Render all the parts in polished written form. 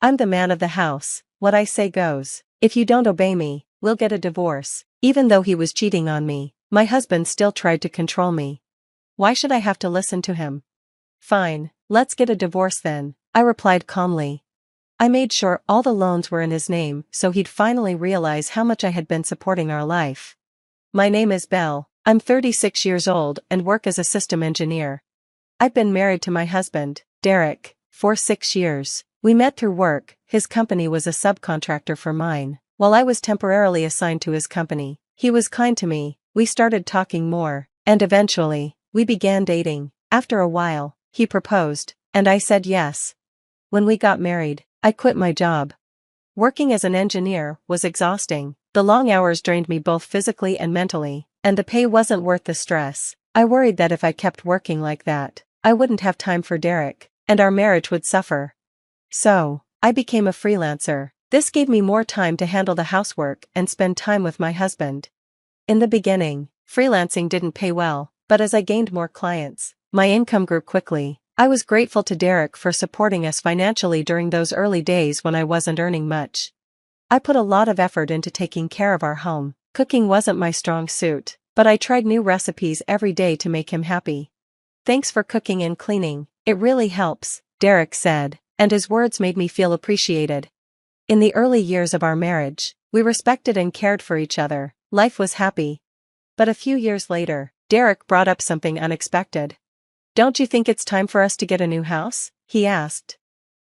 I'm the man of the house, what I say goes. If you don't obey me, we'll get a divorce. Even though he was cheating on me, my husband still tried to control me. Why should I have to listen to him? Fine, let's get a divorce then, I replied calmly. I made sure all the loans were in his name so he'd finally realize how much I had been supporting our life. My name is Belle, I'm 36 years old and work as a system engineer. I've been married to my husband, Derek, for 6 years. We met through work, his company was a subcontractor for mine. While I was temporarily assigned to his company, he was kind to me, we started talking more, and eventually, we began dating. After a while, he proposed, and I said yes. When we got married, I quit my job. Working as an engineer was exhausting, the long hours drained me both physically and mentally, and the pay wasn't worth the stress. I worried that if I kept working like that, I wouldn't have time for Derek, and our marriage would suffer. So, I became a freelancer. This gave me more time to handle the housework and spend time with my husband. In the beginning, freelancing didn't pay well, but as I gained more clients, my income grew quickly. I was grateful to Derek for supporting us financially during those early days when I wasn't earning much. I put a lot of effort into taking care of our home. Cooking wasn't my strong suit, but I tried new recipes every day to make him happy. Thanks for cooking and cleaning, it really helps, Derek said, and his words made me feel appreciated. In the early years of our marriage, we respected and cared for each other, life was happy. But a few years later, Derek brought up something unexpected. Don't you think it's time for us to get a new house? He asked.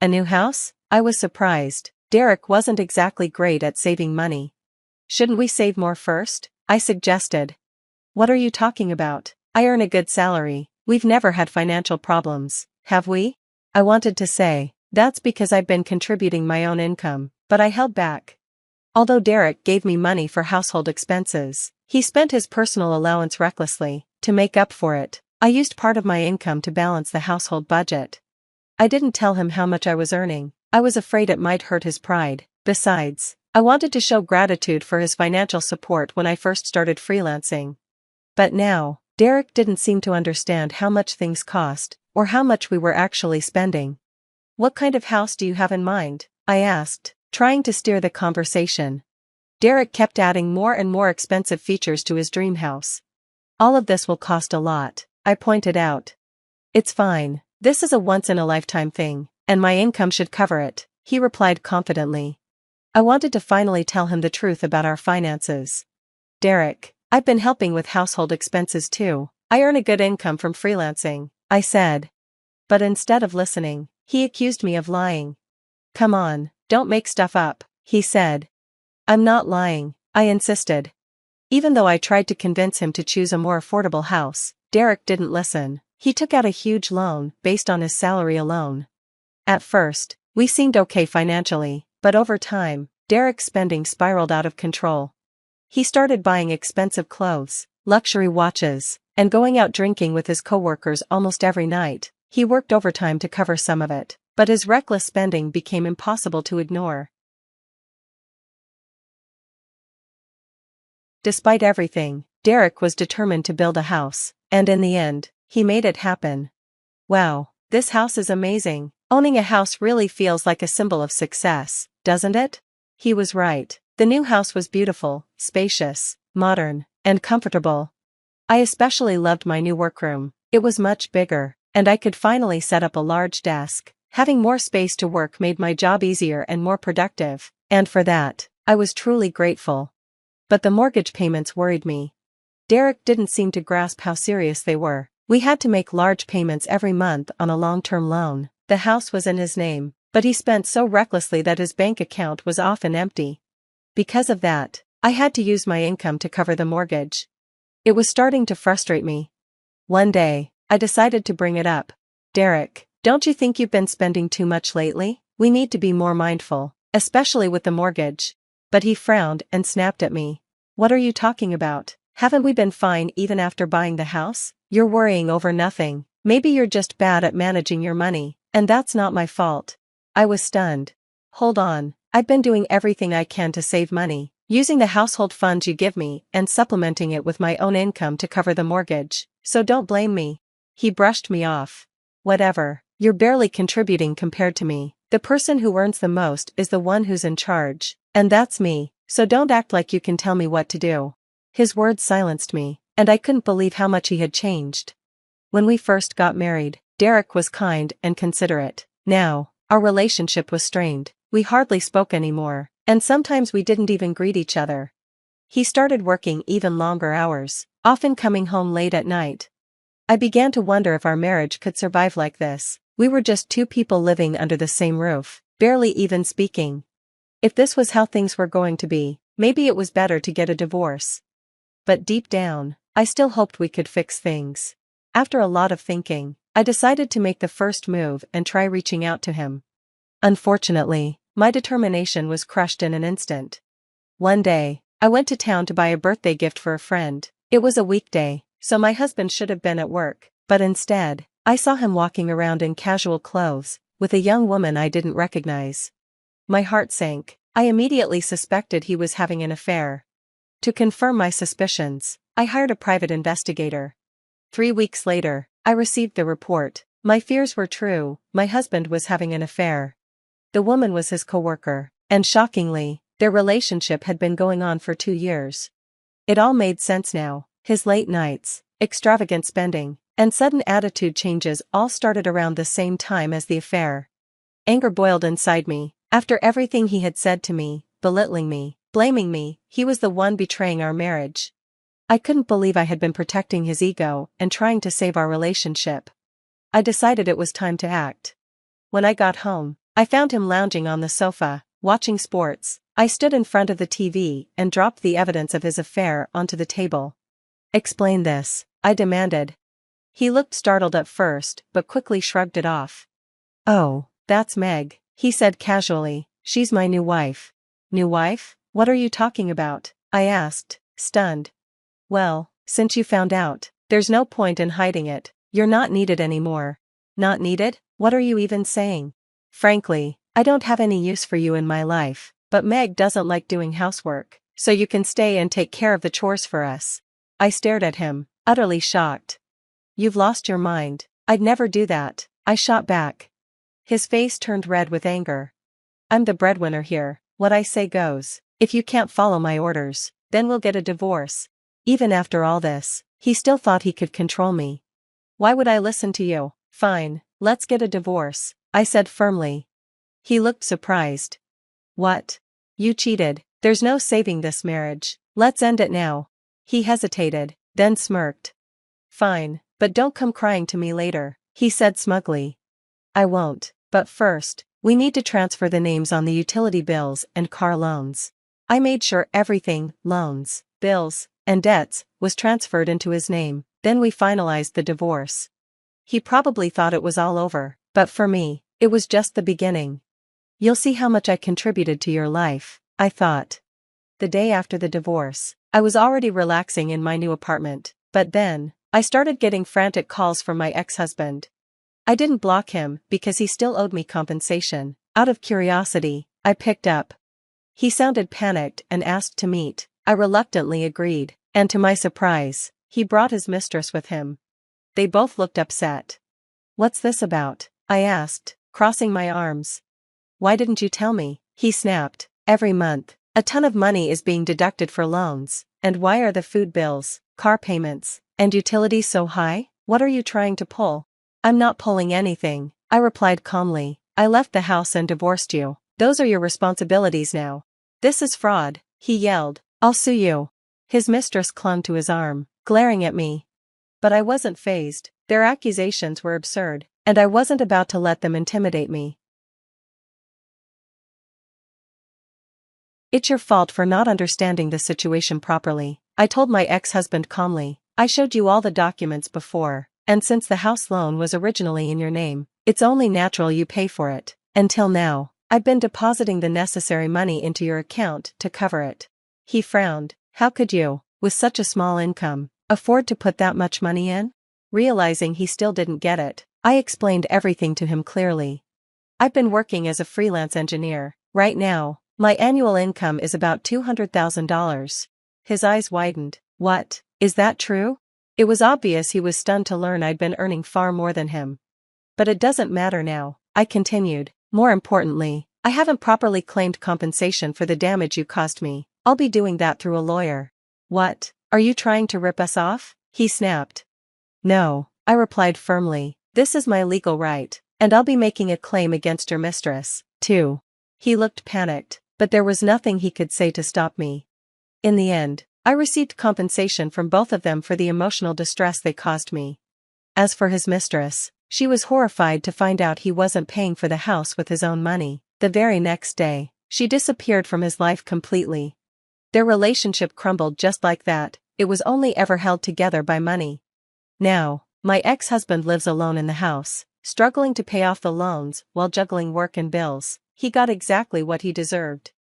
A new house? I was surprised. Derek wasn't exactly great at saving money. Shouldn't we save more first? I suggested. What are you talking about? I earn a good salary, we've never had financial problems, have we? I wanted to say, that's because I've been contributing my own income, but I held back. Although Derek gave me money for household expenses, he spent his personal allowance recklessly. To make up for it, I used part of my income to balance the household budget. I didn't tell him how much I was earning, I was afraid it might hurt his pride. Besides, I wanted to show gratitude for his financial support when I first started freelancing. But now, Derek didn't seem to understand how much things cost, or how much we were actually spending. What kind of house do you have in mind? I asked, trying to steer the conversation. Derek kept adding more and more expensive features to his dream house. All of this will cost a lot, I pointed out. It's fine, this is a once-in-a-lifetime thing, and my income should cover it, he replied confidently. I wanted to finally tell him the truth about our finances. Derek, I've been helping with household expenses too. I earn a good income from freelancing, I said. But instead of listening, he accused me of lying. Come on, don't make stuff up, he said. I'm not lying, I insisted. Even though I tried to convince him to choose a more affordable house, Derek didn't listen. He took out a huge loan based on his salary alone. At first, we seemed okay financially, but over time, Derek's spending spiraled out of control. He started buying expensive clothes, luxury watches, and going out drinking with his coworkers almost every night. He worked overtime to cover some of it, but his reckless spending became impossible to ignore. Despite everything, Derek was determined to build a house, and in the end, he made it happen. Wow, this house is amazing. Owning a house really feels like a symbol of success, doesn't it? He was right. The new house was beautiful, spacious, modern, and comfortable. I especially loved my new workroom. It was much bigger, and I could finally set up a large desk. Having more space to work made my job easier and more productive, and for that, I was truly grateful. But the mortgage payments worried me. Derek didn't seem to grasp how serious they were. We had to make large payments every month on a long-term loan. The house was in his name, but he spent so recklessly that his bank account was often empty. Because of that, I had to use my income to cover the mortgage. It was starting to frustrate me. One day, I decided to bring it up. Derek, don't you think you've been spending too much lately? We need to be more mindful, especially with the mortgage. But he frowned and snapped at me. What are you talking about? Haven't we been fine even after buying the house? You're worrying over nothing. Maybe you're just bad at managing your money, and that's not my fault. I was stunned. Hold on, I've been doing everything I can to save money, using the household funds you give me and supplementing it with my own income to cover the mortgage, so don't blame me. He brushed me off. Whatever, you're barely contributing compared to me. The person who earns the most is the one who's in charge, and that's me, so don't act like you can tell me what to do." His words silenced me, and I couldn't believe how much he had changed. When we first got married, Derek was kind and considerate. Now, our relationship was strained. We hardly spoke anymore, and sometimes we didn't even greet each other. He started working even longer hours, often coming home late at night. I began to wonder if our marriage could survive like this. We were just two people living under the same roof, barely even speaking. If this was how things were going to be, maybe it was better to get a divorce. But deep down, I still hoped we could fix things. After a lot of thinking, I decided to make the first move and try reaching out to him. Unfortunately, my determination was crushed in an instant. One day, I went to town to buy a birthday gift for a friend. It was a weekday, so my husband should have been at work, but instead, I saw him walking around in casual clothes, with a young woman I didn't recognize. My heart sank. I immediately suspected he was having an affair. To confirm my suspicions, I hired a private investigator. 3 weeks later, I received the report. My fears were true, my husband was having an affair. The woman was his coworker, and shockingly, their relationship had been going on for 2 years. It all made sense now. His late nights, extravagant spending, and sudden attitude changes all started around the same time as the affair. Anger boiled inside me. After everything he had said to me, belittling me, blaming me, he was the one betraying our marriage. I couldn't believe I had been protecting his ego and trying to save our relationship. I decided it was time to act. When I got home, I found him lounging on the sofa, watching sports. I stood in front of the TV and dropped the evidence of his affair onto the table. "Explain this," I demanded. He looked startled at first, but quickly shrugged it off. "Oh, that's Meg," he said casually. "She's my new wife." "New wife? What are you talking about?" I asked, stunned. "Well, since you found out, there's no point in hiding it. You're not needed anymore." "Not needed? What are you even saying?" "Frankly, I don't have any use for you in my life, but Meg doesn't like doing housework, so you can stay and take care of the chores for us." I stared at him, utterly shocked. "You've lost your mind. I'd never do that," I shot back. His face turned red with anger. "I'm the breadwinner here. What I say goes. If you can't follow my orders, then we'll get a divorce." Even after all this, he still thought he could control me. "Why would I listen to you?" "Fine, let's get a divorce," I said firmly. He looked surprised. "What? You cheated. There's no saving this marriage. Let's end it now." He hesitated, then smirked. "Fine, but don't come crying to me later," he said smugly. "I won't, but first, we need to transfer the names on the utility bills and car loans." I made sure everything, loans, bills, and debts, was transferred into his name, then we finalized the divorce. He probably thought it was all over, but for me, it was just the beginning. "You'll see how much I contributed to your life," I thought. The day after the divorce, I was already relaxing in my new apartment, but then, I started getting frantic calls from my ex-husband. I didn't block him because he still owed me compensation. Out of curiosity, I picked up. He sounded panicked and asked to meet. I reluctantly agreed, and to my surprise, he brought his mistress with him. They both looked upset. "What's this about?" I asked, crossing my arms. "Why didn't you tell me?" he snapped. "Every month, a ton of money is being deducted for loans, and why are the food bills, car payments, and utilities so high? What are you trying to pull?" "I'm not pulling anything," I replied calmly. "I left the house and divorced you. Those are your responsibilities now." "This is fraud," he yelled. "I'll sue you." His mistress clung to his arm, glaring at me. But I wasn't fazed. Their accusations were absurd, and I wasn't about to let them intimidate me. "It's your fault for not understanding the situation properly," I told my ex-husband calmly. "I showed you all the documents before, and since the house loan was originally in your name, it's only natural you pay for it. Until now, I've been depositing the necessary money into your account to cover it." He frowned. "How could you, with such a small income, afford to put that much money in?" Realizing he still didn't get it, I explained everything to him clearly. "I've been working as a freelance engineer. Right now, my annual income is about $200,000. His eyes widened. "What? Is that true?" It was obvious he was stunned to learn I'd been earning far more than him. "But it doesn't matter now," I continued. More importantly, I haven't properly claimed compensation for the damage you caused me. I'll be doing that through a lawyer. What? Are you trying to rip us off? He snapped. No, I replied firmly. This is my legal right, and I'll be making a claim against your mistress, too. He looked panicked, but there was nothing he could say to stop me. In the end, I received compensation from both of them for the emotional distress they caused me. As for his mistress, she was horrified to find out he wasn't paying for the house with his own money. The very next day, she disappeared from his life completely. Their relationship crumbled just like that. It was only ever held together by money. Now, my ex-husband lives alone in the house, struggling to pay off the loans while juggling work and bills. He got exactly what he deserved.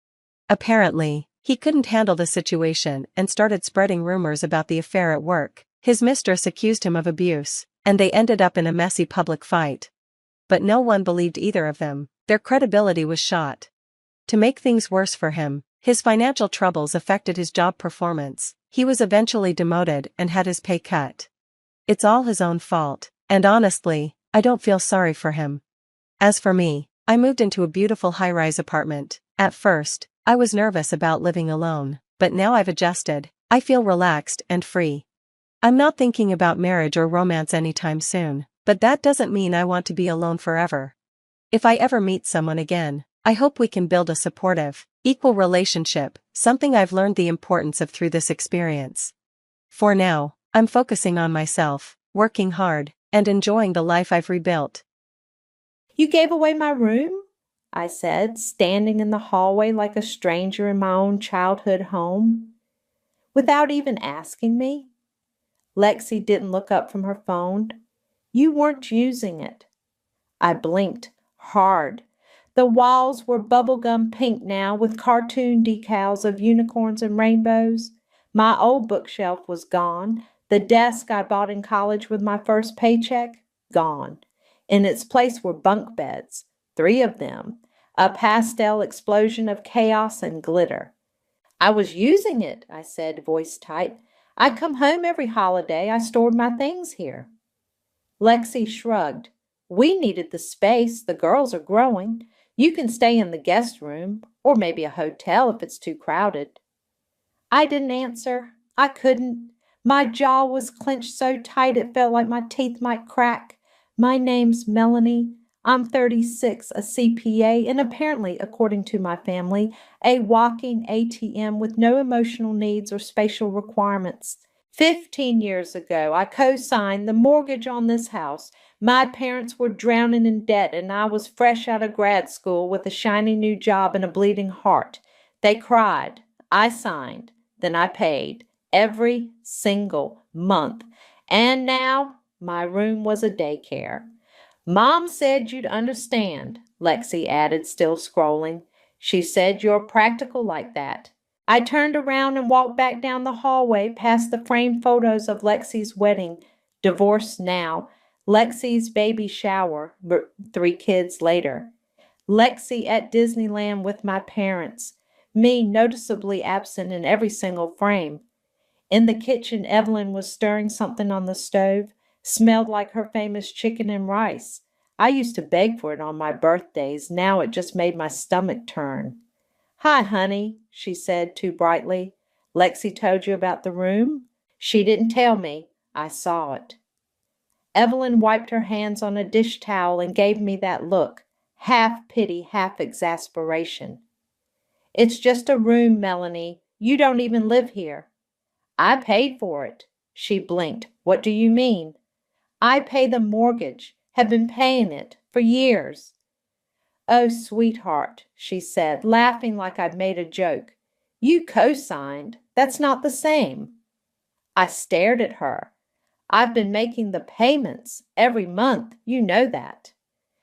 Apparently, he couldn't handle the situation and started spreading rumors about the affair at work. His mistress accused him of abuse, and they ended up in a messy public fight. But no one believed either of them. Their credibility was shot. To make things worse for him, his financial troubles affected his job performance. He was eventually demoted and had his pay cut. It's all his own fault, and honestly, I don't feel sorry for him. As for me, I moved into a beautiful high-rise apartment. At first, I was nervous about living alone, but now I've adjusted. I feel relaxed and free. I'm not thinking about marriage or romance anytime soon, but that doesn't mean I want to be alone forever. If I ever meet someone again, I hope we can build a supportive, equal relationship, something I've learned the importance of through this experience. For now, I'm focusing on myself, working hard, and enjoying the life I've rebuilt. You gave away my room? I said, standing in the hallway like a stranger in my own childhood home. Without even asking me? Lexi didn't look up from her phone. You weren't using it. I blinked hard. The walls were bubblegum pink now with cartoon decals of unicorns and rainbows. My old bookshelf was gone. The desk I bought in college with my first paycheck, gone. In its place were bunk beds, 3 of them, a pastel explosion of chaos and glitter. I was using it, I said, voice tight. I come home every holiday. I stored my things here. Lexi shrugged. We needed the space. The girls are growing. You can stay in the guest room, or maybe a hotel if it's too crowded. I didn't answer. I couldn't. My jaw was clenched so tight it felt like my teeth might crack. My name's Melanie. I'm 36, a CPA, and apparently, according to my family, a walking ATM with no emotional needs or spatial requirements. 15 years ago, I co-signed the mortgage on this house. My parents were drowning in debt, and I was fresh out of grad school with a shiny new job and a bleeding heart. They cried. I signed. Then I paid every single month. And now my room was a daycare. Mom said you'd understand, Lexi added, still scrolling. She said you're practical like that. I turned around and walked back down the hallway past the framed photos of Lexi's wedding, divorced now, Lexi's baby shower, 3 kids later, Lexi at Disneyland with my parents, me noticeably absent in every single frame. In the kitchen, Evelyn was stirring something on the stove, smelled like her famous chicken and rice. I used to beg for it on my birthdays. Now it just made my stomach turn. Hi, honey, she said too brightly. Lexi told you about the room? She didn't tell me. I saw it. Evelyn wiped her hands on a dish towel and gave me that look, half pity, half exasperation. It's just a room, Melanie. You don't even live here. I paid for it. She blinked. What do you mean? I pay the mortgage, have been paying it for years. Oh, sweetheart, she said, laughing like I'd made a joke. You co-signed. That's not the same. I stared at her. I've been making the payments every month. You know that.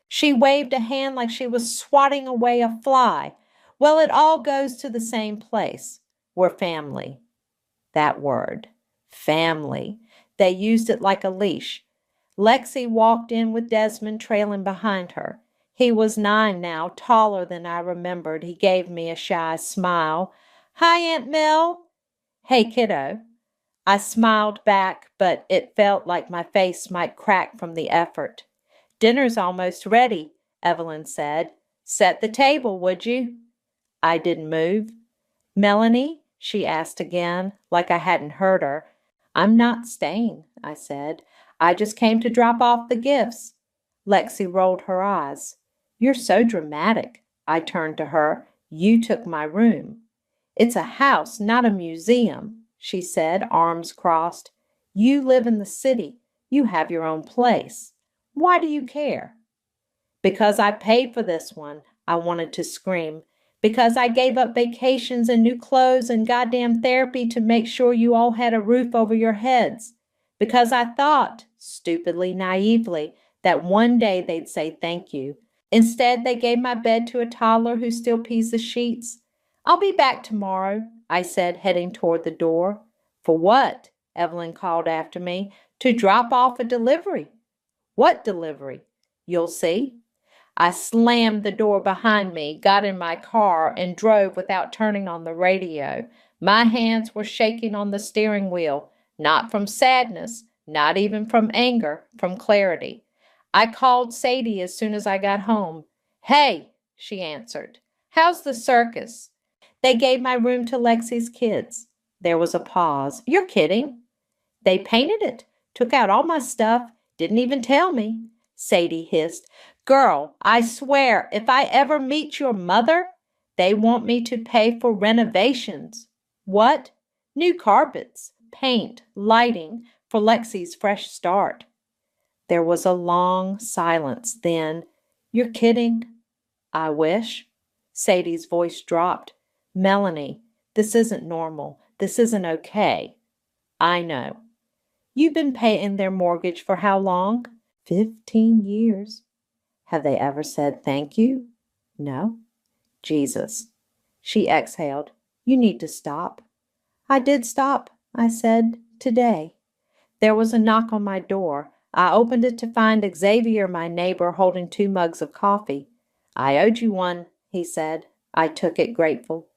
She waved a hand like she was swatting away a fly. Well, it all goes to the same place. We're family. That word. Family. They used it like a leash. Lexi walked in with Desmond trailing behind her. He was 9 now, taller than I remembered. He gave me a shy smile. Hi, Aunt Mel. Hey, kiddo. I smiled back, but it felt like my face might crack from the effort. Dinner's almost ready, Evelyn said. Set the table, would you? I didn't move. Melanie, she asked again, like I hadn't heard her. I'm not staying, I said. I just came to drop off the gifts. Lexi rolled her eyes. You're so dramatic. I turned to her. You took my room. It's a house, not a museum, she said, arms crossed. You live in the city. You have your own place. Why do you care? Because I paid for this one, I wanted to scream. Because I gave up vacations and new clothes and goddamn therapy to make sure you all had a roof over your heads. Because I thought, stupidly, naively, that one day they'd say thank you. Instead, they gave my bed to a toddler who still pees the sheets. I'll be back tomorrow, I said, heading toward the door. For what? Evelyn called after me. To drop off a delivery. What delivery? You'll see. I slammed the door behind me, got in my car, and drove without turning on the radio. My hands were shaking on the steering wheel, not from sadness, not even from anger, from clarity. I called Sadie as soon as I got home. Hey, she answered. How's the circus? They gave my room to Lexi's kids. There was a pause. You're kidding. They painted it, took out all my stuff, didn't even tell me. Sadie hissed. Girl, I swear, if I ever meet your mother, they want me to pay for renovations. What? New carpets, paint, lighting, for Lexi's fresh start. There was a long silence. Then, you're kidding? I wish. Sadie's voice dropped. Melanie, this isn't normal. This isn't okay. I know. You've been paying their mortgage for how long? 15 years. Have they ever said thank you? No. Jesus. She exhaled. You need to stop. I did stop, I said, today. There was a knock on my door. I opened it to find Xavier, my neighbor, holding 2 mugs of coffee. I owed you one, he said. I took it, grateful.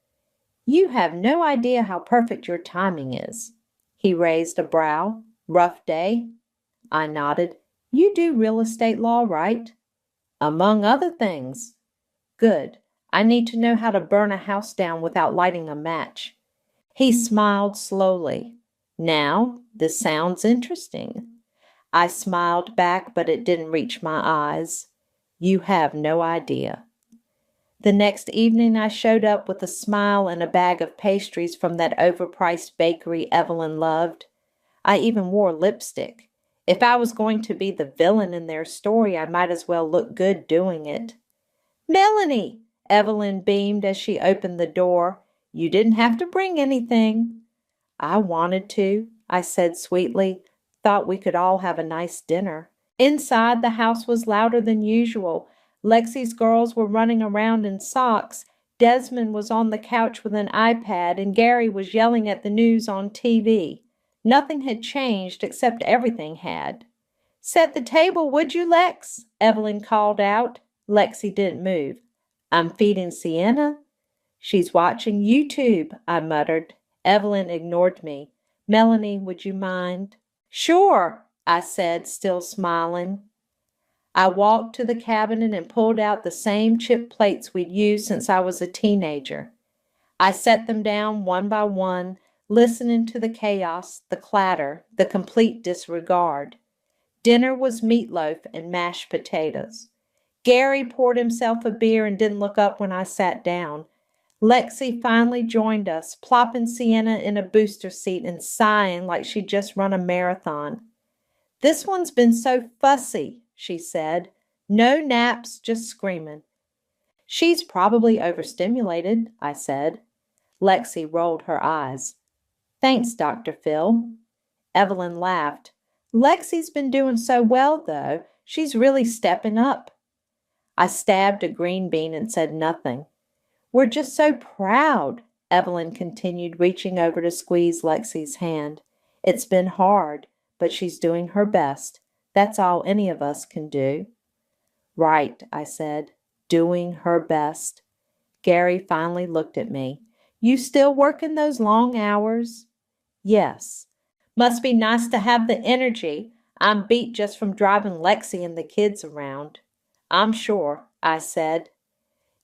You have no idea how perfect your timing is. He raised a brow. Rough day? I nodded. You do real estate law, right? Among other things. Good. I need to know how to burn a house down without lighting a match. He smiled slowly. Now, this sounds interesting. I smiled back, but it didn't reach my eyes. You have no idea. The next evening I showed up with a smile and a bag of pastries from that overpriced bakery Evelyn loved. I even wore lipstick. If I was going to be the villain in their story, I might as well look good doing it. Melanie, Evelyn beamed as she opened the door. You didn't have to bring anything. I wanted to, I said sweetly. Thought we could all have a nice dinner. Inside, the house was louder than usual. Lexi's girls were running around in socks. Desmond was on the couch with an iPad, and Gary was yelling at the news on TV. Nothing had changed except everything had. Set the table, would you, Lex? Evelyn called out. Lexi didn't move. I'm feeding Sienna. She's watching YouTube, I muttered. Evelyn ignored me. Melanie, would you mind? Sure, I said, still smiling. I walked to the cabinet and pulled out the same chip plates we'd used since I was a teenager. I set them down one by one, listening to the chaos, the clatter, the complete disregard. Dinner was meatloaf and mashed potatoes. Gary poured himself a beer and didn't look up when I sat down. Lexi finally joined us, plopping Sienna in a booster seat and sighing like she'd just run a marathon. This one's been so fussy, she said. No naps, just screaming. She's probably overstimulated, I said. Lexi rolled her eyes. Thanks, Dr. Phil. Evelyn laughed. Lexi's been doing so well, though. She's really stepping up. I stabbed a green bean and said nothing. We're just so proud, Evelyn continued, reaching over to squeeze Lexi's hand. It's been hard, but she's doing her best. That's all any of us can do. Right, I said, doing her best. Gary finally looked at me. You still working those long hours? Yes. Must be nice to have the energy. I'm beat just from driving Lexi and the kids around. I'm sure, I said.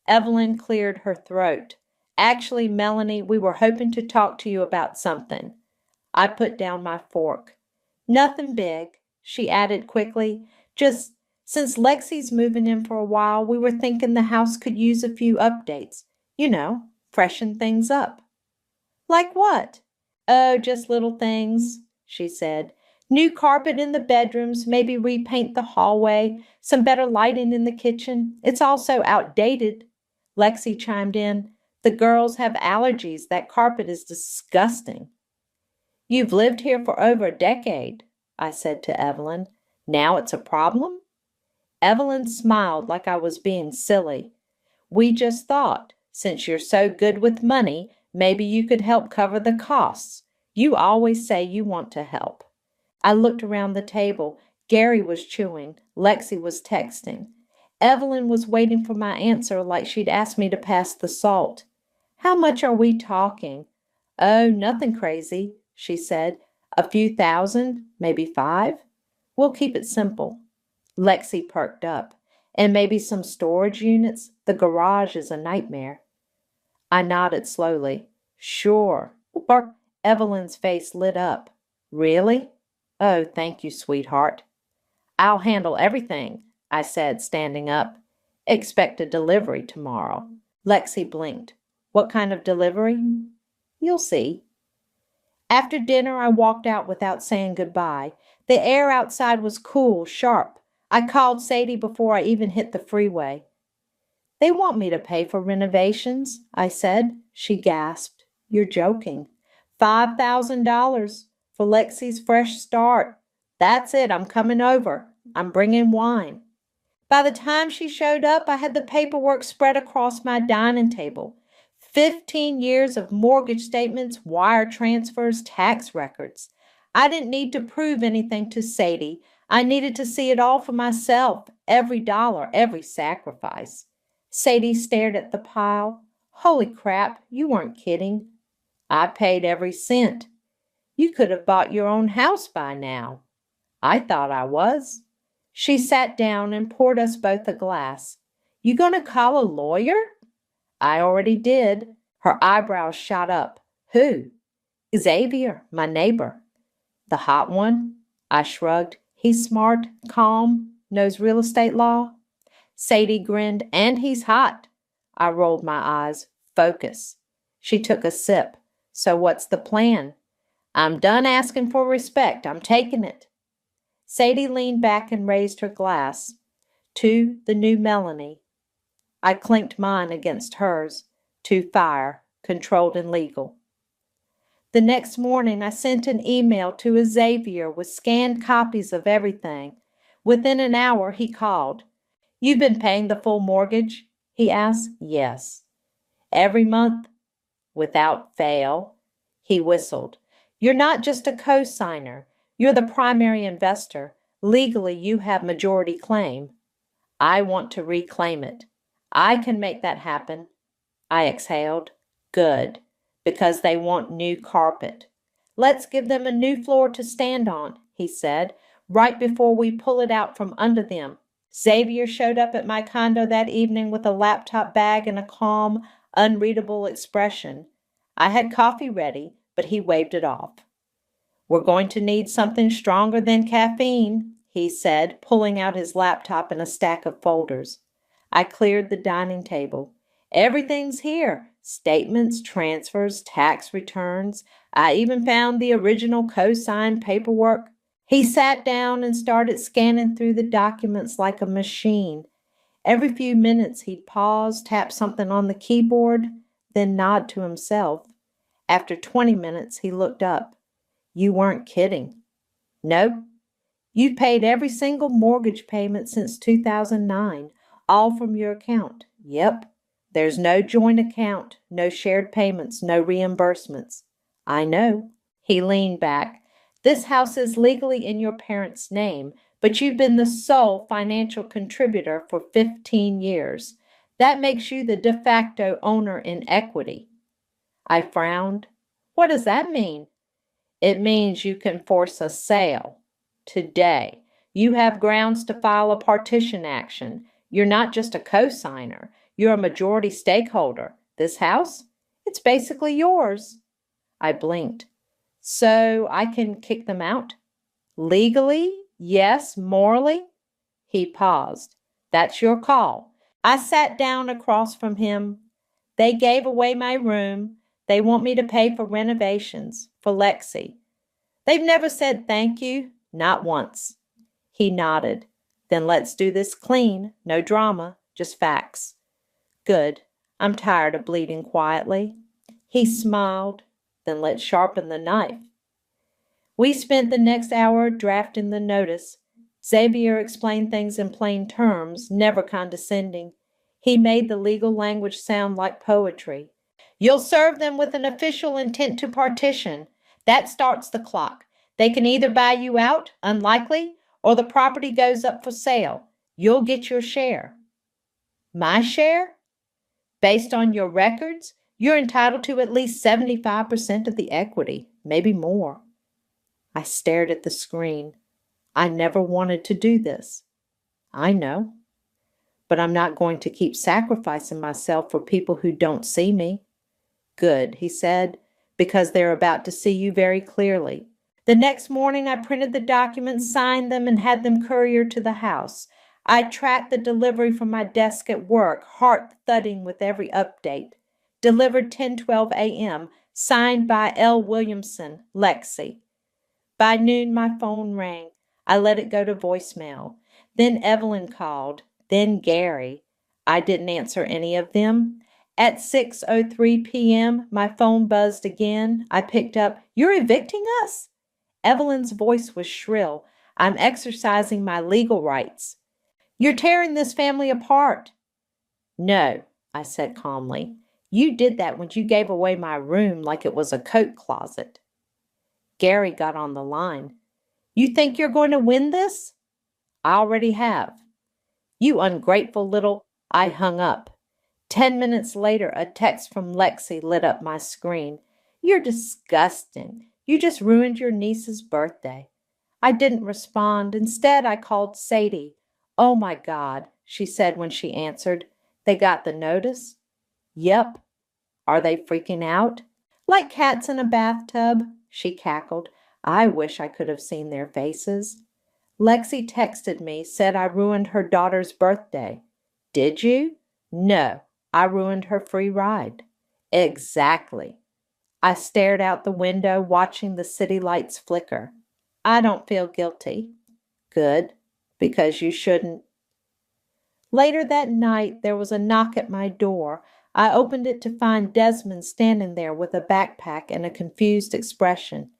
Evelyn cleared her throat. Actually, Melanie, we were hoping to talk to you about something. I put down my fork. Nothing big, she added quickly. Just since Lexi's moving in for a while, we were thinking the house could use a few updates. You know, freshen things up. Like what? Oh, just little things, she said. New carpet in the bedrooms, maybe repaint the hallway, some better lighting in the kitchen. It's all so outdated. Lexi chimed in. The girls have allergies. That carpet is disgusting. You've lived here for over a decade, I said to Evelyn. Now it's a problem? Evelyn smiled like I was being silly. We just thought, since you're so good with money, maybe you could help cover the costs. You always say you want to help. I looked around the table. Gary was chewing. Lexi was texting. Evelyn was waiting for my answer like she'd asked me to pass the salt. How much are we talking? Oh, nothing crazy, she said. A few thousand, maybe 5. We'll keep it simple. Lexi perked up. And maybe some storage units? The garage is a nightmare. I nodded slowly. Sure. Evelyn's face lit up. Really? Oh, thank you, sweetheart. I'll handle everything, I said, standing up. Expect a delivery tomorrow. Lexi blinked. What kind of delivery? You'll see. After dinner, I walked out without saying goodbye. The air outside was cool, sharp. I called Sadie before I even hit the freeway. They want me to pay for renovations, I said. She gasped. You're joking. $5,000 for Lexi's fresh start. That's it, I'm coming over. I'm bringing wine. By the time she showed up, I had the paperwork spread across my dining table. 15 years of mortgage statements, wire transfers, tax records. I didn't need to prove anything to Sadie. I needed to see it all for myself, every dollar, every sacrifice. Sadie stared at the pile. Holy crap, you weren't kidding. I paid every cent. You could have bought your own house by now. I thought I was. She sat down and poured us both a glass. You going to call a lawyer? I already did. Her eyebrows shot up. Who? Xavier, my neighbor. The hot one? I shrugged. He's smart, calm, knows real estate law. Sadie grinned. And he's hot. I rolled my eyes. Focus. She took a sip. So what's the plan? I'm done asking for respect. I'm taking it. Sadie leaned back and raised her glass. To the new Melanie. I clinked mine against hers. To fire, controlled and legal. The next morning, I sent an email to Xavier with scanned copies of everything. Within an hour, he called. You've been paying the full mortgage? He asked. Yes. Every month? Without fail. He whistled. You're not just a co-signer. You're the primary investor. Legally, you have majority claim. I want to reclaim it. I can make that happen. I exhaled. Good, because they want new carpet. Let's give them a new floor to stand on, he said, right before we pull it out from under them. Xavier showed up at my condo that evening with a laptop bag and a calm, unreadable expression. I had coffee ready, but he waved it off. We're going to need something stronger than caffeine, he said, pulling out his laptop and a stack of folders. I cleared the dining table. Everything's here. Statements, transfers, tax returns. I even found the original co-signed paperwork. He sat down and started scanning through the documents like a machine. Every few minutes he'd pause, tap something on the keyboard, then nod to himself. After 20 minutes, he looked up. You weren't kidding. Nope. You paid every single mortgage payment since 2009, all from your account. Yep. There's no joint account, no shared payments, no reimbursements. I know. He leaned back. This house is legally in your parents' name, but you've been the sole financial contributor for 15 years. That makes you the de facto owner in equity. I frowned. What does that mean? It means you can force a sale. Today, you have grounds to file a partition action. You're not just a co-signer. You're a majority stakeholder. This house? It's basically yours. I blinked. So I can kick them out? Legally? Yes. Morally? He paused. That's your call. I sat down across from him. They gave away my room. They want me to pay for renovations, for Lexi. They've never said thank you, not once. He nodded. Then let's do this clean, no drama, just facts. Good. I'm tired of bleeding quietly. He smiled. Then let's sharpen the knife. We spent the next hour drafting the notice. Xavier explained things in plain terms, never condescending. He made the legal language sound like poetry. You'll serve them with an official intent to partition. That starts the clock. They can either buy you out, unlikely, or the property goes up for sale. You'll get your share. My share? Based on your records, you're entitled to at least 75% of the equity, maybe more. I stared at the screen. I never wanted to do this. I know. But I'm not going to keep sacrificing myself for people who don't see me. Good, he said, because they're about to see you very clearly. The next morning I printed the documents, signed them, and had them couriered to the house. I tracked the delivery from my desk at work, heart thudding with every update. Delivered 10:12 a.m., signed by L. Williamson, Lexi. By noon my phone rang. I let it go to voicemail. Then Evelyn called. Then Gary. I didn't answer any of them. At 6:03 p.m., my phone buzzed again. I picked up. You're evicting us? Evelyn's voice was shrill. I'm exercising my legal rights. You're tearing this family apart. No, I said calmly. You did that when you gave away my room like it was a coat closet. Gary got on the line. You think you're going to win this? I already have. You ungrateful little... I hung up. 10 minutes later, a text from Lexi lit up my screen. You're disgusting. You just ruined your niece's birthday. I didn't respond. Instead, I called Sadie. Oh my God, she said when she answered. They got the notice? Yep. Are they freaking out? Like cats in a bathtub, she cackled. I wish I could have seen their faces. Lexi texted me, said I ruined her daughter's birthday. Did you? No, I ruined her free ride. Exactly. I stared out the window, watching the city lights flicker. I don't feel guilty. Good, because you shouldn't. Later that night, there was a knock at my door. I opened it to find Desmond standing there with a backpack and a confused expression.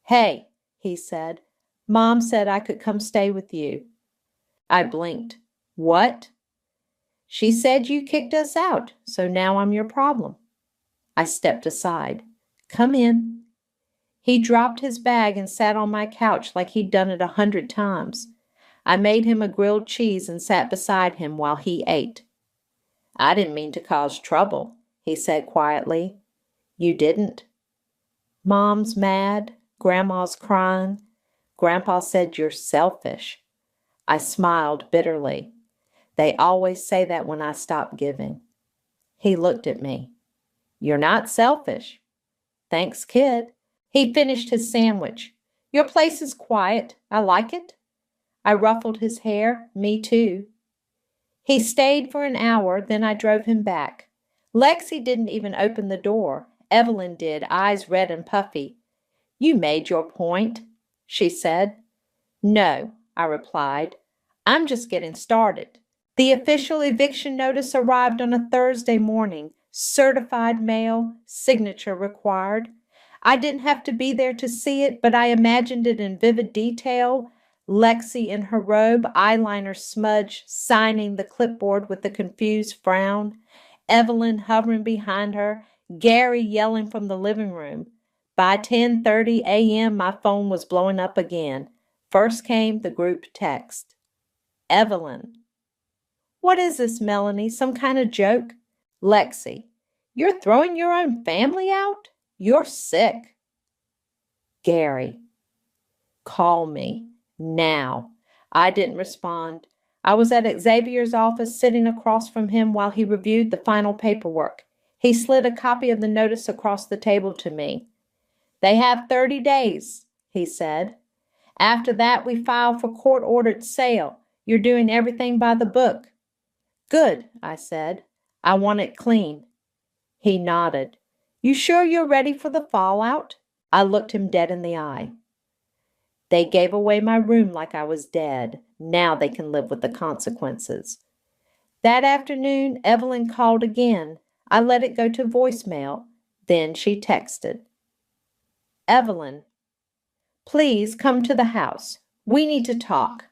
Hey, he said. Mom said I could come stay with you. I blinked. What? She said you kicked us out, so now I'm your problem. I stepped aside. Come in. He dropped his bag and sat on my couch like he'd done it 100 times. I made him a grilled cheese and sat beside him while he ate. I didn't mean to cause trouble, he said quietly. You didn't? Mom's mad. Grandma's crying. Grandpa said you're selfish. I smiled bitterly. They always say that when I stop giving. He looked at me. You're not selfish. Thanks, kid. He finished his sandwich. Your place is quiet. I like it. I ruffled his hair. Me too. He stayed for an hour, then I drove him back. Lexi didn't even open the door. Evelyn did, eyes red and puffy. You made your point, she said. No, I replied. I'm just getting started. The official eviction notice arrived on a Thursday morning. Certified mail, signature required. I didn't have to be there to see it, but I imagined it in vivid detail. Lexi in her robe, eyeliner smudge, signing the clipboard with a confused frown. Evelyn hovering behind her. Gary yelling from the living room. By 10:30 a.m., my phone was blowing up again. First came the group text. Evelyn. What is this, Melanie? Some kind of joke? Lexi. You're throwing your own family out? You're sick. Gary. Call me. Now. I didn't respond. I was at Xavier's office sitting across from him while he reviewed the final paperwork. He slid a copy of the notice across the table to me. "They have 30 days, he said. "After that, we file for court-ordered sale. You're doing everything by the book." "Good," I said. "I want it clean." He nodded. "You sure you're ready for the fallout?" I looked him dead in the eye. "They gave away my room like I was dead. Now they can live with the consequences." That afternoon, Evelyn called again. I let it go to voicemail. Then she texted. "Evelyn, please come to the house. We need to talk."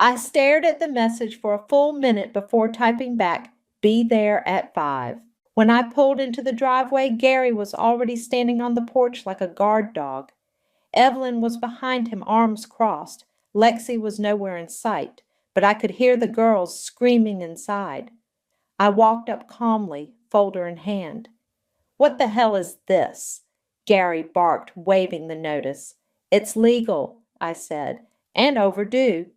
I stared at the message for a full minute before typing back, "Be there at 5." When I pulled into the driveway, Gary was already standing on the porch like a guard dog. Evelyn was behind him, arms crossed. Lexi was nowhere in sight, but I could hear the girls screaming inside. I walked up calmly, folder in hand. "What the hell is this?" Gary barked, waving the notice. "It's legal," I said, "and overdue."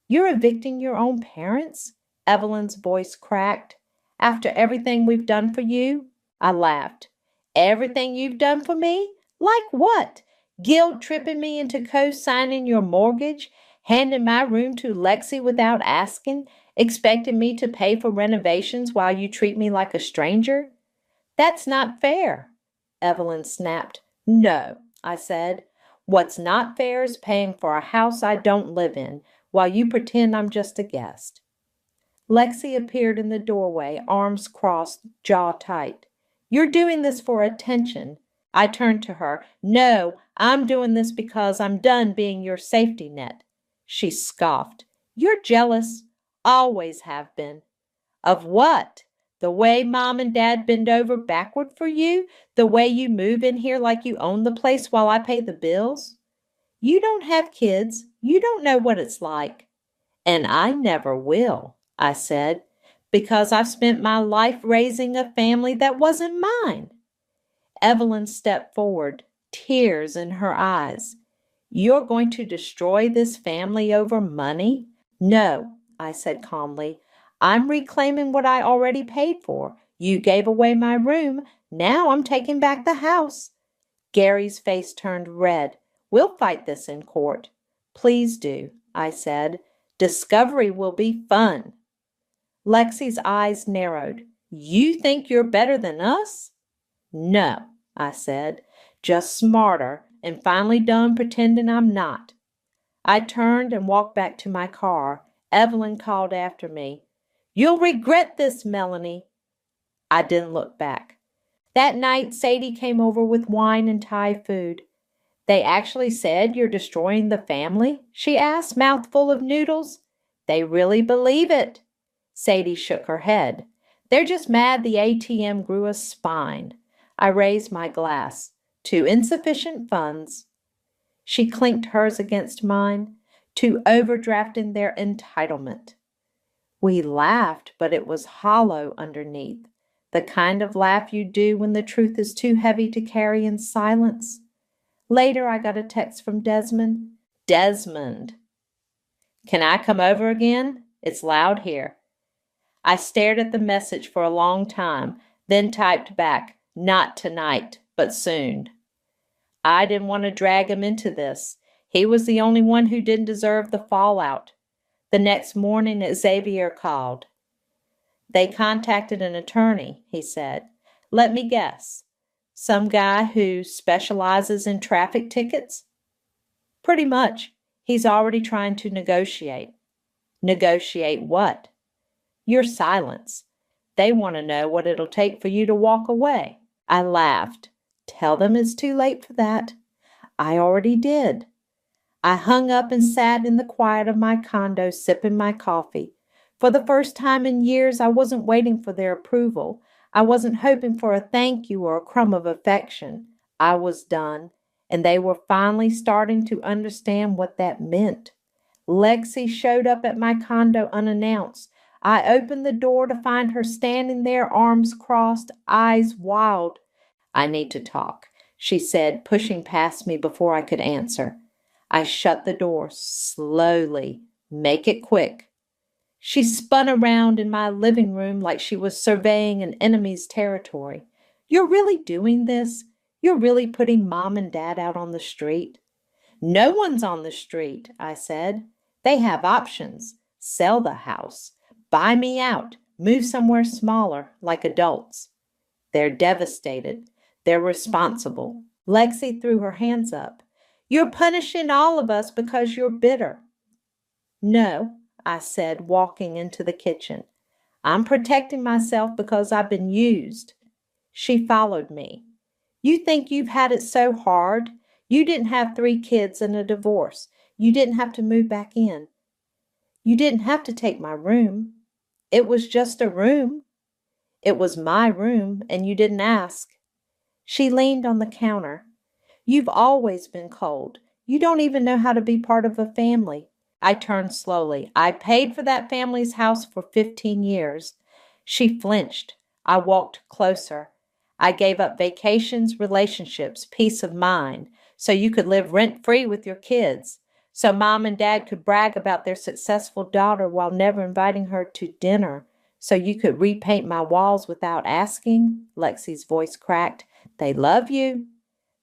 "You're evicting your own parents?" Evelyn's voice cracked. "After everything we've done for you?" I laughed. "Everything you've done for me? Like what? Guilt-tripping me into co-signing your mortgage, handing my room to Lexi without asking, expecting me to pay for renovations while you treat me like a stranger?" "That's not fair," Evelyn snapped. "No," I said. "What's not fair is paying for a house I don't live in, while you pretend I'm just a guest." Lexi appeared in the doorway, arms crossed, jaw tight. "You're doing this for attention." I turned to her. "No, I'm doing this because I'm done being your safety net." She scoffed. "You're jealous. Always have been." "Of what? The way Mom and Dad bend over backward for you? The way you move in here like you own the place while I pay the bills?" "You don't have kids. You don't know what it's like." "And I never will," I said, "because I've spent my life raising a family that wasn't mine." Evelyn stepped forward, tears in her eyes. "You're going to destroy this family over money?" "No," I said calmly. "I'm reclaiming what I already paid for. You gave away my room. Now I'm taking back the house." Gary's face turned red. "We'll fight this in court." "Please do," I said. "Discovery will be fun." Lexi's eyes narrowed. "You think you're better than us?" "No," I said, "just smarter and finally done pretending I'm not." I turned and walked back to my car. Evelyn called after me. "You'll regret this, Melanie." I didn't look back. That night, Sadie came over with wine and Thai food. "They actually said you're destroying the family?" she asked, mouth full of noodles. "They really believe it." Sadie shook her head. "They're just mad the ATM grew a spine." I raised my glass. "To insufficient funds." She clinked hers against mine. "To overdrafting their entitlement." We laughed, but it was hollow underneath. The kind of laugh you do when the truth is too heavy to carry in silence. Later, I got a text from Desmond. "Desmond, can I come over again? It's loud here." I stared at the message for a long time, then typed back, "Not tonight, but soon." I didn't want to drag him into this. He was the only one who didn't deserve the fallout. The next morning, Xavier called. "They contacted an attorney," he said. "Let me guess. Some guy who specializes in traffic tickets?" "Pretty much. He's already trying to negotiate." "Negotiate what?" "Your silence. They want to know what it'll take for you to walk away." I laughed. "Tell them it's too late for that." "I already did." I hung up and sat in the quiet of my condo sipping my coffee. For the first time in years, I wasn't waiting for their approval. I wasn't hoping for a thank you or a crumb of affection. I was done, and they were finally starting to understand what that meant. Lexi showed up at my condo unannounced. I opened the door to find her standing there, arms crossed, eyes wild. "I need to talk," she said, pushing past me before I could answer. I shut the door slowly. "Make it quick." She spun around in my living room like she was surveying an enemy's territory. You're really doing this? You're really putting Mom and Dad out on the street? No one's on the street, I said. They have options. Sell the house. Buy me out. Move somewhere smaller, like adults. They're devastated. They're responsible. Lexi threw her hands up. You're punishing all of us because you're bitter. No, I said, walking into the kitchen. I'm protecting myself because I've been used. She followed me. You think you've had it so hard? You didn't have 3 kids and a divorce. You didn't have to move back in. You didn't have to take my room. It was just a room. It was my room, and you didn't ask. She leaned on the counter. You've always been cold. You don't even know how to be part of a family. I turned slowly. I paid for that family's house for 15 years. She flinched. I walked closer. I gave up vacations, relationships, peace of mind, so you could live rent-free with your kids, so Mom and Dad could brag about their successful daughter while never inviting her to dinner, so you could repaint my walls without asking. Lexi's voice cracked. They love you.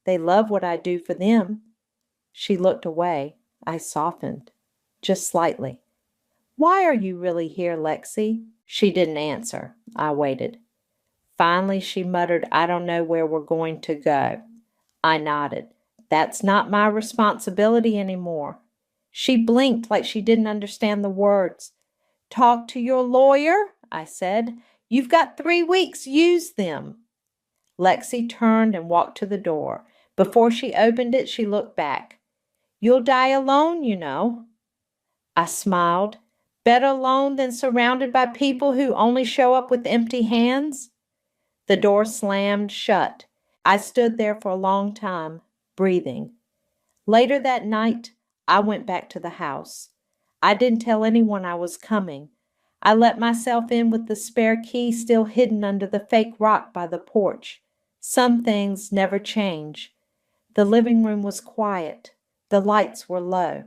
They love what I do for them. She looked away. I softened, just slightly. Why are you really here, Lexi? She didn't answer. I waited. Finally, she muttered, I don't know where we're going to go. I nodded. That's not my responsibility anymore. She blinked like she didn't understand the words. Talk to your lawyer, I said. You've got 3 weeks. Use them. Lexi turned and walked to the door. Before she opened it, she looked back. You'll die alone, you know. I smiled. Better alone than surrounded by people who only show up with empty hands? The door slammed shut. I stood there for a long time, breathing. Later that night, I went back to the house. I didn't tell anyone I was coming. I let myself in with the spare key still hidden under the fake rock by the porch. Some things never change. The living room was quiet. The lights were low.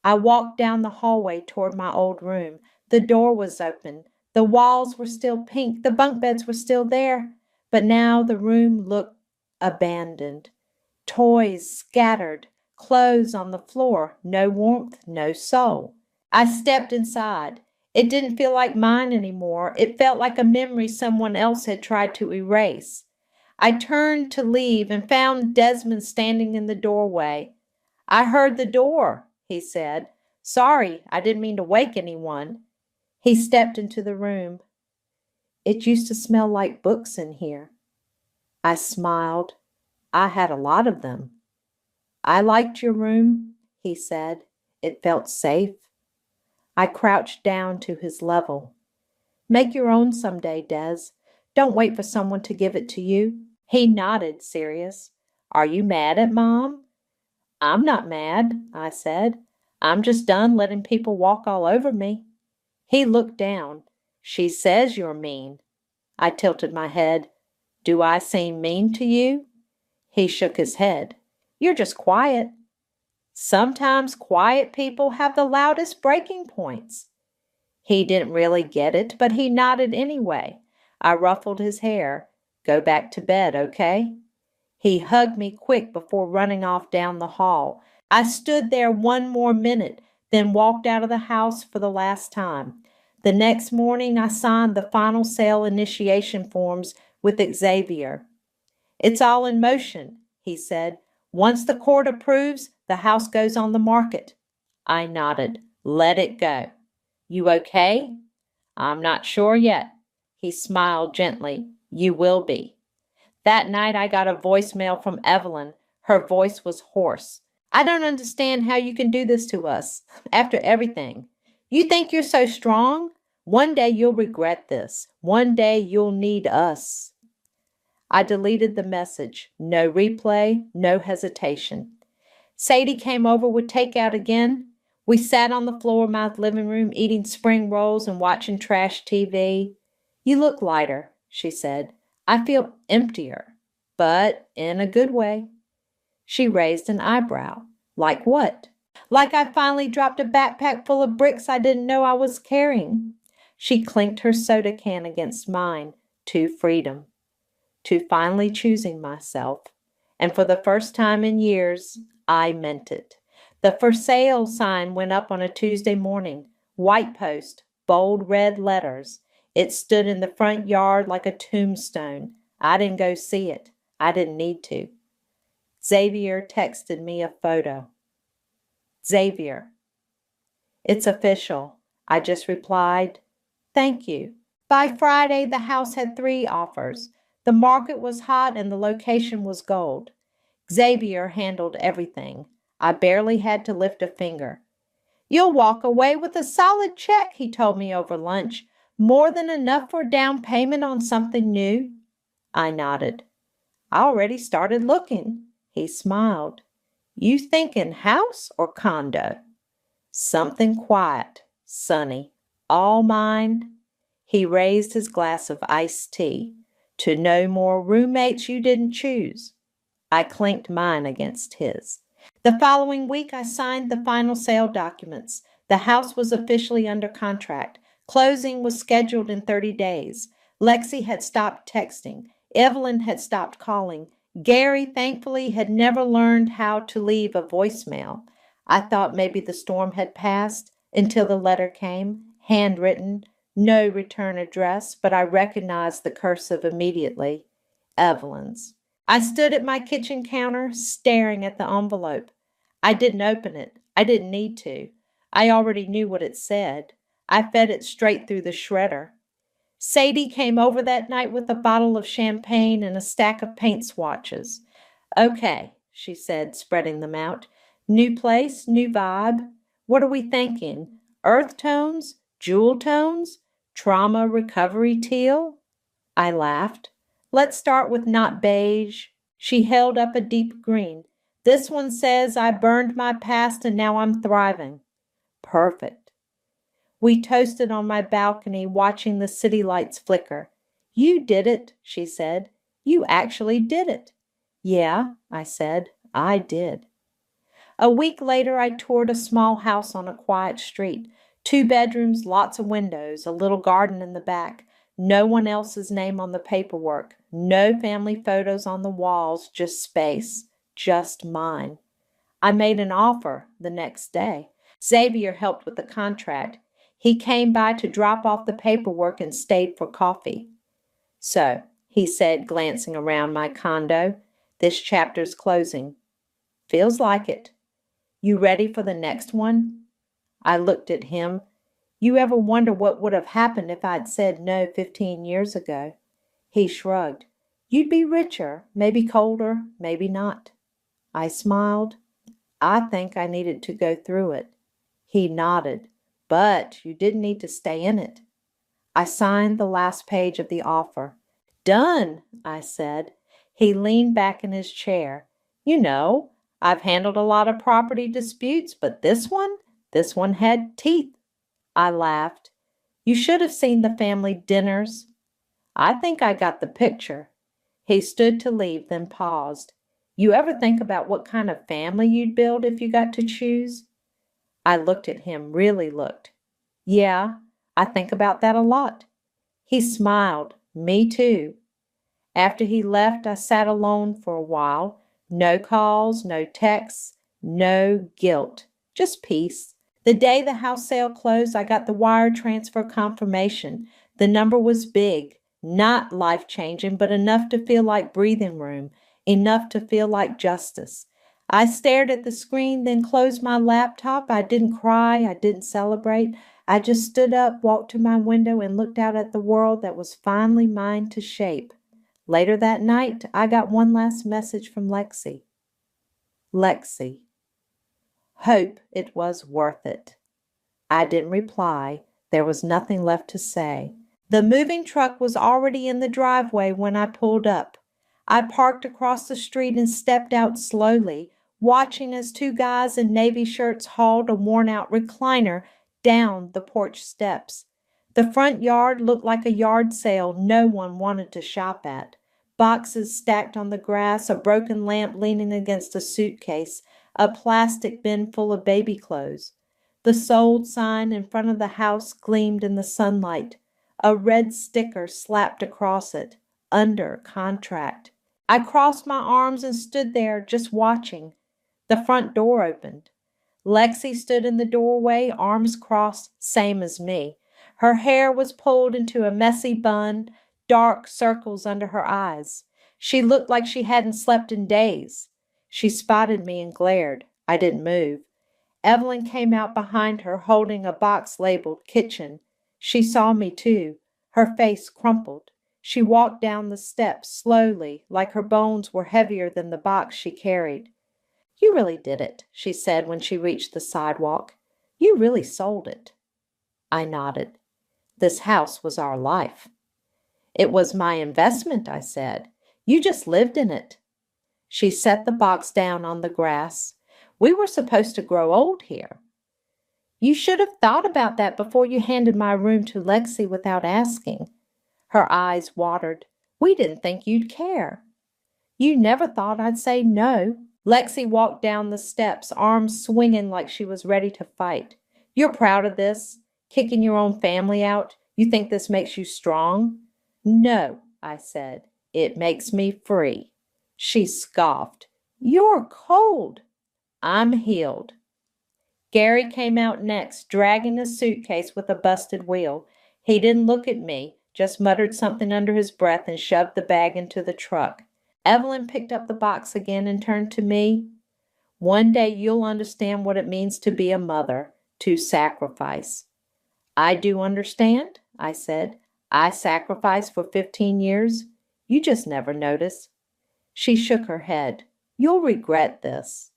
I walked down the hallway toward my old room. The door was open. The walls were still pink. The bunk beds were still there. But now the room looked abandoned. Toys scattered. Clothes on the floor. No warmth, no soul. I stepped inside. It didn't feel like mine anymore. It felt like a memory someone else had tried to erase. I turned to leave and found Desmond standing in the doorway. I heard the door, he said. Sorry, I didn't mean to wake anyone. He stepped into the room. It used to smell like books in here. I smiled. I had a lot of them. I liked your room, he said. It felt safe. I crouched down to his level. Make your own someday, Des. Don't wait for someone to give it to you. He nodded, serious. Are you mad at Mom? I'm not mad, I said. I'm just done letting people walk all over me. He looked down. She says you're mean. I tilted my head. Do I seem mean to you? He shook his head. You're just quiet. Sometimes quiet people have the loudest breaking points. He didn't really get it, but he nodded anyway. I ruffled his hair. Go back to bed, okay? He hugged me quick before running off down the hall. I stood there 1 more minute, then walked out of the house for the last time. The next morning, I signed the final sale initiation forms with Xavier. It's all in motion, he said. Once the court approves, the house goes on the market. I nodded. Let it go. You okay? I'm not sure yet. He smiled gently. You will be. That night I got a voicemail from Evelyn. Her voice was hoarse. I don't understand how you can do this to us, after everything. You think you're so strong? One day you'll regret this. One day you'll need us. I deleted the message. No replay, no hesitation. Sadie came over with takeout again. We sat on the floor of my living room eating spring rolls and watching trash TV. You look lighter, she said. I feel emptier, but in a good way. She raised an eyebrow. Like what? Like I finally dropped a backpack full of bricks I didn't know I was carrying. She clinked her soda can against mine, to freedom, to finally choosing myself. And for the first time in years, I meant it. The for sale sign went up on a Tuesday morning, white post, bold red letters. It stood in the front yard like a tombstone. I didn't go see it. I didn't need to. Xavier texted me a photo. Xavier, it's official. I just replied, thank you. By Friday, the house had 3 offers. The market was hot and the location was gold. Xavier handled everything. I barely had to lift a finger. You'll walk away with a solid check, he told me over lunch. More than enough for a down payment on something new. I nodded. I already started looking. He smiled. You thinking house or condo? Something quiet, sunny, all mine. He raised his glass of iced tea. To no more roommates you didn't choose. I clinked mine against his. The following week, I signed the final sale documents. The house was officially under contract. Closing was scheduled in 30 days. Lexi had stopped texting. Evelyn had stopped calling. Gary, thankfully, had never learned how to leave a voicemail. I thought maybe the storm had passed until the letter came, handwritten, no return address, but I recognized the cursive immediately. Evelyn's. I stood at my kitchen counter, staring at the envelope. I didn't open it. I didn't need to. I already knew what it said. I fed it straight through the shredder. Sadie came over that night with a bottle of champagne and a stack of paint swatches. Okay, she said, spreading them out. New place, new vibe. What are we thinking? Earth tones? Jewel tones? Trauma recovery teal? I laughed. Let's start with not beige. She held up a deep green. This one says I burned my past and now I'm thriving. Perfect. We toasted on my balcony, watching the city lights flicker. You did it, she said. You actually did it. Yeah, I said. I did. A week later, I toured a small house on a quiet street. 2 bedrooms, lots of windows, a little garden in the back. No one else's name on the paperwork. No family photos on the walls, just space. Just mine. I made an offer the next day. Xavier helped with the contract. He came by to drop off the paperwork and stayed for coffee. So, he said, glancing around my condo, this chapter's closing. Feels like it. You ready for the next one? I looked at him. You ever wonder what would have happened if I'd said no 15 years ago? He shrugged. You'd be richer, maybe colder, maybe not. I smiled. I think I needed to go through it. He nodded. But you didn't need to stay in it. I signed the last page of the offer. Done, I said. He leaned back in his chair. You know, I've handled a lot of property disputes, but this one had teeth. I laughed. You should have seen the family dinners. I think I got the picture. He stood to leave, then paused. You ever think about what kind of family you'd build if you got to choose? I looked at him, really looked. Yeah, I think about that a lot. He smiled. Me too. After he left, I sat alone for a while. No calls, no texts, no guilt, just peace. The day the house sale closed, I got the wire transfer confirmation. The number was big, not life-changing, but enough to feel like breathing room, enough to feel like justice. I stared at the screen, then closed my laptop. I didn't cry. I didn't celebrate. I just stood up, walked to my window, and looked out at the world that was finally mine to shape. Later that night, I got one last message from Lexi. Lexi. Hope it was worth it. I didn't reply. There was nothing left to say. The moving truck was already in the driveway when I pulled up. I parked across the street and stepped out slowly, watching as 2 guys in navy shirts hauled a worn-out recliner down the porch steps. The front yard looked like a yard sale no one wanted to shop at. Boxes stacked on the grass, a broken lamp leaning against a suitcase. a plastic bin full of baby clothes. The sold sign in front of the house gleamed in the sunlight, a red sticker slapped across it, under contract. I crossed my arms and stood there just watching. The front door opened. Lexi stood in the doorway, arms crossed, same as me. Her hair was pulled into a messy bun, dark circles under her eyes. She looked like she hadn't slept in days. She spotted me and glared. I didn't move. Evelyn came out behind her, holding a box labeled kitchen. She saw me too. Her face crumpled. She walked down the steps slowly, like her bones were heavier than the box she carried. "You really did it," she said when she reached the sidewalk. "You really sold it." I nodded. This house was our life. "It was my investment," I said. "You just lived in it." She set the box down on the grass. "We were supposed to grow old here." "You should have thought about that before you handed my room to Lexi without asking." Her eyes watered. "We didn't think you'd care." "You never thought I'd say no." Lexi walked down the steps, arms swinging like she was ready to fight. "You're proud of this? Kicking your own family out? You think this makes you strong?" "No," I said. "It makes me free." She scoffed. "You're cold." "I'm healed." Gary came out next, dragging a suitcase with a busted wheel. He didn't look at me, just muttered something under his breath and shoved the bag into the truck. Evelyn picked up the box again and turned to me. "One day you'll understand what it means to be a mother, to sacrifice." "I do understand," I said. "I sacrificed for 15 years. You just never notice." She shook her head. "You'll regret this."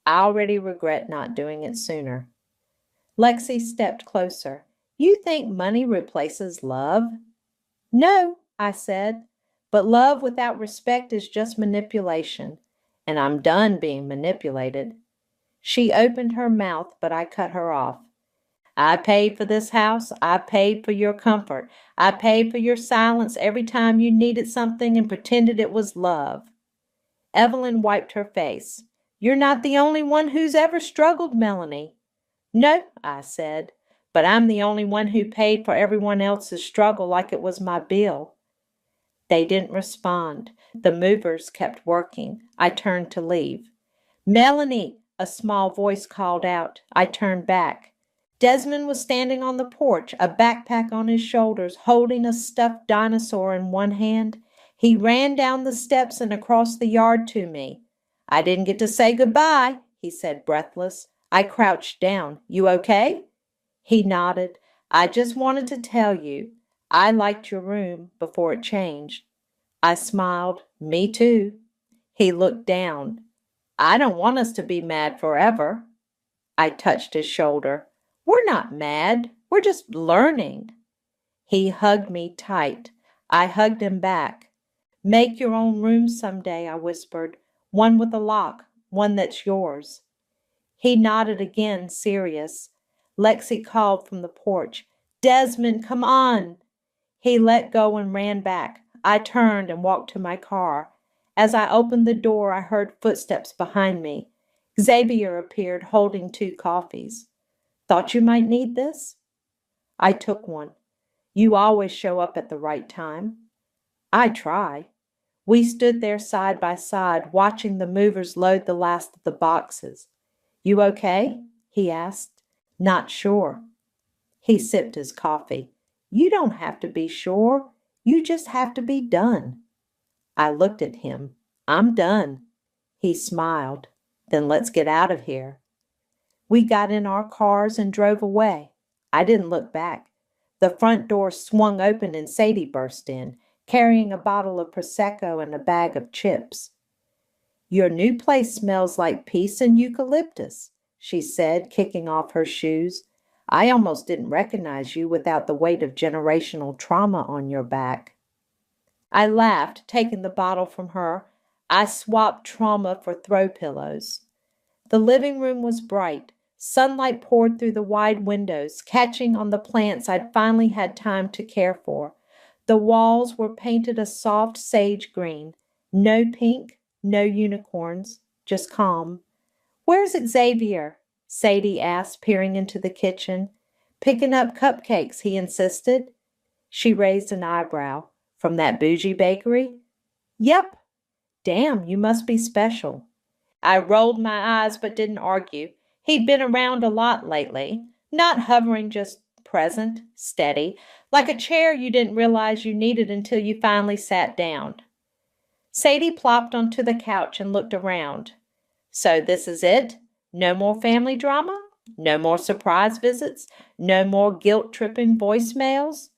"I already regret not doing it sooner." Lexi stepped closer. "You think money replaces love?" "No," I said. "But love without respect is just manipulation, and I'm done being manipulated." She opened her mouth, but I cut her off. "I paid for this house. I paid for your comfort. I paid for your silence every time you needed something and pretended it was love." Evelyn wiped her face. "You're not the only one who's ever struggled, Melanie." "No," I said, "but I'm the only one who paid for everyone else's struggle like it was my bill." They didn't respond. The movers kept working. I turned to leave. "Melanie," a small voice called out. I turned back. Desmond was standing on the porch, a backpack on his shoulders, holding a stuffed dinosaur in one hand. He ran down the steps and across the yard to me. "I didn't get to say goodbye," he said, breathless. I crouched down. "You okay?" He nodded. "I just wanted to tell you, I liked your room before it changed." I smiled. "Me too." He looked down. "I don't want us to be mad forever." I touched his shoulder. "We're not mad. We're just learning." He hugged me tight. I hugged him back. "Make your own room someday," I whispered. "One with a lock, one that's yours." He nodded again, serious. Lexi called from the porch. "Desmond, come on." He let go and ran back. I turned and walked to my car. As I opened the door, I heard footsteps behind me. Xavier appeared holding 2 coffees. "Thought you might need this?" I took one. "You always show up at the right time." "I try." We stood there side by side, watching the movers load the last of the boxes. "You okay?" he asked. "Not sure." He sipped his coffee. "You don't have to be sure. You just have to be done." I looked at him. "I'm done." He smiled. "Then let's get out of here." We got in our cars and drove away. I didn't look back. The front door swung open and Sadie burst in, carrying a bottle of Prosecco and a bag of chips. "Your new place smells like peace and eucalyptus," she said, kicking off her shoes. "I almost didn't recognize you without the weight of generational trauma on your back." I laughed, taking the bottle from her. I swapped trauma for throw pillows. The living room was bright. Sunlight poured through the wide windows, catching on the plants I'd finally had time to care for. The walls were painted a soft sage green. No pink, no unicorns, just calm. "Where's Xavier?" Sadie asked, peering into the kitchen. "Picking up cupcakes," he insisted. She raised an eyebrow. "From that bougie bakery?" "Yep." "Damn, you must be special." I rolled my eyes but didn't argue. He'd been around a lot lately, not hovering, just present, steady, like a chair you didn't realize you needed until you finally sat down. Sadie plopped onto the couch and looked around. "So this is it? No more family drama? No more surprise visits? No more guilt-tripping voicemails?"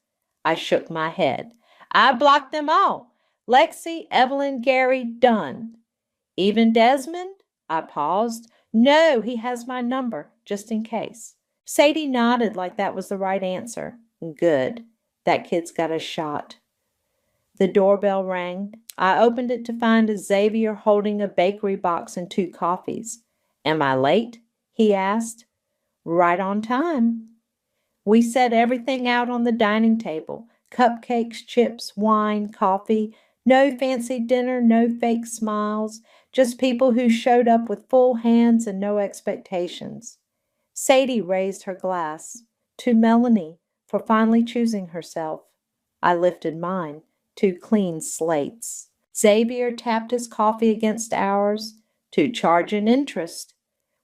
I shook my head. "I blocked them all. Lexi, Evelyn, Gary, done." "Even Desmond?" I paused. "No, he has my number, just in case." Sadie nodded like that was the right answer. "Good. That kid's got a shot." The doorbell rang. I opened it to find Xavier holding a bakery box and 2 coffees. "Am I late?" he asked. "Right on time." We set everything out on the dining table. Cupcakes, chips, wine, coffee. No fancy dinner, no fake smiles. Just people who showed up with full hands and no expectations. Sadie raised her glass. "To Melanie, for finally choosing herself." I lifted mine. 2 clean slates. Xavier tapped his coffee against ours. "To charge an interest."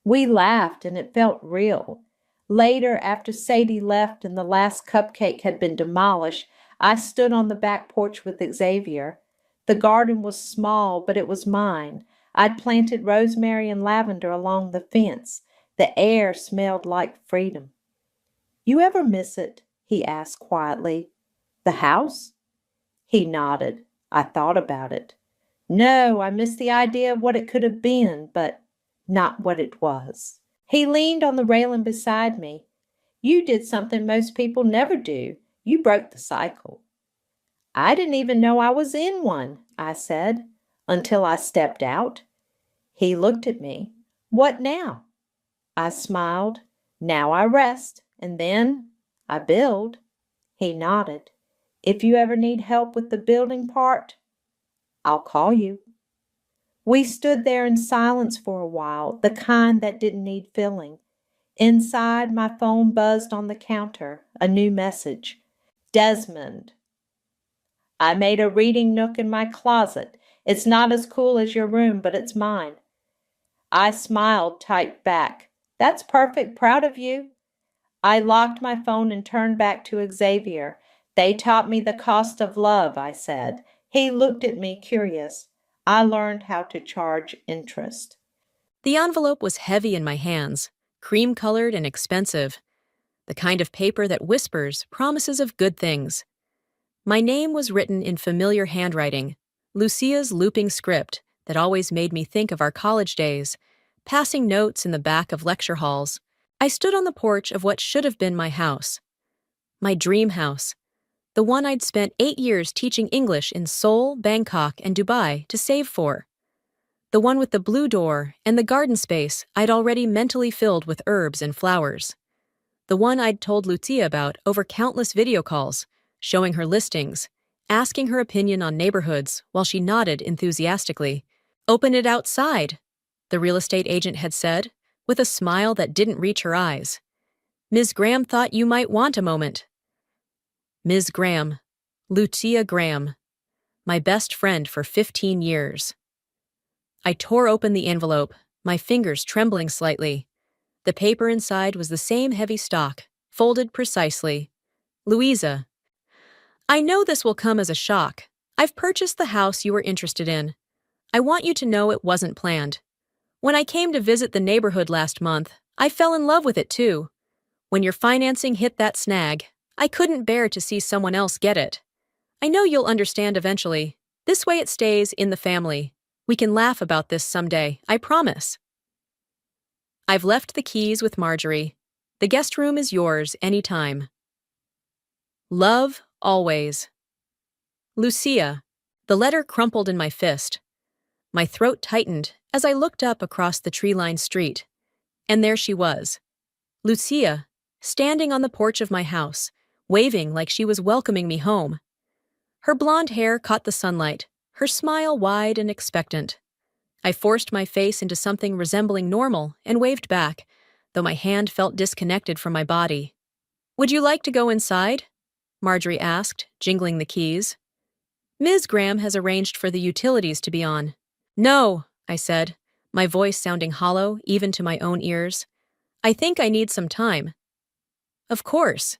We laughed, and it felt real. Later, after Sadie left and the last cupcake had been demolished, I stood on the back porch with Xavier. The garden was small, but it was mine. I'd planted rosemary and lavender along the fence. The air smelled like freedom. "You ever miss it?" he asked quietly. "The house?" He nodded. I thought about it. "No, I miss the idea of what it could have been, but not what it was." He leaned on the railing beside me. "You did something most people never do. You broke the cycle." "I didn't even know I was in one," I said, "until I stepped out." He looked at me. "What now?" I smiled. "Now I rest, and then I build." He nodded. "If you ever need help with the building part, I'll call you." We stood there in silence for a while, the kind that didn't need filling. Inside, my phone buzzed on the counter, a new message. "Desmond, I made a reading nook in my closet. It's not as cool as your room, but it's mine." I smiled, typed back, "That's perfect, proud of you." I locked my phone and turned back to Xavier. "They taught me the cost of love," I said. He looked at me, curious. "I learned how to charge interest." The envelope was heavy in my hands, cream-colored and expensive, the kind of paper that whispers promises of good things. My name was written in familiar handwriting, Lucia's looping script that always made me think of our college days, passing notes in the back of lecture halls. I stood on the porch of what should have been my house. My dream house. The one I'd spent 8 years teaching English in Seoul, Bangkok, and Dubai to save for. The one with the blue door and the garden space I'd already mentally filled with herbs and flowers. The one I'd told Lucia about over countless video calls, showing her listings, asking her opinion on neighborhoods while she nodded enthusiastically. "Open it outside," the real estate agent had said, with a smile that didn't reach her eyes. "Ms. Graham thought you might want a moment." Ms. Graham, Lucia Graham, my best friend for 15 years. I tore open the envelope, my fingers trembling slightly. The paper inside was the same heavy stock, folded precisely. "Louisa, I know this will come as a shock. I've purchased the house you were interested in. I want you to know it wasn't planned. When I came to visit the neighborhood last month, I fell in love with it too. When your financing hit that snag, I couldn't bear to see someone else get it. I know you'll understand eventually. This way it stays in the family. We can laugh about this someday, I promise. I've left the keys with Marjorie. The guest room is yours anytime. Love, always. Lucia." The letter crumpled in my fist. My throat tightened as I looked up across the tree-lined street. And there she was. Lucia, standing on the porch of my house, waving like she was welcoming me home. Her blonde hair caught the sunlight, her smile wide and expectant. I forced my face into something resembling normal and waved back, though my hand felt disconnected from my body. "Would you like to go inside?" Marjorie asked, jingling the keys. "Ms. Graham has arranged for the utilities to be on." "No," I said, my voice sounding hollow even to my own ears. "I think I need some time." "Of course."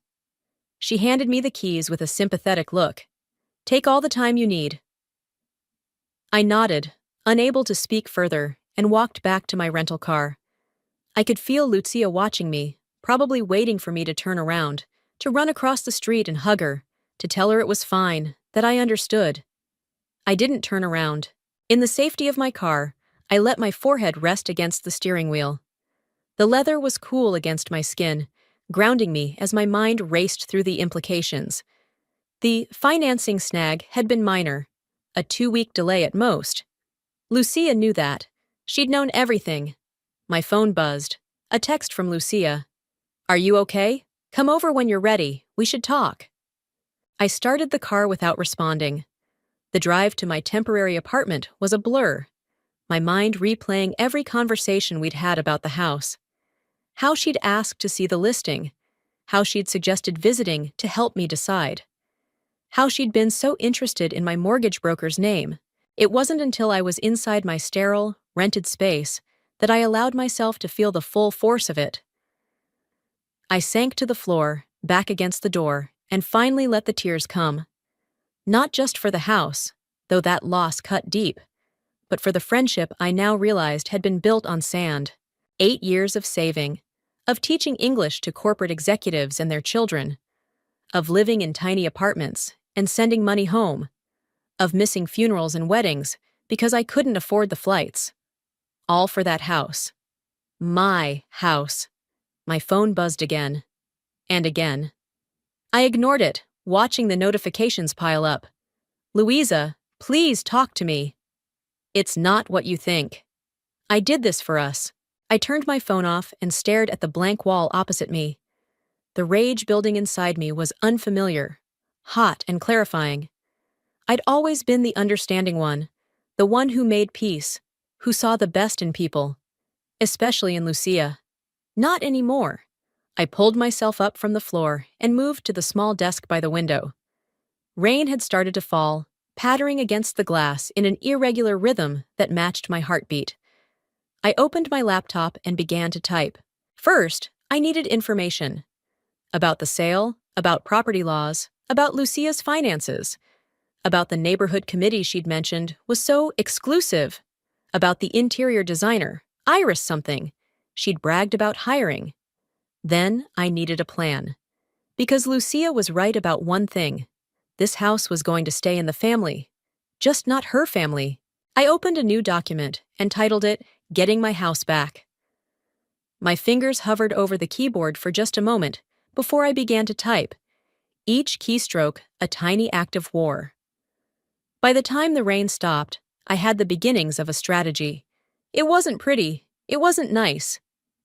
She handed me the keys with a sympathetic look. "Take all the time you need." I nodded, unable to speak further, and walked back to my rental car. I could feel Lucia watching me, probably waiting for me to turn around, to run across the street and hug her, to tell her it was fine, that I understood. I didn't turn around. In the safety of my car, I let my forehead rest against the steering wheel. The leather was cool against my skin, grounding me as my mind raced through the implications. The financing snag had been minor, a 2-week delay at most. Lucia knew that. She'd known everything. My phone buzzed. A text from Lucia. "Are you okay? Come over when you're ready. We should talk." I started the car without responding. The drive to my temporary apartment was a blur, my mind replaying every conversation we'd had about the house. How she'd asked to see the listing. How she'd suggested visiting to help me decide. How she'd been so interested in my mortgage broker's name. It wasn't until I was inside my sterile, rented space that I allowed myself to feel the full force of it. I sank to the floor, back against the door, and finally let the tears come. Not just for the house, though that loss cut deep, but for the friendship I now realized had been built on sand. 8 years of saving, of teaching English to corporate executives and their children, of living in tiny apartments and sending money home, of missing funerals and weddings because I couldn't afford the flights. All for that house. My house. My phone buzzed again. And again. I ignored it, watching the notifications pile up. "Louisa, please talk to me." "It's not what you think. I did this for us." I turned my phone off and stared at the blank wall opposite me. The rage building inside me was unfamiliar, hot and clarifying. I'd always been the understanding one, the one who made peace, who saw the best in people, especially in Lucia. Not anymore. I pulled myself up from the floor and moved to the small desk by the window. Rain had started to fall, pattering against the glass in an irregular rhythm that matched my heartbeat. I opened my laptop and began to type. First, I needed information. About the sale, about property laws, about Lucia's finances, about the neighborhood committee she'd mentioned was so exclusive, about the interior designer, Iris something, she'd bragged about hiring. Then I needed a plan. Because Lucia was right about one thing. This house was going to stay in the family. Just not her family. I opened a new document and titled it, "Getting My House Back." My fingers hovered over the keyboard for just a moment before I began to type, each keystroke a tiny act of war. By the time the rain stopped, I had the beginnings of a strategy. It wasn't pretty, it wasn't nice,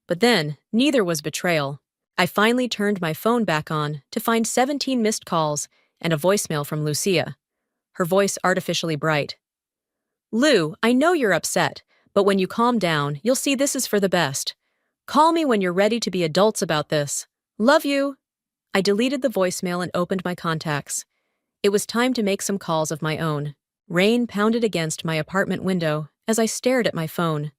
but then neither was betrayal. I finally turned my phone back on to find 17 missed calls and a voicemail from Lucia, her voice artificially bright. "Lou, I know you're upset, but when you calm down, you'll see this is for the best. Call me when you're ready to be adults about this. Love you." I deleted the voicemail and opened my contacts. It was time to make some calls of my own. Rain pounded against my apartment window as I stared at my phone.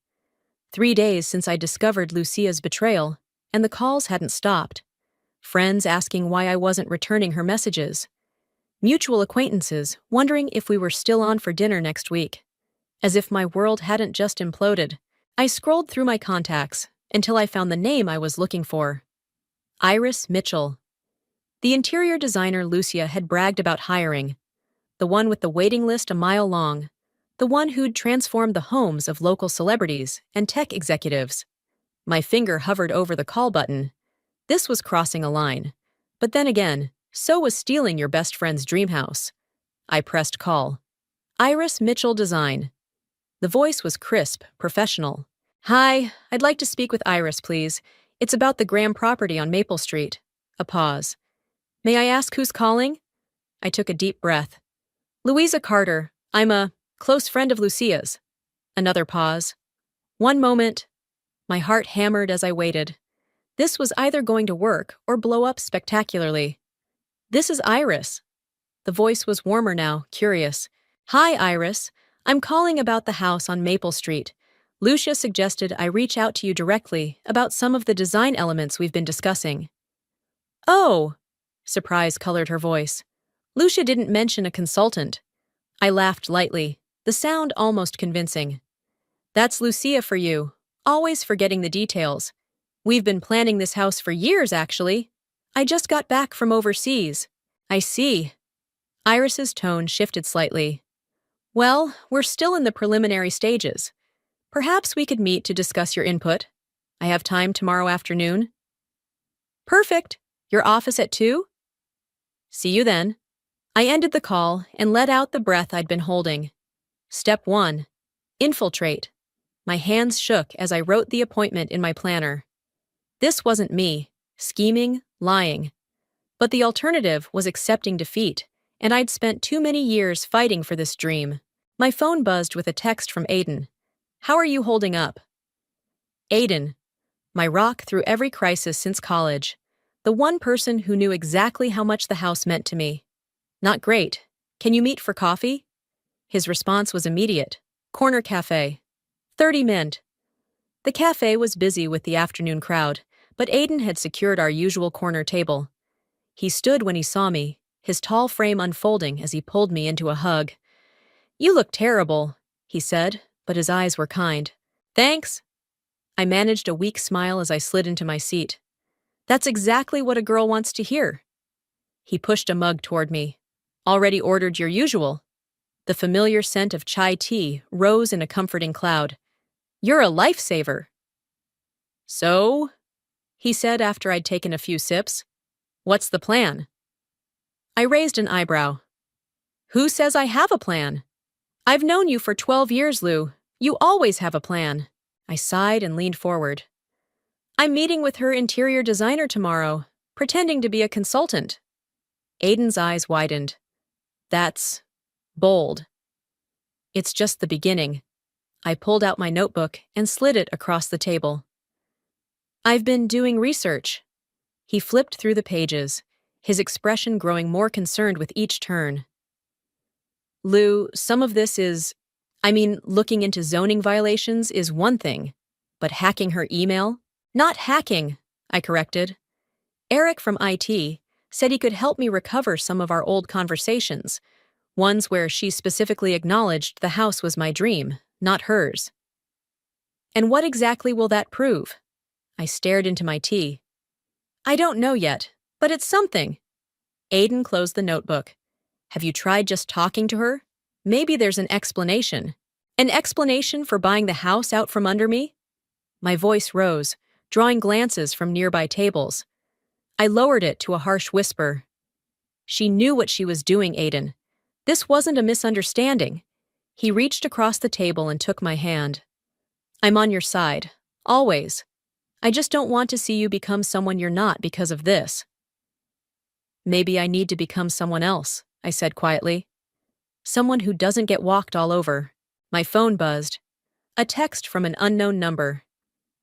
3 days since I discovered Lucia's betrayal, and the calls hadn't stopped. Friends asking why I wasn't returning her messages. Mutual acquaintances wondering if we were still on for dinner next week. As if my world hadn't just imploded, I scrolled through my contacts until I found the name I was looking for. Iris Mitchell. The interior designer Lucia had bragged about hiring. The one with the waiting list a mile long. The one who'd transformed the homes of local celebrities and tech executives. My finger hovered over the call button. This was crossing a line. But then again, so was stealing your best friend's dream house. I pressed call. Iris Mitchell Design. The voice was crisp, professional. "Hi, I'd like to speak with Iris, please. It's about the Graham property on Maple Street." A pause. "May I ask who's calling?" I took a deep breath. "Louisa Carter. I'm a close friend of Lucia's." Another pause. One moment. My heart hammered as I waited. This was either going to work or blow up spectacularly. This is Iris. The voice was warmer now, curious. Hi, Iris. I'm calling about the house on Maple Street. Lucia suggested I reach out to you directly about some of the design elements we've been discussing. Oh, surprise colored her voice. Lucia didn't mention a consultant. I laughed lightly, the sound almost convincing. That's Lucia for you, always forgetting the details. We've been planning this house for years, actually. I just got back from overseas. I see. Iris's tone shifted slightly. Well, we're still in the preliminary stages. Perhaps we could meet to discuss your input. I have time tomorrow afternoon. Perfect. Your office at 2? See you then. I ended the call and let out the breath I'd been holding. Step 1. Infiltrate. My hands shook as I wrote the appointment in my planner. This wasn't me, scheming, lying. But the alternative was accepting defeat, and I'd spent too many years fighting for this dream. My phone buzzed with a text from Aiden. How are you holding up? Aiden, my rock through every crisis since college. The one person who knew exactly how much the house meant to me. Not great. Can you meet for coffee? His response was immediate. Corner cafe. 30 Mint. The cafe was busy with the afternoon crowd, but Aiden had secured our usual corner table. He stood when he saw me, his tall frame unfolding as he pulled me into a hug. You look terrible, he said, but his eyes were kind. Thanks. I managed a weak smile as I slid into my seat. That's exactly what a girl wants to hear. He pushed a mug toward me. Already ordered your usual. The familiar scent of chai tea rose in a comforting cloud. You're a lifesaver. So? He said after I'd taken a few sips. What's the plan? I raised an eyebrow. Who says I have a plan? I've known you for 12 years, Lou. You always have a plan. I sighed and leaned forward. I'm meeting with her interior designer tomorrow, pretending to be a consultant. Aiden's eyes widened. That's bold. It's just the beginning. I pulled out my notebook and slid it across the table. I've been doing research. He flipped through the pages, his expression growing more concerned with each turn. Lou, some of this is... looking into zoning violations is one thing, but hacking her email? Not hacking, I corrected. Eric from IT said he could help me recover some of our old conversations, ones where she specifically acknowledged the house was my dream, not hers. And what exactly will that prove? I stared into my tea. I don't know yet, but it's something. Aiden closed the notebook. Have you tried just talking to her? Maybe there's an explanation. An explanation for buying the house out from under me? My voice rose, drawing glances from nearby tables. I lowered it to a harsh whisper. She knew what she was doing, Aiden. This wasn't a misunderstanding. He reached across the table and took my hand. I'm on your side, always. I just don't want to see you become someone you're not because of this. Maybe I need to become someone else, I said quietly. Someone who doesn't get walked all over. My phone buzzed. A text from an unknown number.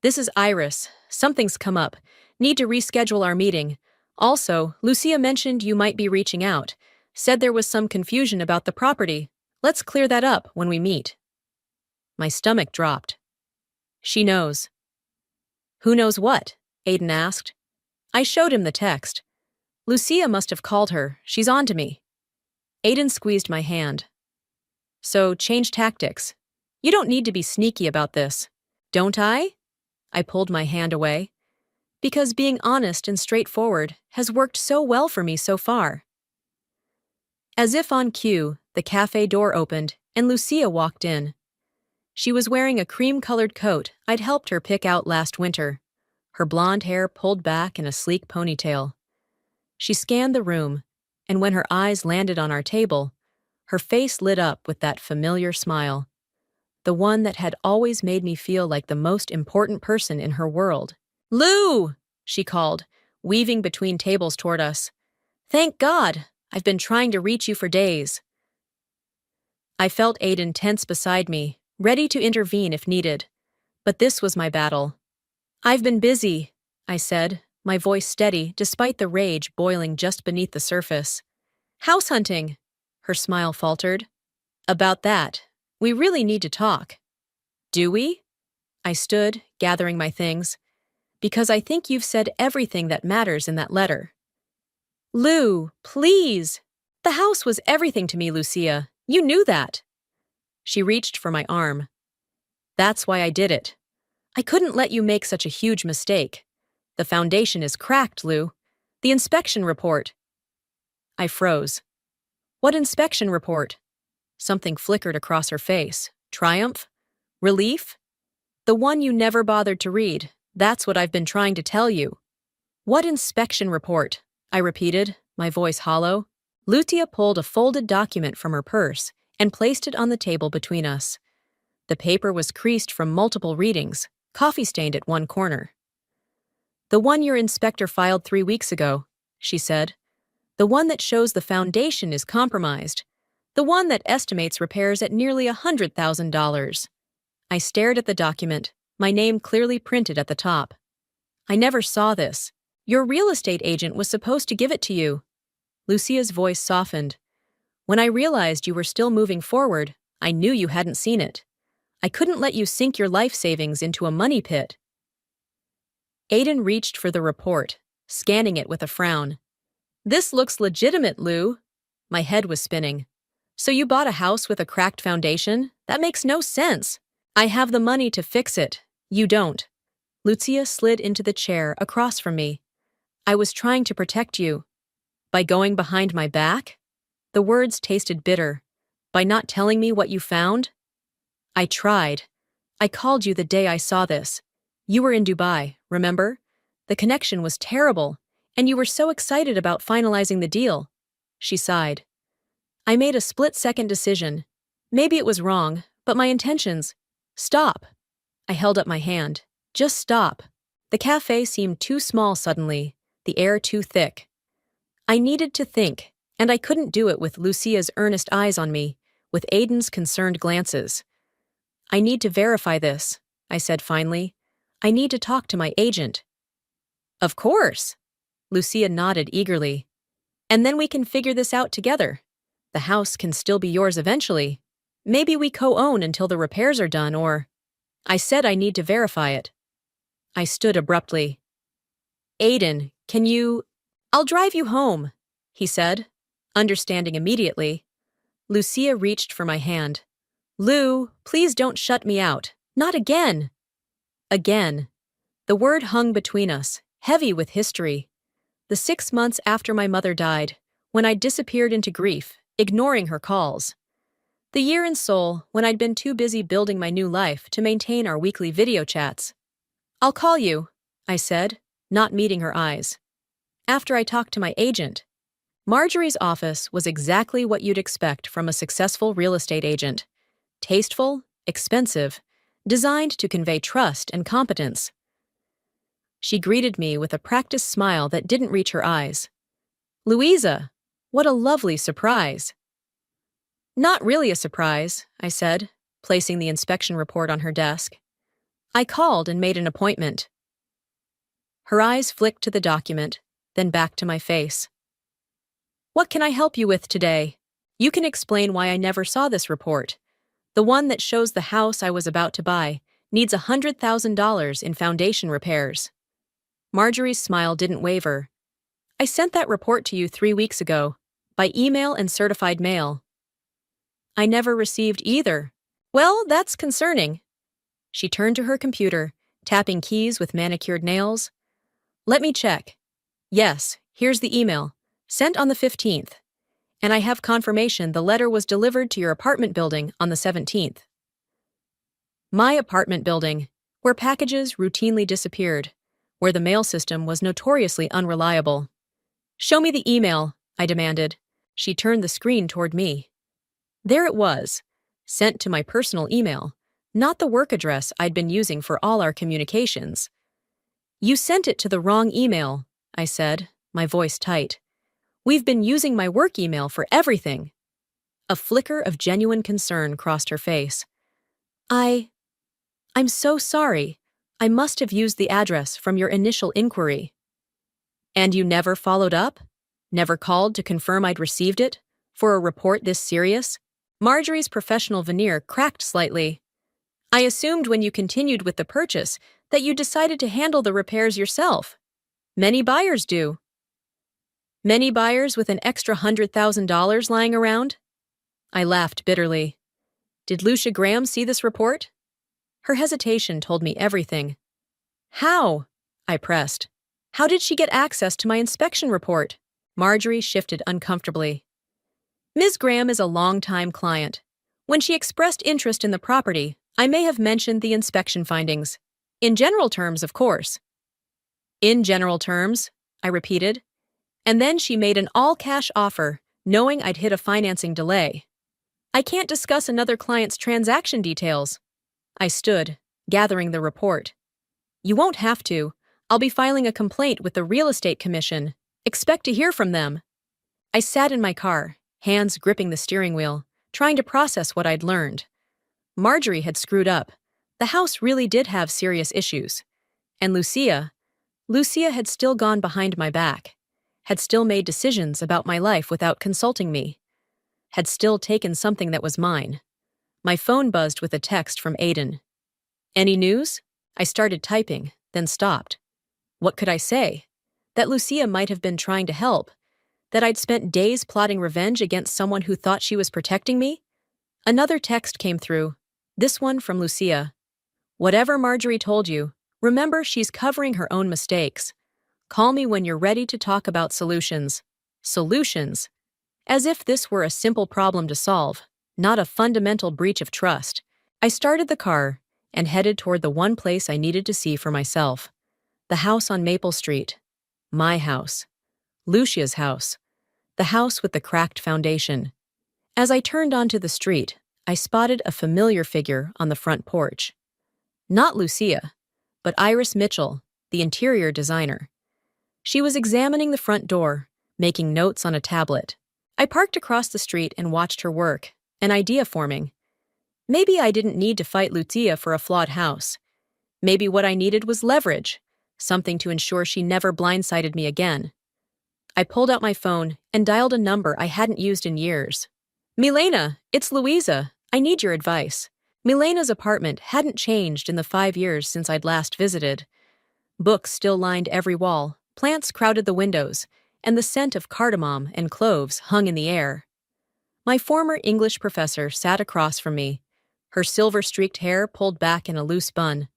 This is Iris. Something's come up. Need to reschedule our meeting. Also, Lucia mentioned you might be reaching out. Said there was some confusion about the property. Let's clear that up when we meet. My stomach dropped. She knows. Who knows what? Aiden asked. I showed him the text. Lucia must have called her. She's on to me. Aiden squeezed my hand. So, change tactics. You don't need to be sneaky about this. Don't I? I pulled my hand away. Because being honest and straightforward has worked so well for me so far. As if on cue, the cafe door opened and Lucia walked in. She was wearing a cream-colored coat I'd helped her pick out last winter, her blonde hair pulled back in a sleek ponytail. She scanned the room, and when her eyes landed on our table, her face lit up with that familiar smile, the one that had always made me feel like the most important person in her world. Lou! She called, weaving between tables toward us. Thank God! I've been trying to reach you for days. I felt Aiden tense beside me, ready to intervene if needed. But this was my battle. "I've been busy," I said, my voice steady despite the rage boiling just beneath the surface. "House hunting," her smile faltered. "About that, we really need to talk." "Do we?" I stood, gathering my things. "Because I think you've said everything that matters in that letter." "Lou, please! The house was everything to me, Lucia. You knew that." She reached for my arm. "That's why I did it. I couldn't let you make such a huge mistake. The foundation is cracked, Lou. The inspection report." I froze. "What inspection report?" Something flickered across her face. Triumph? Relief? "The one you never bothered to read. That's what I've been trying to tell you." "What inspection report?" I repeated, my voice hollow. Lucia pulled a folded document from her purse and placed it on the table between us. The paper was creased from multiple readings, coffee-stained at one corner. "The one your inspector filed 3 weeks ago," she said. "The one that shows the foundation is compromised. The one that estimates repairs at nearly $100,000. I stared at the document, my name clearly printed at the top. "I never saw this. Your real estate agent was supposed to give it to you." Lucia's voice softened. "When I realized you were still moving forward, I knew you hadn't seen it. I couldn't let you sink your life savings into a money pit." Aiden reached for the report, scanning it with a frown. "This looks legitimate, Lou." My head was spinning. "So you bought a house with a cracked foundation? That makes no sense. I have the money to fix it. You don't." Lucia slid into the chair across from me. "I was trying to protect you." "By going behind my back?" The words tasted bitter. "By not telling me what you found?" "I tried. I called you the day I saw this. You were in Dubai, remember? The connection was terrible, and you were so excited about finalizing the deal." She sighed. "I made a split-second decision. Maybe it was wrong, but my intentions—" "Stop." I held up my hand. "Just stop." The cafe seemed too small suddenly, the air too thick. I needed to think, and I couldn't do it with Lucia's earnest eyes on me, with Aiden's concerned glances. "I need to verify this," I said finally. "I need to talk to my agent." "Of course." Lucia nodded eagerly. "And then we can figure this out together. The house can still be yours eventually. Maybe we co-own until the repairs are done, or—" I said I need to verify it. I stood abruptly. "Aiden, can you—" "I'll drive you home," he said, understanding immediately. Lucia reached for my hand. "Lou, please don't shut me out. Not again." Again. The word hung between us, heavy with history. The 6 months after my mother died, when I'd disappeared into grief, ignoring her calls. The year in Seoul, when I'd been too busy building my new life to maintain our weekly video chats. "I'll call you," I said, not meeting her eyes. "After I talk to my agent." Marjorie's office was exactly what you'd expect from a successful real estate agent. Tasteful, expensive, designed to convey trust and competence. She greeted me with a practiced smile that didn't reach her eyes. "Louisa, what a lovely surprise." "Not really a surprise," I said, placing the inspection report on her desk. "I called and made an appointment." Her eyes flicked to the document, then back to my face. "What can I help you with today? You can explain why I never saw this report. The one that shows the house I was about to buy needs $100,000 in foundation repairs." Marjorie's smile didn't waver. "I sent that report to you 3 weeks ago, by email and certified mail." "I never received either." "Well, that's concerning." She turned to her computer, tapping keys with manicured nails. "Let me check. Yes, here's the email, sent on the 15th. And I have confirmation the letter was delivered to your apartment building on the 17th. My apartment building, where packages routinely disappeared, where the mail system was notoriously unreliable. "Show me the email," I demanded. She turned the screen toward me. There it was, sent to my personal email, not the work address I'd been using for all our communications. "You sent it to the wrong email," I said, my voice tight. "We've been using my work email for everything." A flicker of genuine concern crossed her face. I'm so sorry. I must have used the address from your initial inquiry. And you never followed up? Never called to confirm I'd received it? For a report this serious? Marjorie's professional veneer cracked slightly. I assumed when you continued with the purchase that you decided to handle the repairs yourself. Many buyers do. Many buyers with an extra $100,000 lying around? I laughed bitterly. Did Lucia Graham see this report? Her hesitation told me everything. How? I pressed. How did she get access to my inspection report? Marjorie shifted uncomfortably. Ms. Graham is a long-time client. When she expressed interest in the property, I may have mentioned the inspection findings. In general terms, of course. In general terms, I repeated. And then she made an all-cash offer, knowing I'd hit a financing delay. I can't discuss another client's transaction details. I stood, gathering the report. You won't have to. I'll be filing a complaint with the Real Estate Commission. Expect to hear from them. I sat in my car, hands gripping the steering wheel, trying to process what I'd learned. Marjorie had screwed up. The house really did have serious issues. And Lucia had still gone behind my back, had still made decisions about my life without consulting me, had still taken something that was mine. My phone buzzed with a text from Aiden. Any news? I started typing, then stopped. What could I say? That Lucia might have been trying to help, that I'd spent days plotting revenge against someone who thought she was protecting me? Another text came through, this one from Lucia. Whatever Marjorie told you, remember she's covering her own mistakes. Call me when you're ready to talk about solutions. Solutions. As if this were a simple problem to solve, not a fundamental breach of trust. I started the car and headed toward the one place I needed to see for myself. The house on Maple Street. My house. Lucia's house. The house with the cracked foundation. As I turned onto the street, I spotted a familiar figure on the front porch. Not Lucia, but Iris Mitchell, the interior designer. She was examining the front door, making notes on a tablet. I parked across the street and watched her work, an idea forming. Maybe I didn't need to fight Lucia for a flawed house. Maybe what I needed was leverage, something to ensure she never blindsided me again. I pulled out my phone and dialed a number I hadn't used in years. Milena, it's Louisa. I need your advice. Milena's apartment hadn't changed in the 5 years since I'd last visited. Books still lined every wall, plants crowded the windows, and the scent of cardamom and cloves hung in the air. My former English professor sat across from me, her silver-streaked hair pulled back in a loose bun,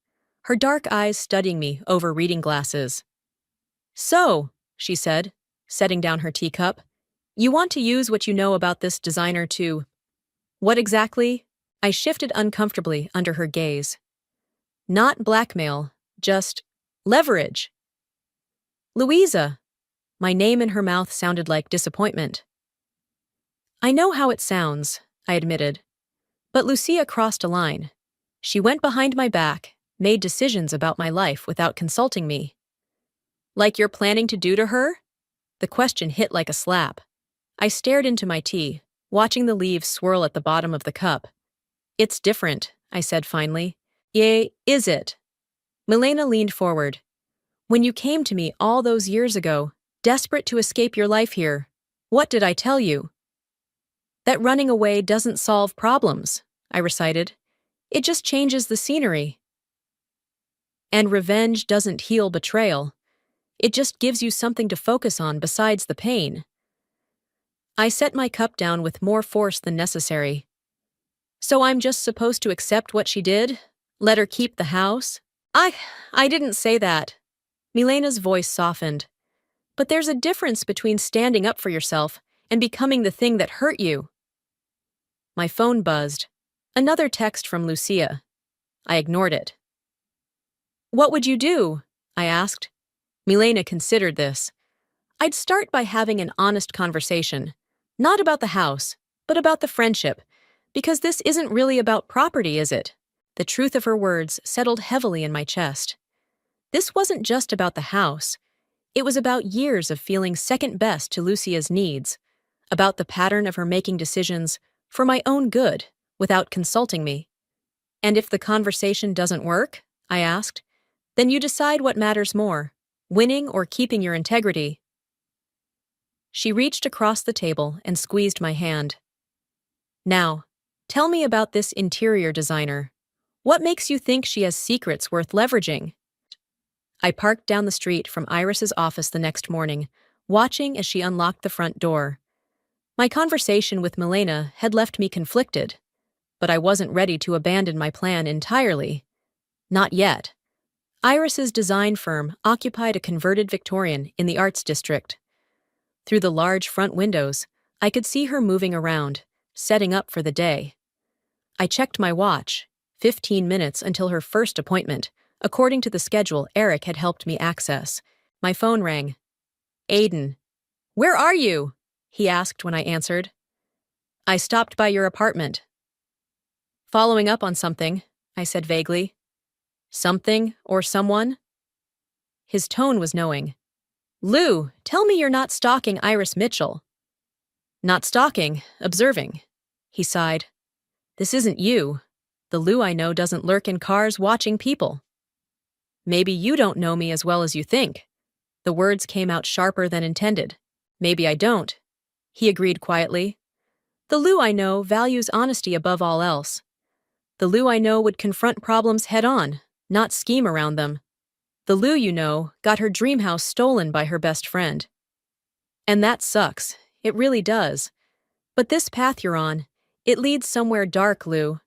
her dark eyes studying me over reading glasses. So, she said, setting down her teacup, you want to use what you know about this designer to... What exactly? I shifted uncomfortably under her gaze. Not blackmail, just leverage. Louisa. My name in her mouth sounded like disappointment. I know how it sounds, I admitted. But Lucia crossed a line. She went behind my back, made decisions about my life without consulting me. Like you're planning to do to her? The question hit like a slap. I stared into my tea, watching the leaves swirl at the bottom of the cup. It's different, I said finally. Yea, is it? Milena leaned forward. When you came to me all those years ago, desperate to escape your life here, what did I tell you? That running away doesn't solve problems, I recited. It just changes the scenery. And revenge doesn't heal betrayal. It just gives you something to focus on besides the pain. I set my cup down with more force than necessary. So I'm just supposed to accept what she did? Let her keep the house? I didn't say that. Milena's voice softened. But there's a difference between standing up for yourself and becoming the thing that hurt you. My phone buzzed. Another text from Lucia. I ignored it. What would you do? I asked. Milena considered this. I'd start by having an honest conversation. Not about the house, but about the friendship. Because this isn't really about property, is it? The truth of her words settled heavily in my chest. This wasn't just about the house. It was about years of feeling second best to Lucia's needs, about the pattern of her making decisions for my own good without consulting me. And if the conversation doesn't work, I asked, then you decide what matters more, winning or keeping your integrity. She reached across the table and squeezed my hand. Now, tell me about this interior designer. What makes you think she has secrets worth leveraging? I parked down the street from Iris's office the next morning, watching as she unlocked the front door. My conversation with Milena had left me conflicted, but I wasn't ready to abandon my plan entirely. Not yet. Iris's design firm occupied a converted Victorian in the Arts District. Through the large front windows, I could see her moving around, setting up for the day. I checked my watch, 15 minutes until her first appointment, according to the schedule Eric had helped me access. My phone rang. "Aiden, where are you?" he asked when I answered. "I stopped by your apartment." "Following up on something," I said vaguely. "Something or someone?" His tone was knowing. "Lou, tell me you're not stalking Iris Mitchell." "Not stalking, observing," he sighed. "This isn't you. The Lou I know doesn't lurk in cars watching people." "Maybe you don't know me as well as you think." The words came out sharper than intended. "Maybe I don't," he agreed quietly. "The Lou I know values honesty above all else. The Lou I know would confront problems head-on, not scheme around them. The Lou you know got her dream house stolen by her best friend. And that sucks, it really does. But this path you're on, it leads somewhere dark, Lou."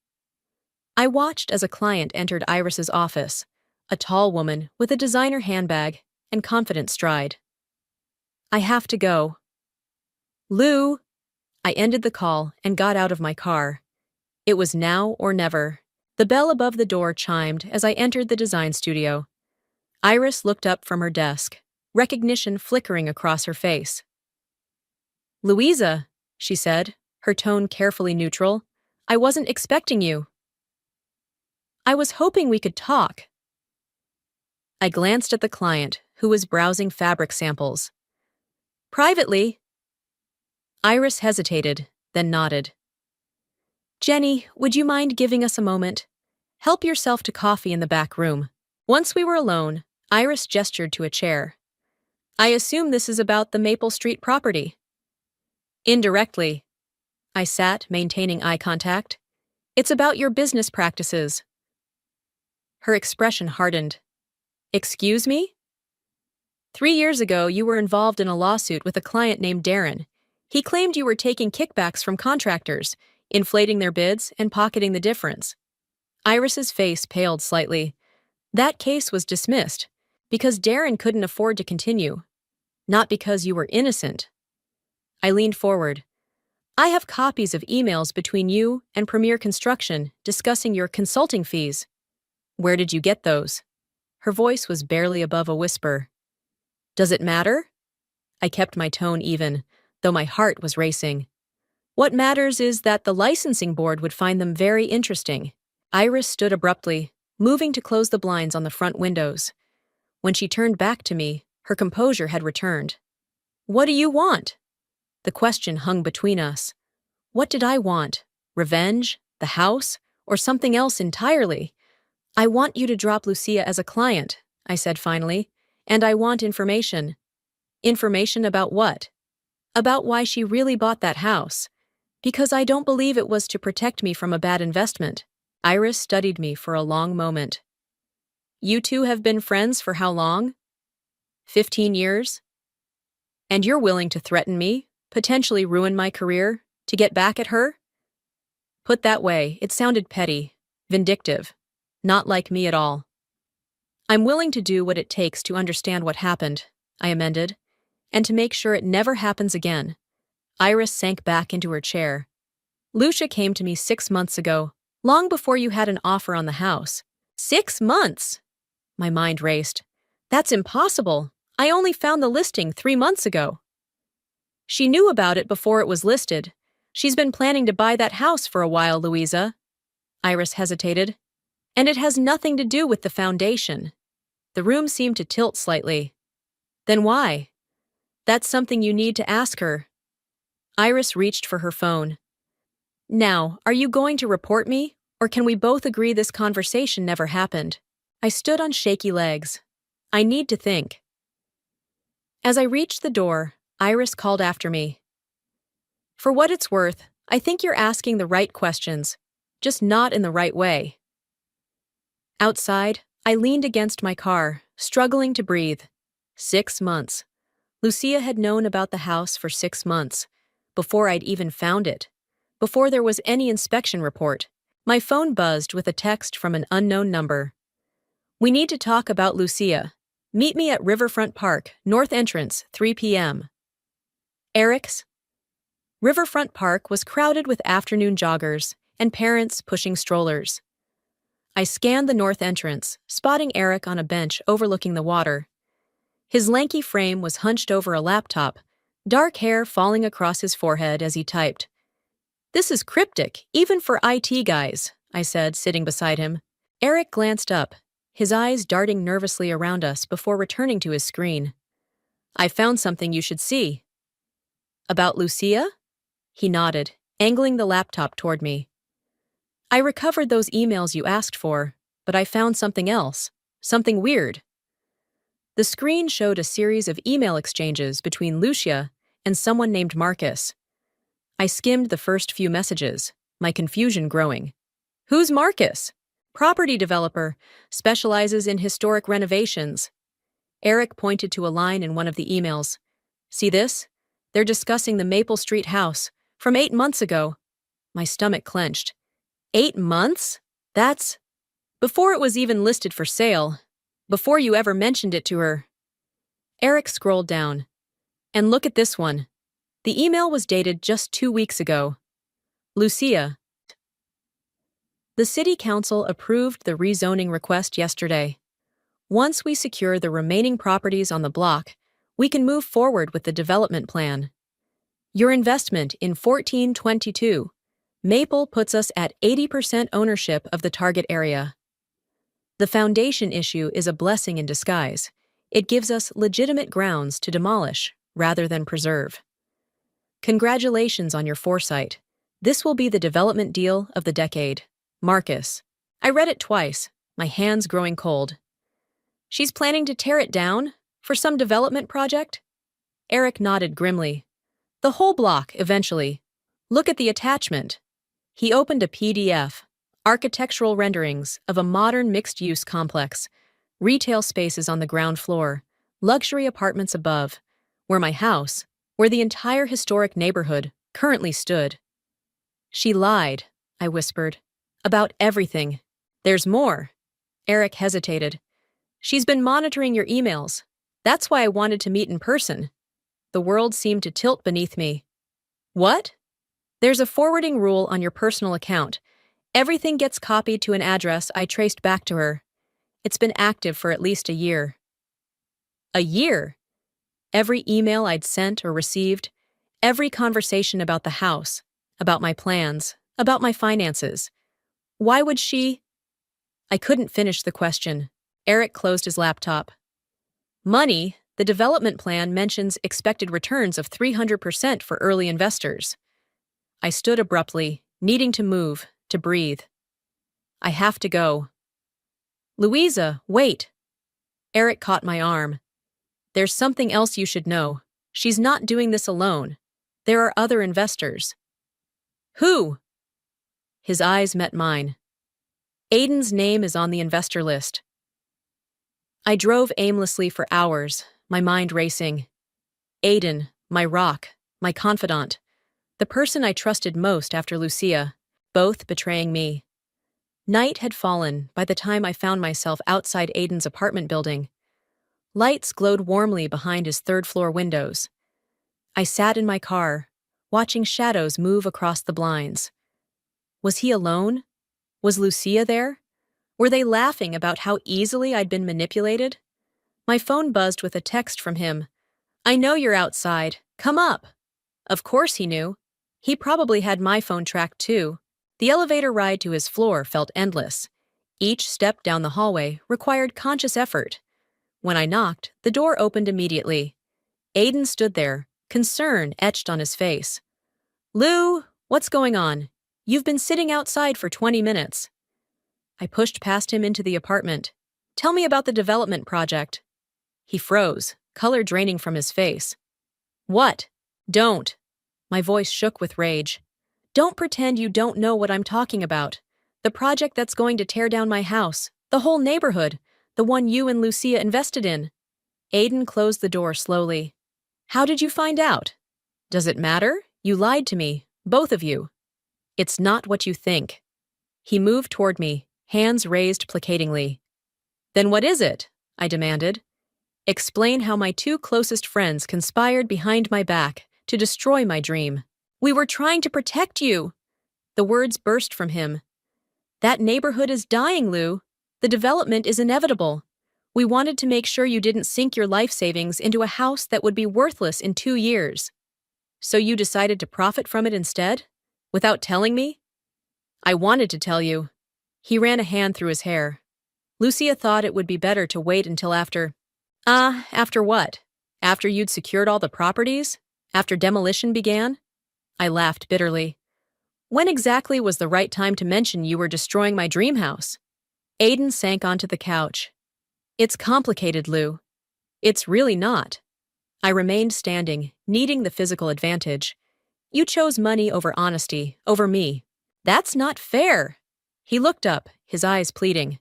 I watched as a client entered Iris's office, a tall woman with a designer handbag and confident stride. "I have to go." "Lou!" I ended the call and got out of my car. It was now or never. The bell above the door chimed as I entered the design studio. Iris looked up from her desk, recognition flickering across her face. "Louisa," she said, her tone carefully neutral, "I wasn't expecting you." "I was hoping we could talk." I glanced at the client, who was browsing fabric samples. "Privately." Iris hesitated, then nodded. "Jenny, would you mind giving us a moment? Help yourself to coffee in the back room." Once we were alone, Iris gestured to a chair. "I assume this is about the Maple Street property." "Indirectly." I sat, maintaining eye contact. "It's about your business practices." Her expression hardened. "Excuse me?" "3 years ago, you were involved in a lawsuit with a client named Darren. He claimed you were taking kickbacks from contractors, inflating their bids and pocketing the difference." Iris's face paled slightly. "That case was dismissed because Darren couldn't afford to continue, not because you were innocent." I leaned forward. "I have copies of emails between you and Premier Construction discussing your consulting fees." "Where did you get those?" Her voice was barely above a whisper. "Does it matter?" I kept my tone even, though my heart was racing. "What matters is that the licensing board would find them very interesting." Iris stood abruptly, moving to close the blinds on the front windows. When she turned back to me, her composure had returned. "What do you want?" The question hung between us. What did I want? Revenge? The house? Or something else entirely? "I want you to drop Lucia as a client," I said finally, "and I want information." "Information about what?" "About why she really bought that house. Because I don't believe it was to protect me from a bad investment." Iris studied me for a long moment. "You two have been friends for how long?" 15 years. "And you're willing to threaten me, potentially ruin my career, to get back at her?" Put that way, it sounded petty, vindictive, not like me at all. "I'm willing to do what it takes to understand what happened," I amended, "and to make sure it never happens again." Iris sank back into her chair. "Lucia came to me 6 months ago, long before you had an offer on the house." 6 months! My mind raced. "That's impossible. I only found the listing 3 months ago." "She knew about it before it was listed. She's been planning to buy that house for a while, Louisa." Iris hesitated. "And it has nothing to do with the foundation." The room seemed to tilt slightly. "Then why?" "That's something you need to ask her." Iris reached for her phone. "Now, are you going to report me, Or can we both agree this conversation never happened? I stood on shaky legs. I need to think. As I reached the door, Iris called after me. For what it's worth, I think you're asking the right questions, just not in the right way. Outside, I leaned against my car, struggling to breathe. 6 months. Lucia had known about the house for 6 months, before I'd even found it, before there was any inspection report. My phone buzzed with a text from an unknown number. We need to talk about Lucia. Meet me at Riverfront Park, North Entrance, 3 p.m. Eric's. Riverfront Park was crowded with afternoon joggers and parents pushing strollers. I scanned the north entrance, spotting Eric on a bench overlooking the water. His lanky frame was hunched over a laptop, dark hair falling across his forehead as he typed. This is cryptic, even for IT guys, I said, sitting beside him. Eric glanced up, his eyes darting nervously around us before returning to his screen. I found something you should see. About Lucia? He nodded, angling the laptop toward me. I recovered those emails you asked for, but I found something else, something weird. The screen showed a series of email exchanges between Lucia and someone named Marcus. I skimmed the first few messages, my confusion growing. Who's Marcus? Property developer, specializes in historic renovations. Eric pointed to a line in one of the emails. See this? They're discussing the Maple Street house, from 8 months ago. My stomach clenched. 8 months? That's... Before it was even listed for sale. Before you ever mentioned it to her. Eric scrolled down. And look at this one. The email was dated just 2 weeks ago. Lucia. The City Council approved the rezoning request yesterday. Once we secure the remaining properties on the block, we can move forward with the development plan. Your investment in 1422 Maple puts us at 80% ownership of the target area. The foundation issue is a blessing in disguise. It gives us legitimate grounds to demolish rather than preserve. Congratulations on your foresight. This will be the development deal of the decade. Marcus. I read it twice, my hands growing cold. She's planning to tear it down? For some development project? Eric nodded grimly. The whole block, eventually. Look at the attachment. He opened a PDF, architectural renderings of a modern mixed-use complex, retail spaces on the ground floor, luxury apartments above, where my house, where the entire historic neighborhood currently stood. She lied, I whispered, about everything. There's more. Eric hesitated. She's been monitoring your emails. That's why I wanted to meet in person. The world seemed to tilt beneath me. What? There's a forwarding rule on your personal account. Everything gets copied to an address I traced back to her. It's been active for at least a year. A year? Every email I'd sent or received, every conversation about the house, about my plans, about my finances. Why would she? I couldn't finish the question. Eric closed his laptop. Money, the development plan mentions expected returns of 300% for early investors. I stood abruptly, needing to move, to breathe. I have to go. Louisa, wait. Eric caught my arm. There's something else you should know. She's not doing this alone. There are other investors. Who? His eyes met mine. Aiden's name is on the investor list. I drove aimlessly for hours, my mind racing. Aiden, my rock, my confidant, the person I trusted most after Lucia, both betraying me. Night had fallen by the time I found myself outside Aiden's apartment building. Lights glowed warmly behind his third-floor windows. I sat in my car, watching shadows move across the blinds. Was he alone? Was Lucia there? Were they laughing about how easily I'd been manipulated? My phone buzzed with a text from him. I know you're outside. Come up. Of course he knew. He probably had my phone tracked too. The elevator ride to his floor felt endless. Each step down the hallway required conscious effort. When I knocked, the door opened immediately. Aiden stood there, concern etched on his face. Lou, what's going on? You've been sitting outside for 20 minutes. I pushed past him into the apartment. Tell me about the development project. He froze, color draining from his face. What? Don't. My voice shook with rage. Don't pretend you don't know what I'm talking about. The project that's going to tear down my house, the whole neighborhood, the one you and Lucia invested in. Aiden closed the door slowly. How did you find out? Does it matter? You lied to me, both of you. It's not what you think. He moved toward me, hands raised placatingly. Then what is it? I demanded. Explain how my two closest friends conspired behind my back to destroy my dream. We were trying to protect you. The words burst from him. That neighborhood is dying, Lou. The development is inevitable. We wanted to make sure you didn't sink your life savings into a house that would be worthless in 2 years. So you decided to profit from it instead? Without telling me? I wanted to tell you. He ran a hand through his hair. Lucia thought it would be better to wait until after. After what? After you'd secured all the properties? After demolition began? I laughed bitterly. When exactly was the right time to mention you were destroying my dream house? Aiden sank onto the couch. It's complicated, Lou. It's really not. I remained standing, needing the physical advantage. You chose money over honesty, over me. That's not fair. He looked up, his eyes pleading.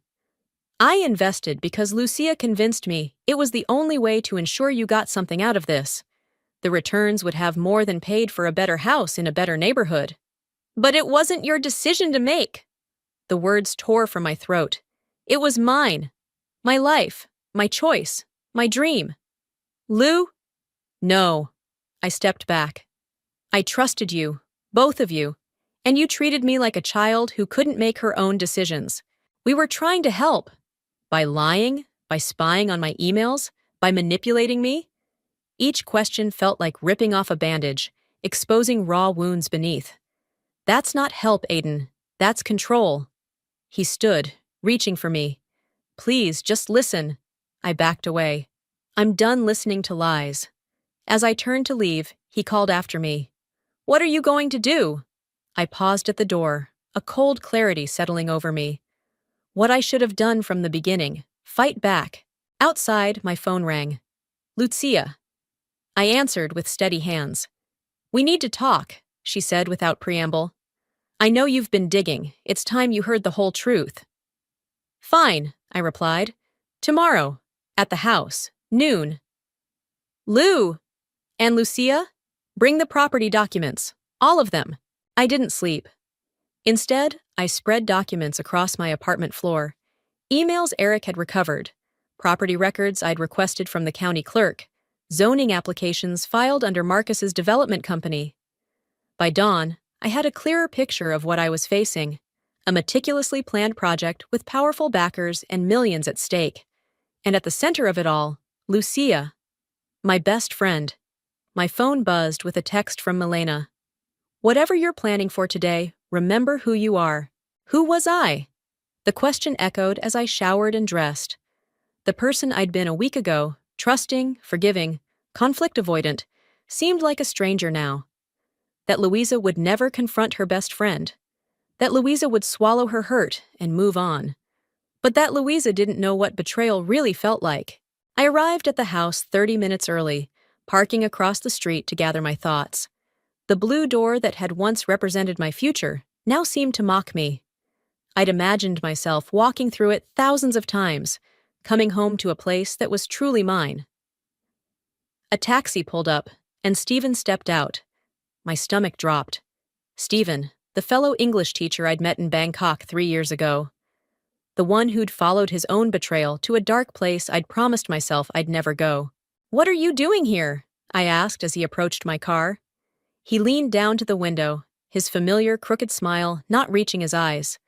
I invested because Lucia convinced me it was the only way to ensure you got something out of this. The returns would have more than paid for a better house in a better neighborhood. But it wasn't your decision to make. The words tore from my throat. It was mine. My life. My choice. My dream. Lou? No. I stepped back. I trusted you, both of you, and you treated me like a child who couldn't make her own decisions. We were trying to help. By lying, by spying on my emails, by manipulating me. Each question felt like ripping off a bandage, exposing raw wounds beneath. That's not help, Aiden. That's control. He stood, reaching for me. Please, just listen. I backed away. I'm done listening to lies. As I turned to leave, he called after me. What are you going to do? I paused at the door, a cold clarity settling over me. What I should have done from the beginning. Fight back. Outside, my phone rang. Lucia. I answered with steady hands. We need to talk, she said without preamble. I know you've been digging. It's time you heard the whole truth. Fine, I replied. Tomorrow. At the house. Noon. Lou! And Lucia? Bring the property documents. All of them. I didn't sleep. Instead, I spread documents across my apartment floor. Emails Eric had recovered. Property records I'd requested from the county clerk. Zoning applications filed under Marcus's development company. By dawn, I had a clearer picture of what I was facing. A meticulously planned project with powerful backers and millions at stake. And at the center of it all, Lucia. My best friend. My phone buzzed with a text from Milena. Whatever you're planning for today, remember who you are. Who was I? The question echoed as I showered and dressed. The person I'd been a week ago, trusting, forgiving, conflict avoidant, seemed like a stranger now. That Louisa would never confront her best friend. That Louisa would swallow her hurt and move on. But that Louisa didn't know what betrayal really felt like. I arrived at the house 30 minutes early, parking across the street to gather my thoughts. The blue door that had once represented my future now seemed to mock me. I'd imagined myself walking through it thousands of times, coming home to a place that was truly mine. A taxi pulled up, and Stephen stepped out. My stomach dropped. Stephen, the fellow English teacher I'd met in Bangkok 3 years ago. The one who'd followed his own betrayal to a dark place I'd promised myself I'd never go. What are you doing here? I asked as he approached my car. He leaned down to the window, his familiar crooked smile not reaching his eyes.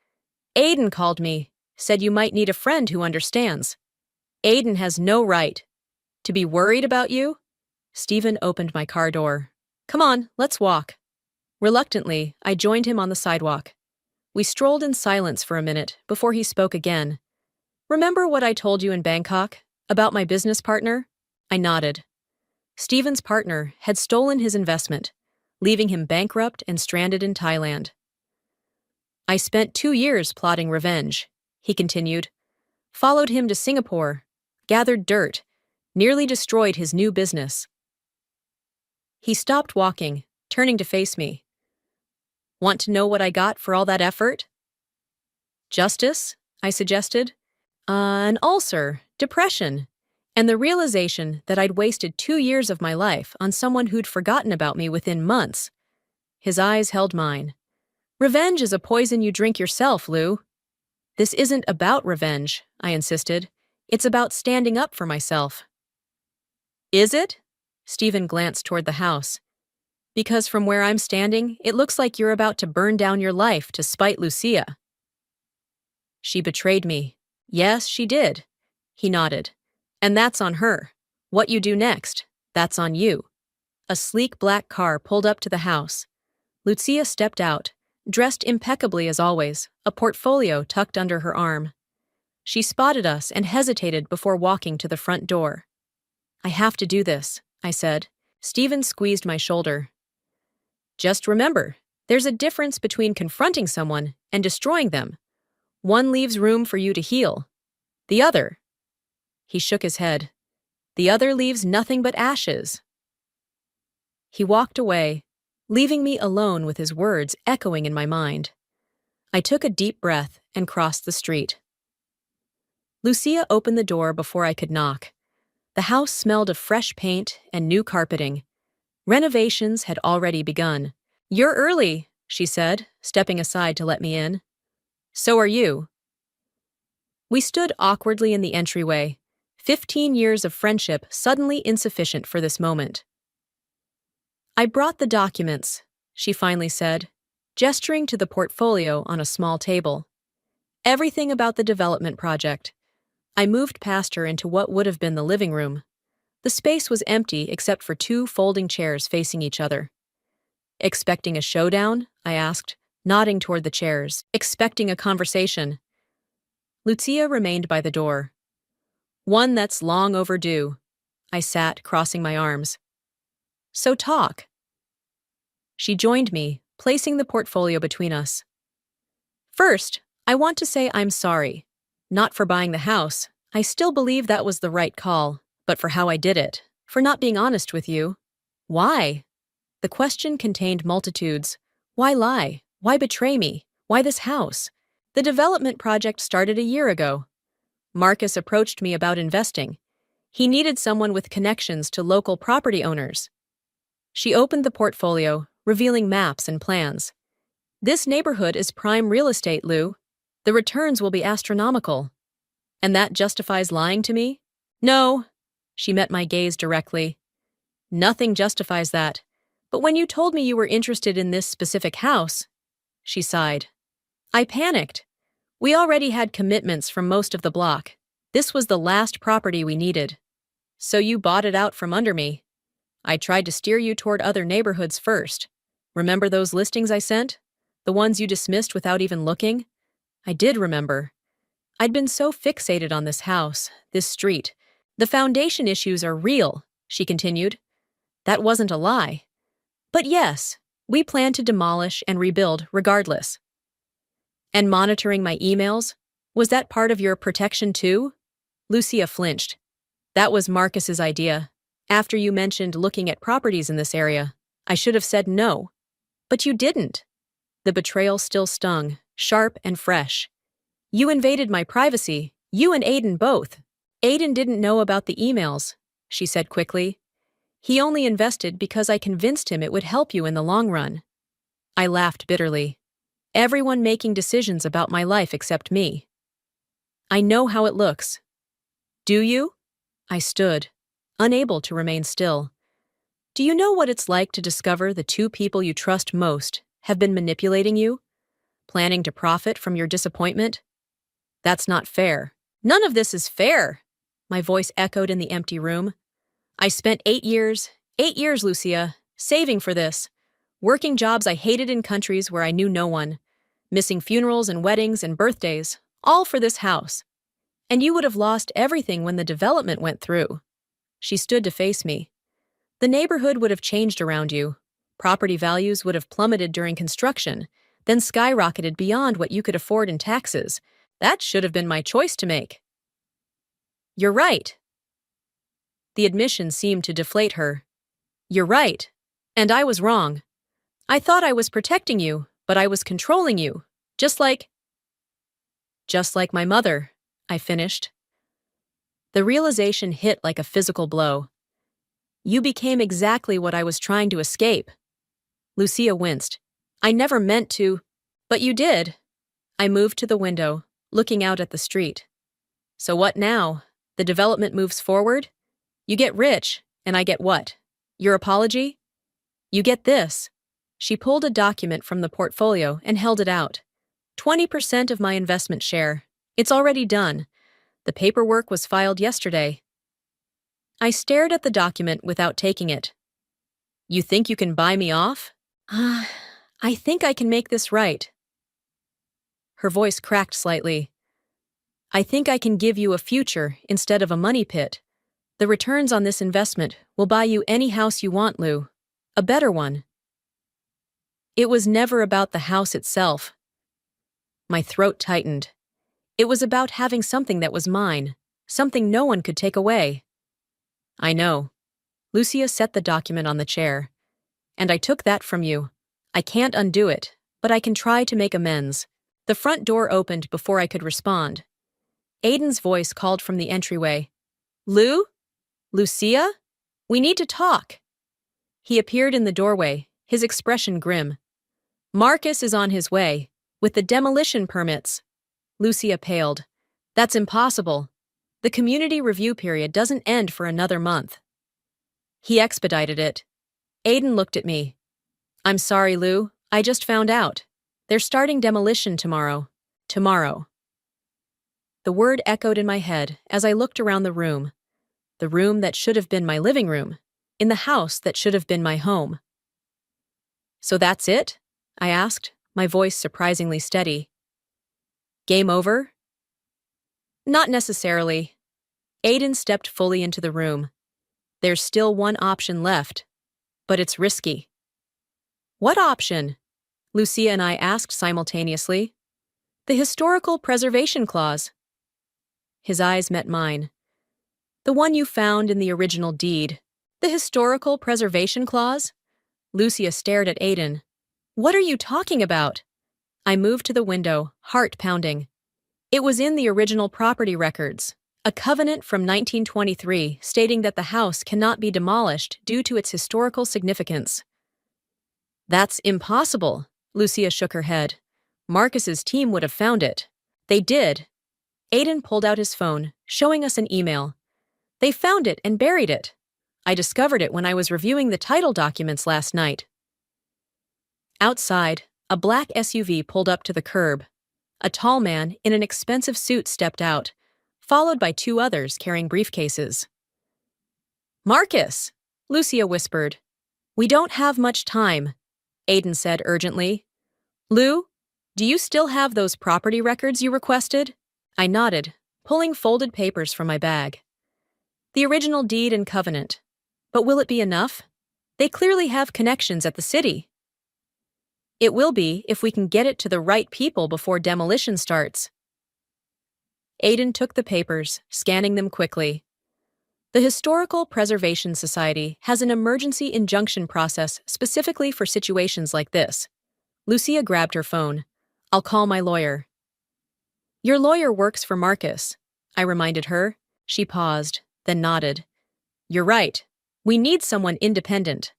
Aiden called me, said you might need a friend who understands. Aiden has no right to be worried about you. Stephen opened my car door. Come on, let's walk. Reluctantly, I joined him on the sidewalk. We strolled in silence for a minute before he spoke again. Remember what I told you in Bangkok about my business partner? I nodded. Stephen's partner had stolen his investment, leaving him bankrupt and stranded in Thailand. I spent 2 years plotting revenge, he continued. Followed him to Singapore, gathered dirt, nearly destroyed his new business. He stopped walking, turning to face me. Want to know what I got for all that effort? Justice, I suggested. An ulcer, depression, and the realization that I'd wasted 2 years of my life on someone who'd forgotten about me within months. His eyes held mine. Revenge is a poison you drink yourself, Lou. This isn't about revenge, I insisted. It's about standing up for myself. Is it? Stephen glanced toward the house. Because from where I'm standing, it looks like you're about to burn down your life to spite Lucia. She betrayed me. Yes, she did. He nodded. And that's on her. What you do next, that's on you. A sleek black car pulled up to the house. Lucia stepped out, dressed impeccably as always, a portfolio tucked under her arm. She spotted us and hesitated before walking to the front door. I have to do this, I said. Stephen squeezed my shoulder. Just remember, there's a difference between confronting someone and destroying them. One leaves room for you to heal. The other, he shook his head, the other leaves nothing but ashes. He walked away, leaving me alone with his words echoing in my mind. I took a deep breath and crossed the street. Lucia opened the door before I could knock. The house smelled of fresh paint and new carpeting. Renovations had already begun. You're early, she said, stepping aside to let me in. So are you. We stood awkwardly in the entryway, 15 years of friendship suddenly insufficient for this moment. I brought the documents, she finally said, gesturing to the portfolio on a small table. Everything about the development project. I moved past her into what would have been the living room. The space was empty except for 2 folding chairs facing each other. Expecting a showdown? I asked, nodding toward the chairs. Expecting a conversation. Lucia remained by the door. One that's long overdue. I sat, crossing my arms. So talk. She joined me, placing the portfolio between us. First, I want to say I'm sorry. Not for buying the house. I still believe that was the right call, but for how I did it, for not being honest with you. Why? The question contained multitudes. Why lie? Why betray me? Why this house? The development project started a year ago. Marcus approached me about investing. He needed someone with connections to local property owners. She opened the portfolio, revealing maps and plans. This neighborhood is prime real estate, Lou. The returns will be astronomical. And that justifies lying to me? No. She met my gaze directly. Nothing justifies that. But when you told me you were interested in this specific house, she sighed. I panicked. We already had commitments from most of the block. This was the last property we needed. So you bought it out from under me. I tried to steer you toward other neighborhoods first. Remember those listings I sent? The ones you dismissed without even looking? I did remember. I'd been so fixated on this house, this street. The foundation issues are real, she continued. That wasn't a lie. But yes, we plan to demolish and rebuild regardless. And monitoring my emails? Was that part of your protection too? Lucia flinched. That was Marcus's idea. After you mentioned looking at properties in this area, I should have said no. But you didn't. The betrayal still stung, sharp and fresh. You invaded my privacy, you and Aiden both. Aiden didn't know about the emails, she said quickly. He only invested because I convinced him it would help you in the long run. I laughed bitterly. Everyone making decisions about my life except me. I know how it looks. Do you? I stood, unable to remain still. Do you know what it's like to discover the 2 people you trust most have been manipulating you? Planning to profit from your disappointment? That's not fair. None of this is fair, my voice echoed in the empty room. I spent 8 years, Lucia, saving for this, working jobs I hated in countries where I knew no one, missing funerals and weddings and birthdays, all for this house. And you would have lost everything when the development went through. She stood to face me. The neighborhood would have changed around you. Property values would have plummeted during construction. then skyrocketed beyond what you could afford in taxes. That should have been my choice to make. You're right. The admission seemed to deflate her. You're right. And I was wrong. I thought I was protecting you, but I was controlling you. Just like my mother, I finished. The realization hit like a physical blow. You became exactly what I was trying to escape. Lucia winced. I never meant to. But you did. I moved to the window, looking out at the street. So what now? The development moves forward? You get rich, and I get what? Your apology? You get this. She pulled a document from the portfolio and held it out. 20% of my investment share. It's already done. The paperwork was filed yesterday. I stared at the document without taking it. You think you can buy me off? I think I can make this right. Her voice cracked slightly. I think I can give you a future instead of a money pit. The returns on this investment will buy you any house you want, Lou. A better one. It was never about the house itself. My throat tightened. It was about having something that was mine, something no one could take away. I know. Lucia set the document on the chair. And I took that from you. I can't undo it, but I can try to make amends. The front door opened before I could respond. Aiden's voice called from the entryway. Lou? Lucia? We need to talk. He appeared in the doorway, his expression grim. Marcus is on his way, with the demolition permits. Lucia paled. That's impossible. The community review period doesn't end for another month. He expedited it. Aiden looked at me. I'm sorry, Lou. I just found out. They're starting demolition tomorrow. Tomorrow. The word echoed in my head as I looked around the room that should have been my living room, in the house that should have been my home. So that's it? I asked, my voice surprisingly steady. Game over? Not necessarily. Aiden stepped fully into the room. There's still one option left, but it's risky. What option? Lucia and I asked simultaneously. The historical preservation clause. His eyes met mine. The one you found in the original deed. The historical preservation clause? Lucia stared at Aiden. What are you talking about? I moved to the window, heart pounding. It was in the original property records. A covenant from 1923 stating that the house cannot be demolished due to its historical significance. That's impossible, Lucia shook her head. Marcus's team would have found it. They did. Aiden pulled out his phone, showing us an email. They found it and buried it. I discovered it when I was reviewing the title documents last night. Outside, a black SUV pulled up to the curb. A tall man in an expensive suit stepped out, followed by two others carrying briefcases. Marcus, Lucia whispered. We don't have much time, Aiden said urgently. Lou, do you still have those property records you requested? I nodded, pulling folded papers from my bag. The original deed and covenant. But will it be enough? They clearly have connections at the city. It will be if we can get it to the right people before demolition starts. Aiden took the papers, scanning them quickly. The Historical Preservation Society has an emergency injunction process specifically for situations like this. Lucia grabbed her phone. I'll call my lawyer. Your lawyer works for Marcus, I reminded her. She paused, then nodded. You're right. We need someone independent.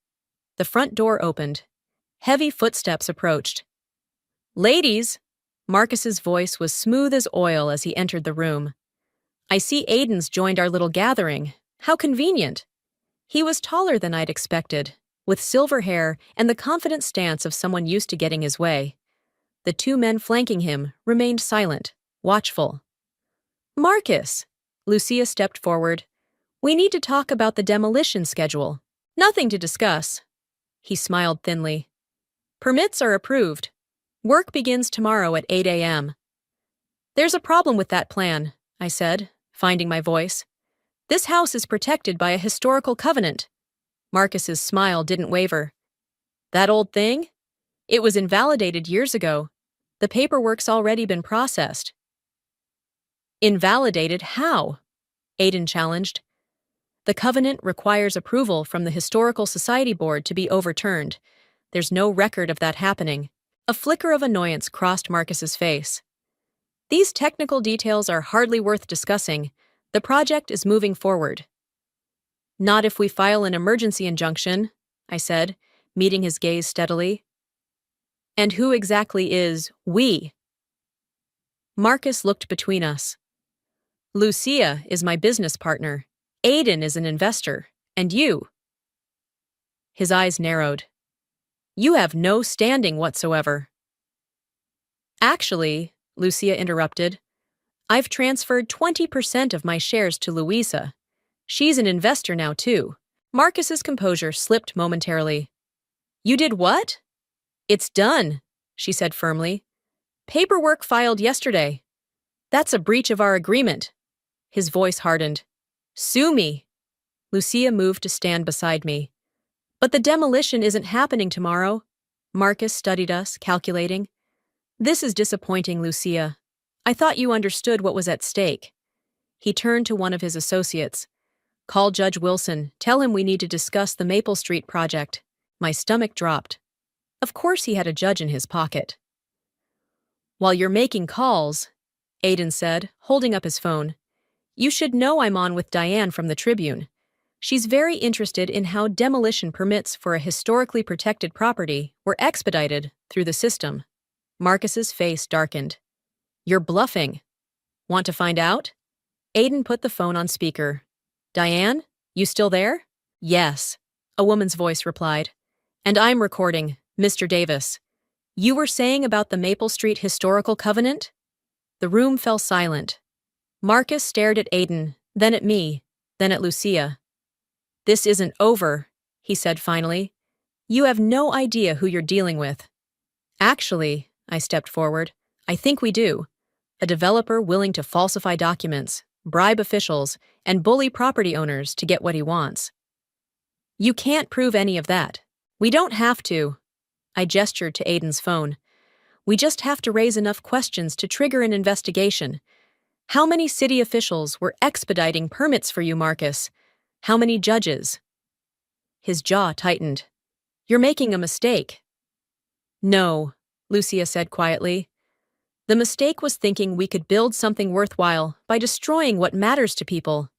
The front door opened. Heavy footsteps approached. Ladies! Marcus's voice was smooth as oil as he entered the room. I see Aiden's joined our little gathering. How convenient. He was taller than I'd expected, with silver hair and the confident stance of someone used to getting his way. The two men flanking him remained silent, watchful. Marcus! Lucia stepped forward. We need to talk about the demolition schedule. Nothing to discuss. He smiled thinly. Permits are approved. Work begins tomorrow at 8 a.m. There's a problem with that plan, I said, finding my voice. This house is protected by a historical covenant. Marcus's smile didn't waver. That old thing? It was invalidated years ago. The paperwork's already been processed. Invalidated how? Aiden challenged. The covenant requires approval from the Historical Society Board to be overturned. There's no record of that happening. A flicker of annoyance crossed Marcus's face. These technical details are hardly worth discussing. The project is moving forward. Not if we file an emergency injunction, I said, meeting his gaze steadily. And who exactly is we? Marcus looked between us. Lucia is my business partner. Aiden is an investor. And you? His eyes narrowed. You have no standing whatsoever. Actually, Lucia interrupted, I've transferred 20% of my shares to Louisa. She's an investor now, too. Marcus's composure slipped momentarily. You did what? It's done, she said firmly. Paperwork filed yesterday. That's a breach of our agreement. His voice hardened. Sue me. Lucia moved to stand beside me. But the demolition isn't happening tomorrow. Marcus studied us, calculating. This is disappointing, Lucia. I thought you understood what was at stake. He turned to one of his associates. Call Judge Wilson. Tell him we need to discuss the Maple Street project. My stomach dropped. Of course he had a judge in his pocket. While you're making calls, Aiden said, holding up his phone, you should know I'm on with Diane from the Tribune. She's very interested in how demolition permits for a historically protected property were expedited through the system. Marcus's face darkened. You're bluffing. Want to find out? Aiden put the phone on speaker. Diane, you still there? Yes, a woman's voice replied. And I'm recording, Mr. Davis. You were saying about the Maple Street Historical Covenant? The room fell silent. Marcus stared at Aiden, then at me, then at Lucia. This isn't over, he said finally. You have no idea who you're dealing with. Actually, I stepped forward, I think we do. A developer willing to falsify documents, bribe officials, and bully property owners to get what he wants. You can't prove any of that. We don't have to. I gestured to Aiden's phone. We just have to raise enough questions to trigger an investigation. How many city officials were expediting permits for you, Marcus? How many judges? His jaw tightened. You're making a mistake. No, Lucia said quietly. The mistake was thinking we could build something worthwhile by destroying what matters to people.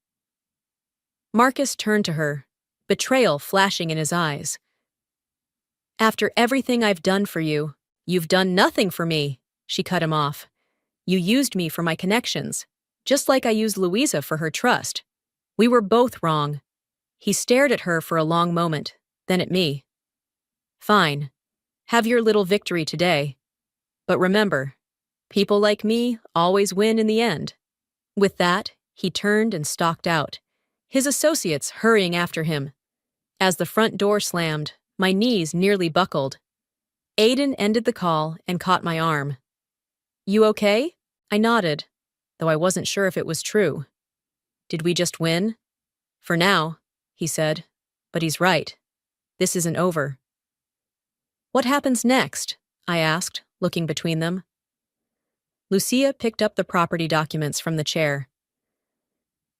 Marcus turned to her, betrayal flashing in his eyes. After everything I've done for you, you've done nothing for me, she cut him off. You used me for my connections, just like I used Louisa for her trust. We were both wrong. He stared at her for a long moment, then at me. Fine. Have your little victory today. But remember, people like me always win in the end. With that, he turned and stalked out, his associates hurrying after him. As the front door slammed, my knees nearly buckled. Aiden ended the call and caught my arm. You okay? I nodded, though I wasn't sure if it was true. Did we just win? For now, he said, but he's right. This isn't over. What happens next? I asked, looking between them. Lucia picked up the property documents from the chair.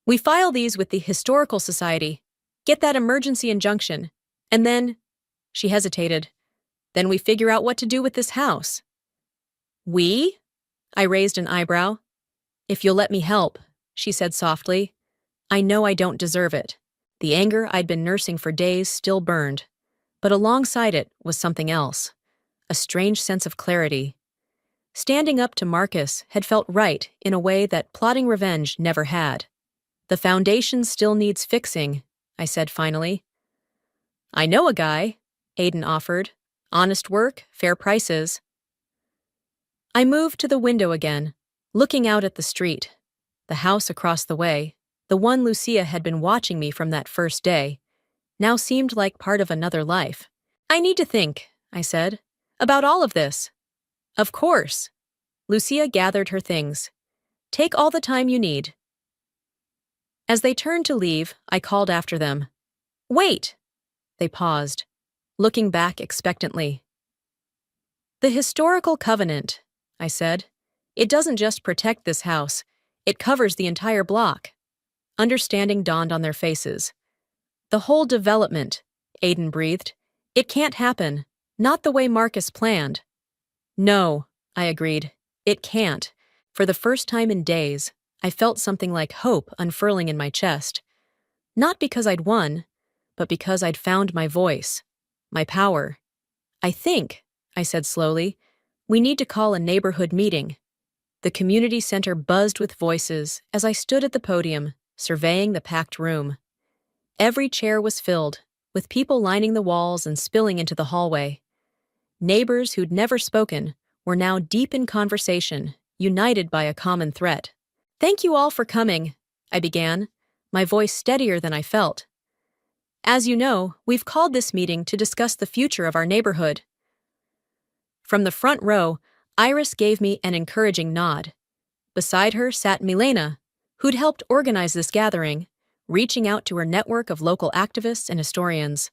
We file these with the Historical Society, get that emergency injunction, and then, she hesitated, then we figure out what to do with this house. We? I raised an eyebrow. If you'll let me help, she said softly. I know I don't deserve it. The anger I'd been nursing for days still burned, but alongside it was something else, a strange sense of clarity. Standing up to Marcus had felt right in a way that plotting revenge never had. The foundation still needs fixing, I said finally. I know a guy, Aiden offered. Honest work, fair prices. I moved to the window again, looking out at the street. The house across the way, the one Lucia had been watching me from that first day, now seemed like part of another life. I need to think, I said, about all of this. Of course. Lucia gathered her things. Take all the time you need. As they turned to leave, I called after them. Wait! They paused, looking back expectantly. The historical covenant, I said. It doesn't just protect this house, it covers the entire block. Understanding dawned on their faces. The whole development, Aiden breathed. It can't happen. Not the way Marcus planned. No, I agreed. It can't. For the first time in days, I felt something like hope unfurling in my chest. Not because I'd won, but because I'd found my voice, my power. I think, I said slowly, we need to call a neighborhood meeting. The community center buzzed with voices as I stood at the podium, surveying the packed room. Every chair was filled, with people lining the walls and spilling into the hallway. Neighbors who'd never spoken were now deep in conversation, united by a common threat. Thank you all for coming, I began, my voice steadier than I felt. As you know, we've called this meeting to discuss the future of our neighborhood. From the front row, Iris gave me an encouraging nod. Beside her sat Milena, who'd helped organize this gathering, reaching out to her network of local activists and historians.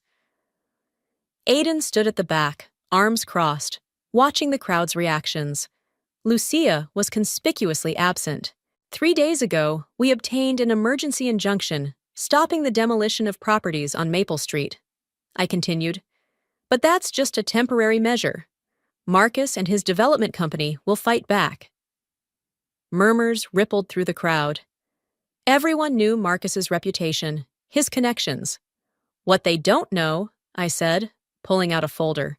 Aiden stood at the back, arms crossed, watching the crowd's reactions. Lucia was conspicuously absent. 3 days ago, we obtained an emergency injunction, stopping the demolition of properties on Maple Street. I continued. But that's just a temporary measure. Marcus and his development company will fight back. Murmurs rippled through the crowd. Everyone knew Marcus's reputation, his connections. What they don't know, I said, pulling out a folder,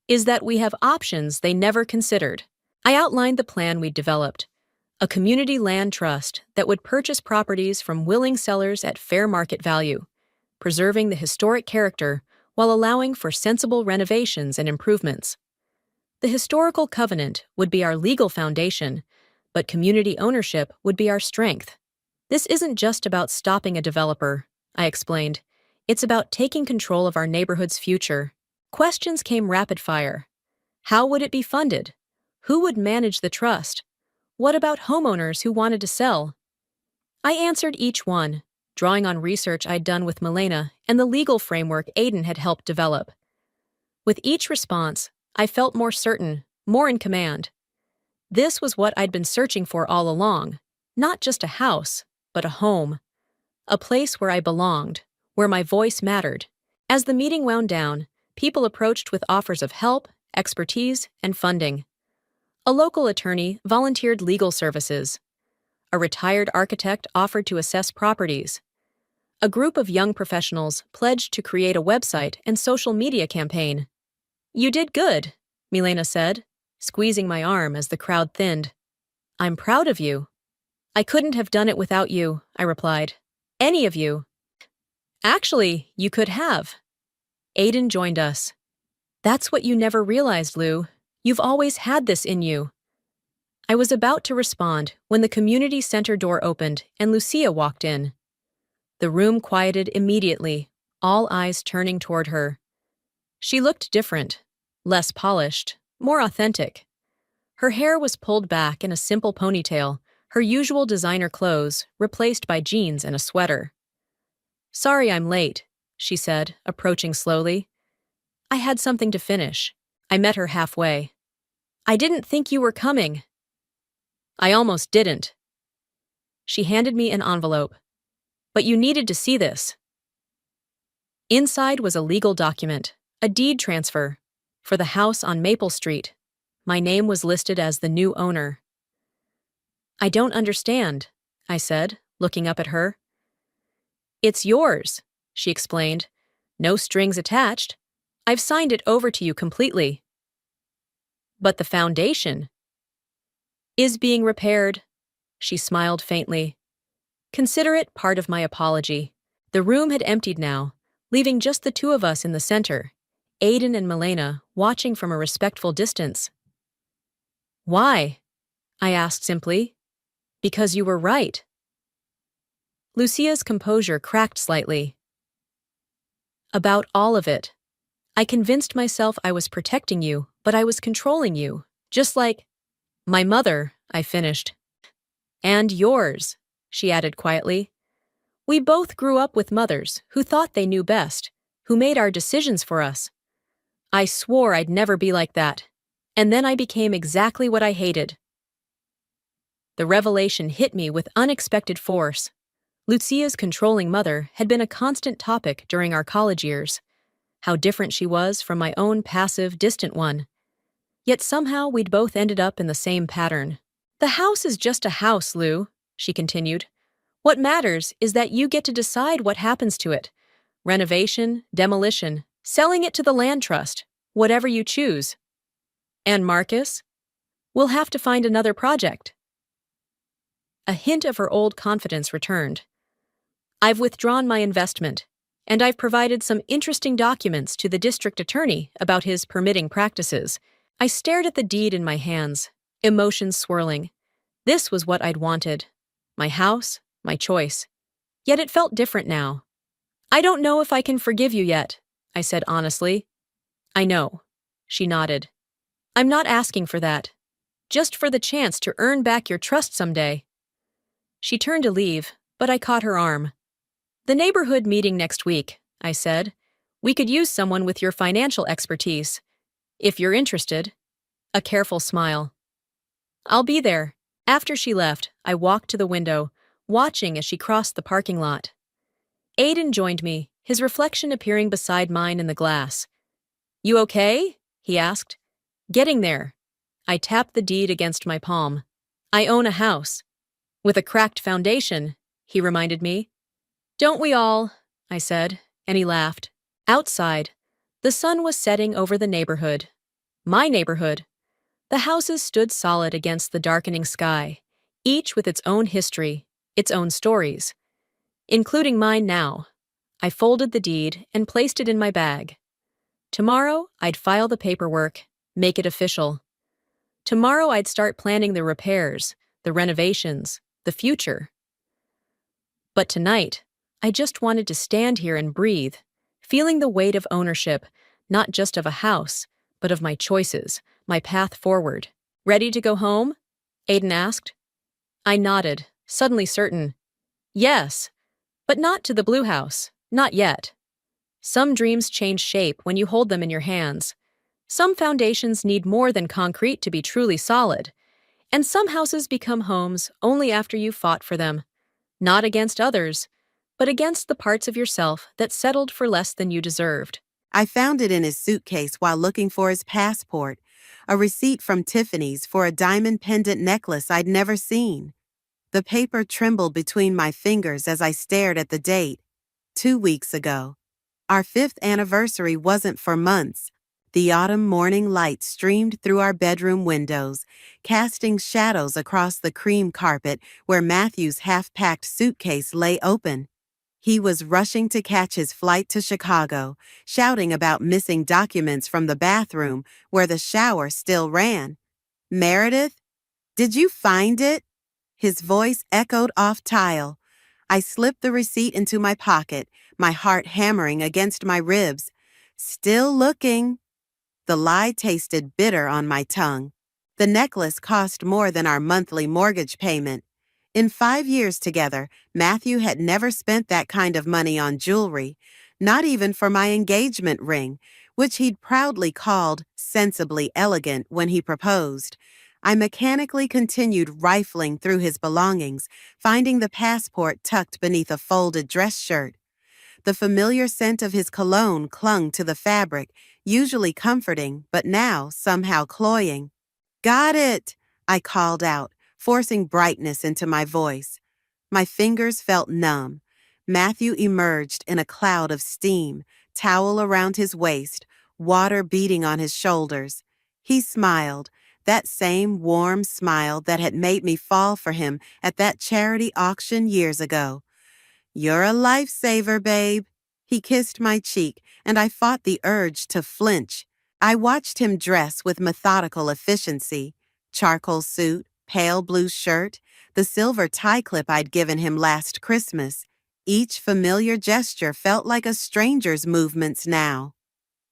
is that we have options they never considered. I outlined the plan we'd developed. A community land trust that would purchase properties from willing sellers at fair market value, preserving the historic character while allowing for sensible renovations and improvements. The historical covenant would be our legal foundation, but community ownership would be our strength. This isn't just about stopping a developer, I explained. It's about taking control of our neighborhood's future. Questions came rapid fire. How would it be funded? Who would manage the trust? What about homeowners who wanted to sell? I answered each one, drawing on research I'd done with Milena and the legal framework Aiden had helped develop. With each response, I felt more certain, more in command. This was what I'd been searching for all along, not just a house, but a home. A place where I belonged, where my voice mattered. As the meeting wound down, people approached with offers of help, expertise, and funding. A local attorney volunteered legal services. A retired architect offered to assess properties. A group of young professionals pledged to create a website and social media campaign. You did good, Milena said, squeezing my arm as the crowd thinned. I'm proud of you. I couldn't have done it without you, I replied. Any of you. Actually, you could have. Aiden joined us. That's what you never realized, Lou. You've always had this in you. I was about to respond when the community center door opened and Lucia walked in. The room quieted immediately, all eyes turning toward her. She looked different, less polished, more authentic. Her hair was pulled back in a simple ponytail, her usual designer clothes replaced by jeans and a sweater. Sorry I'm late, she said, approaching slowly. I had something to finish. I met her halfway. I didn't think you were coming. I almost didn't. She handed me an envelope. But you needed to see this. Inside was a legal document, a deed transfer, for the house on Maple Street. My name was listed as the new owner. I don't understand, I said, looking up at her. It's yours, she explained. No strings attached. I've signed it over to you completely. But the foundation is being repaired, she smiled faintly. Consider it part of my apology. The room had emptied now, leaving just the two of us in the center, Aiden and Milena watching from a respectful distance. Why? I asked simply. Because you were right. Lucia's composure cracked slightly. About all of it. I convinced myself I was protecting you, but I was controlling you, just like my mother, I finished. And yours, she added quietly. We both grew up with mothers who thought they knew best, who made our decisions for us. I swore I'd never be like that. And then I became exactly what I hated. The revelation hit me with unexpected force. Lucia's controlling mother had been a constant topic during our college years. How different she was from my own passive, distant one. Yet somehow we'd both ended up in the same pattern. "The house is just a house, Lou," she continued. "What matters is that you get to decide what happens to it. Renovation, demolition, selling it to the land trust, whatever you choose. And Marcus? We'll have to find another project." A hint of her old confidence returned. "I've withdrawn my investment, and I've provided some interesting documents to the district attorney about his permitting practices." I stared at the deed in my hands, emotions swirling. This was what I'd wanted. My house, my choice. Yet it felt different now. "I don't know if I can forgive you yet," I said honestly. "I know," she nodded. "I'm not asking for that. Just for the chance to earn back your trust someday." She turned to leave, but I caught her arm. "The neighborhood meeting next week," I said. "We could use someone with your financial expertise. If you're interested." A careful smile. "I'll be there." After she left, I walked to the window, watching as she crossed the parking lot. Aiden joined me, his reflection appearing beside mine in the glass. "You okay?" he asked. "Getting there." I tapped the deed against my palm. "I own a house." "With a cracked foundation," he reminded me. "Don't we all?" I said, and he laughed. Outside, the sun was setting over the neighborhood. My neighborhood. The houses stood solid against the darkening sky, each with its own history, its own stories. Including mine now. I folded the deed and placed it in my bag. Tomorrow, I'd file the paperwork, make it official. Tomorrow, I'd start planning the repairs, the renovations, the future. But tonight, I just wanted to stand here and breathe, feeling the weight of ownership, not just of a house, but of my choices, my path forward. "Ready to go home?" Aiden asked. I nodded, suddenly certain. "Yes, but not to the blue house, not yet." Some dreams change shape when you hold them in your hands. Some foundations need more than concrete to be truly solid. And some houses become homes only after you've fought for them. Not against others, but against the parts of yourself that settled for less than you deserved. I found it in his suitcase while looking for his passport, a receipt from Tiffany's for a diamond pendant necklace I'd never seen. The paper trembled between my fingers as I stared at the date. 2 weeks ago. Our 5th anniversary wasn't for months. The autumn morning light streamed through our bedroom windows, casting shadows across the cream carpet where Matthew's half-packed suitcase lay open. He was rushing to catch his flight to Chicago, shouting about missing documents from the bathroom where the shower still ran. "Meredith, did you find it?" His voice echoed off tile. I slipped the receipt into my pocket, my heart hammering against my ribs. "Still looking." The lie tasted bitter on my tongue. The necklace cost more than our monthly mortgage payment. In 5 years together, Matthew had never spent that kind of money on jewelry, not even for my engagement ring, which he'd proudly called sensibly elegant when he proposed. I mechanically continued rifling through his belongings, finding the passport tucked beneath a folded dress shirt. The familiar scent of his cologne clung to the fabric, usually comforting, but now somehow cloying. "Got it!" I called out, forcing brightness into my voice. My fingers felt numb. Matthew emerged in a cloud of steam, towel around his waist, water beating on his shoulders. He smiled, that same warm smile that had made me fall for him at that charity auction years ago. "You're a lifesaver, babe." He kissed my cheek, and I fought the urge to flinch. I watched him dress with methodical efficiency. Charcoal suit, pale blue shirt, the silver tie clip I'd given him last Christmas. Each familiar gesture felt like a stranger's movements now.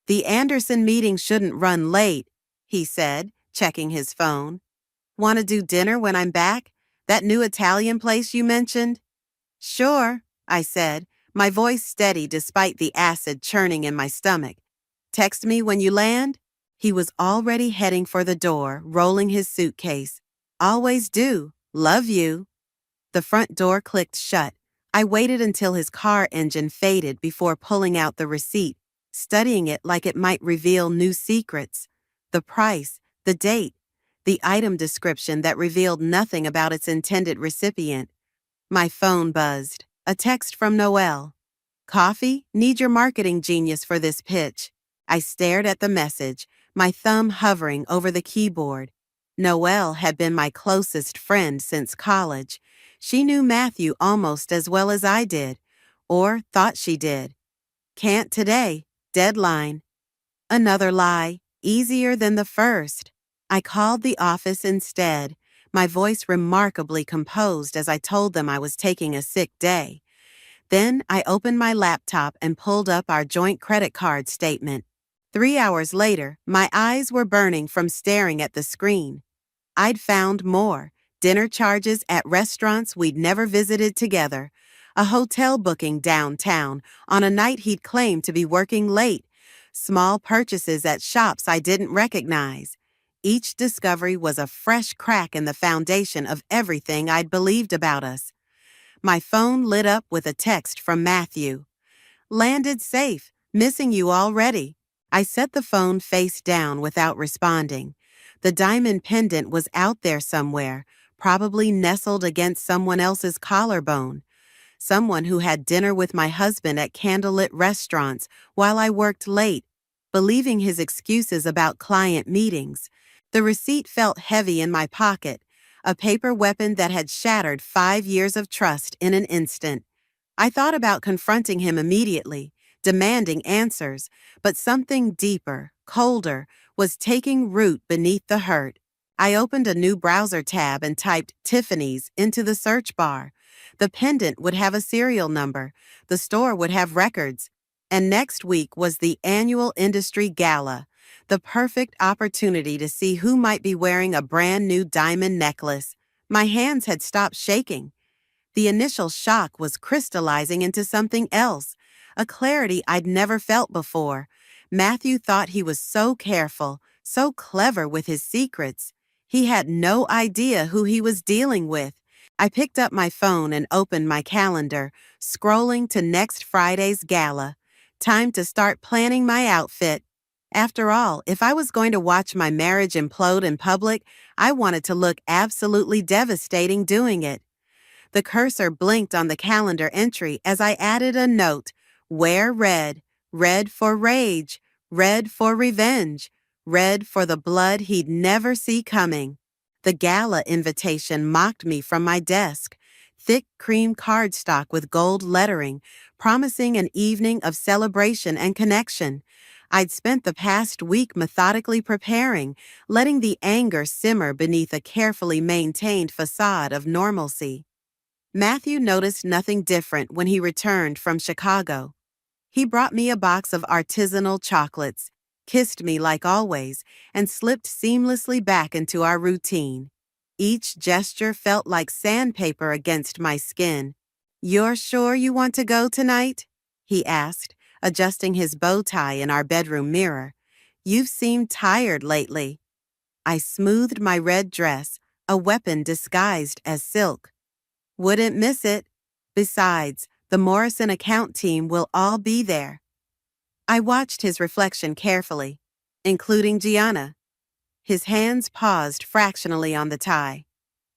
"The Anderson meeting shouldn't run late," he said, checking his phone. "Want to do dinner when I'm back? That new Italian place you mentioned?" "Sure," I said, my voice steady despite the acid churning in my stomach. "Text me when you land?" He was already heading for the door, rolling his suitcase. Always do. Love you. The front door clicked shut. I waited until his car engine faded before pulling out the receipt, studying it like it might reveal new secrets. The price, the date, the item description that revealed nothing about its intended recipient. My phone buzzed. A text from Noelle. Coffee? Need your marketing genius for this pitch. I stared at the message, my thumb hovering over the keyboard. Noelle had been my closest friend since college. She knew Matthew almost as well as I did, or thought she did. Can't today. Deadline. Another lie, easier than the first. I called the office instead, my voice remarkably composed as I told them I was taking a sick day. Then I opened my laptop and pulled up our joint credit card statement. 3 hours later, my eyes were burning from staring at the screen. I'd found more. Dinner charges at restaurants we'd never visited together, a hotel booking downtown on a night he'd claimed to be working late, small purchases at shops I didn't recognize. Each discovery was a fresh crack in the foundation of everything I'd believed about us. My phone lit up with a text from Matthew. Landed safe, missing you already. I set the phone face down without responding. The diamond pendant was out there somewhere, probably nestled against someone else's collarbone. Someone who had dinner with my husband at candlelit restaurants while I worked late, believing his excuses about client meetings. The receipt felt heavy in my pocket, a paper weapon that had shattered 5 years of trust in an instant. I thought about confronting him immediately, demanding answers, but something deeper, colder, was taking root beneath the hurt. I opened a new browser tab and typed Tiffany's into the search bar. The pendant would have a serial number, the store would have records, and next week was the annual industry gala, the perfect opportunity to see who might be wearing a brand new diamond necklace. My hands had stopped shaking. The initial shock was crystallizing into something else, a clarity I'd never felt before. Matthew thought he was so careful, so clever with his secrets. He had no idea who he was dealing with. I picked up my phone and opened my calendar, scrolling to next Friday's gala. Time to start planning my outfit. After all, if I was going to watch my marriage implode in public, I wanted to look absolutely devastating doing it. The cursor blinked on the calendar entry as I added a note. Wear red. Red for rage. Red for revenge. Red for the blood he'd never see coming. The gala invitation mocked me from my desk. Thick cream cardstock with gold lettering, promising an evening of celebration and connection. I'd spent the past week methodically preparing, letting the anger simmer beneath a carefully maintained facade of normalcy. Matthew noticed nothing different when he returned from Chicago. He brought me a box of artisanal chocolates, kissed me like always, and slipped seamlessly back into our routine. Each gesture felt like sandpaper against my skin. "You're sure you want to go tonight?" he asked, adjusting his bow tie in our bedroom mirror. "You've seemed tired lately." I smoothed my red dress, a weapon disguised as silk. "Wouldn't miss it. Besides, the Morrison account team will all be there." I watched his reflection carefully, including Gianna. His hands paused fractionally on the tie.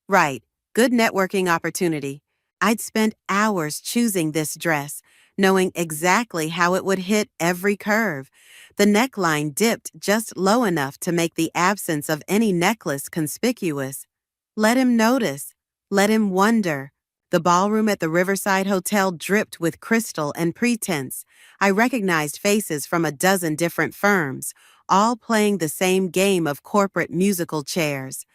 Right, good networking opportunity. I'd spent hours choosing this dress, knowing exactly how it would hit every curve. The neckline dipped just low enough to make the absence of any necklace conspicuous. Let him notice. Let him wonder. The ballroom at the Riverside Hotel dripped with crystal and pretense. I recognized faces from a dozen different firms, all playing the same game of corporate musical chairs.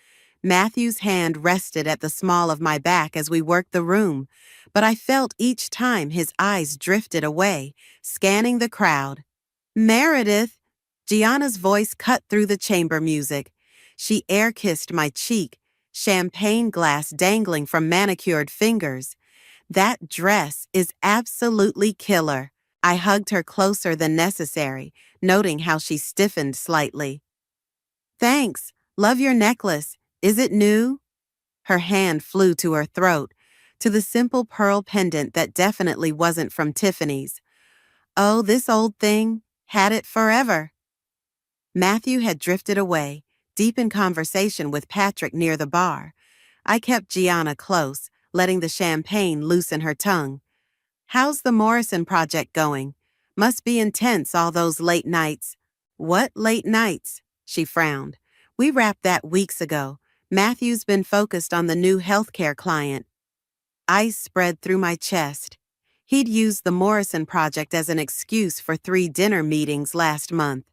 Matthew's hand rested at the small of my back as we worked the room, but I felt each time his eyes drifted away, scanning the crowd. "Meredith!" Gianna's voice cut through the chamber music. She air-kissed my cheek, champagne glass dangling from manicured fingers. "That dress is absolutely killer." I hugged her closer than necessary, noting how she stiffened slightly. Thanks. Love your necklace. Is it new? Her hand flew to her throat, to the simple pearl pendant that definitely wasn't from Tiffany's. Oh, this old thing. Had it forever. Matthew had drifted away, deep in conversation with Patrick near the bar. I kept Gianna close, letting the champagne loosen her tongue. How's the Morrison project going? Must be intense all those late nights. What late nights? She frowned. We wrapped that weeks ago. Matthew's been focused on the new healthcare client. Ice spread through my chest. He'd used the Morrison project as an excuse for 3 dinner meetings last month.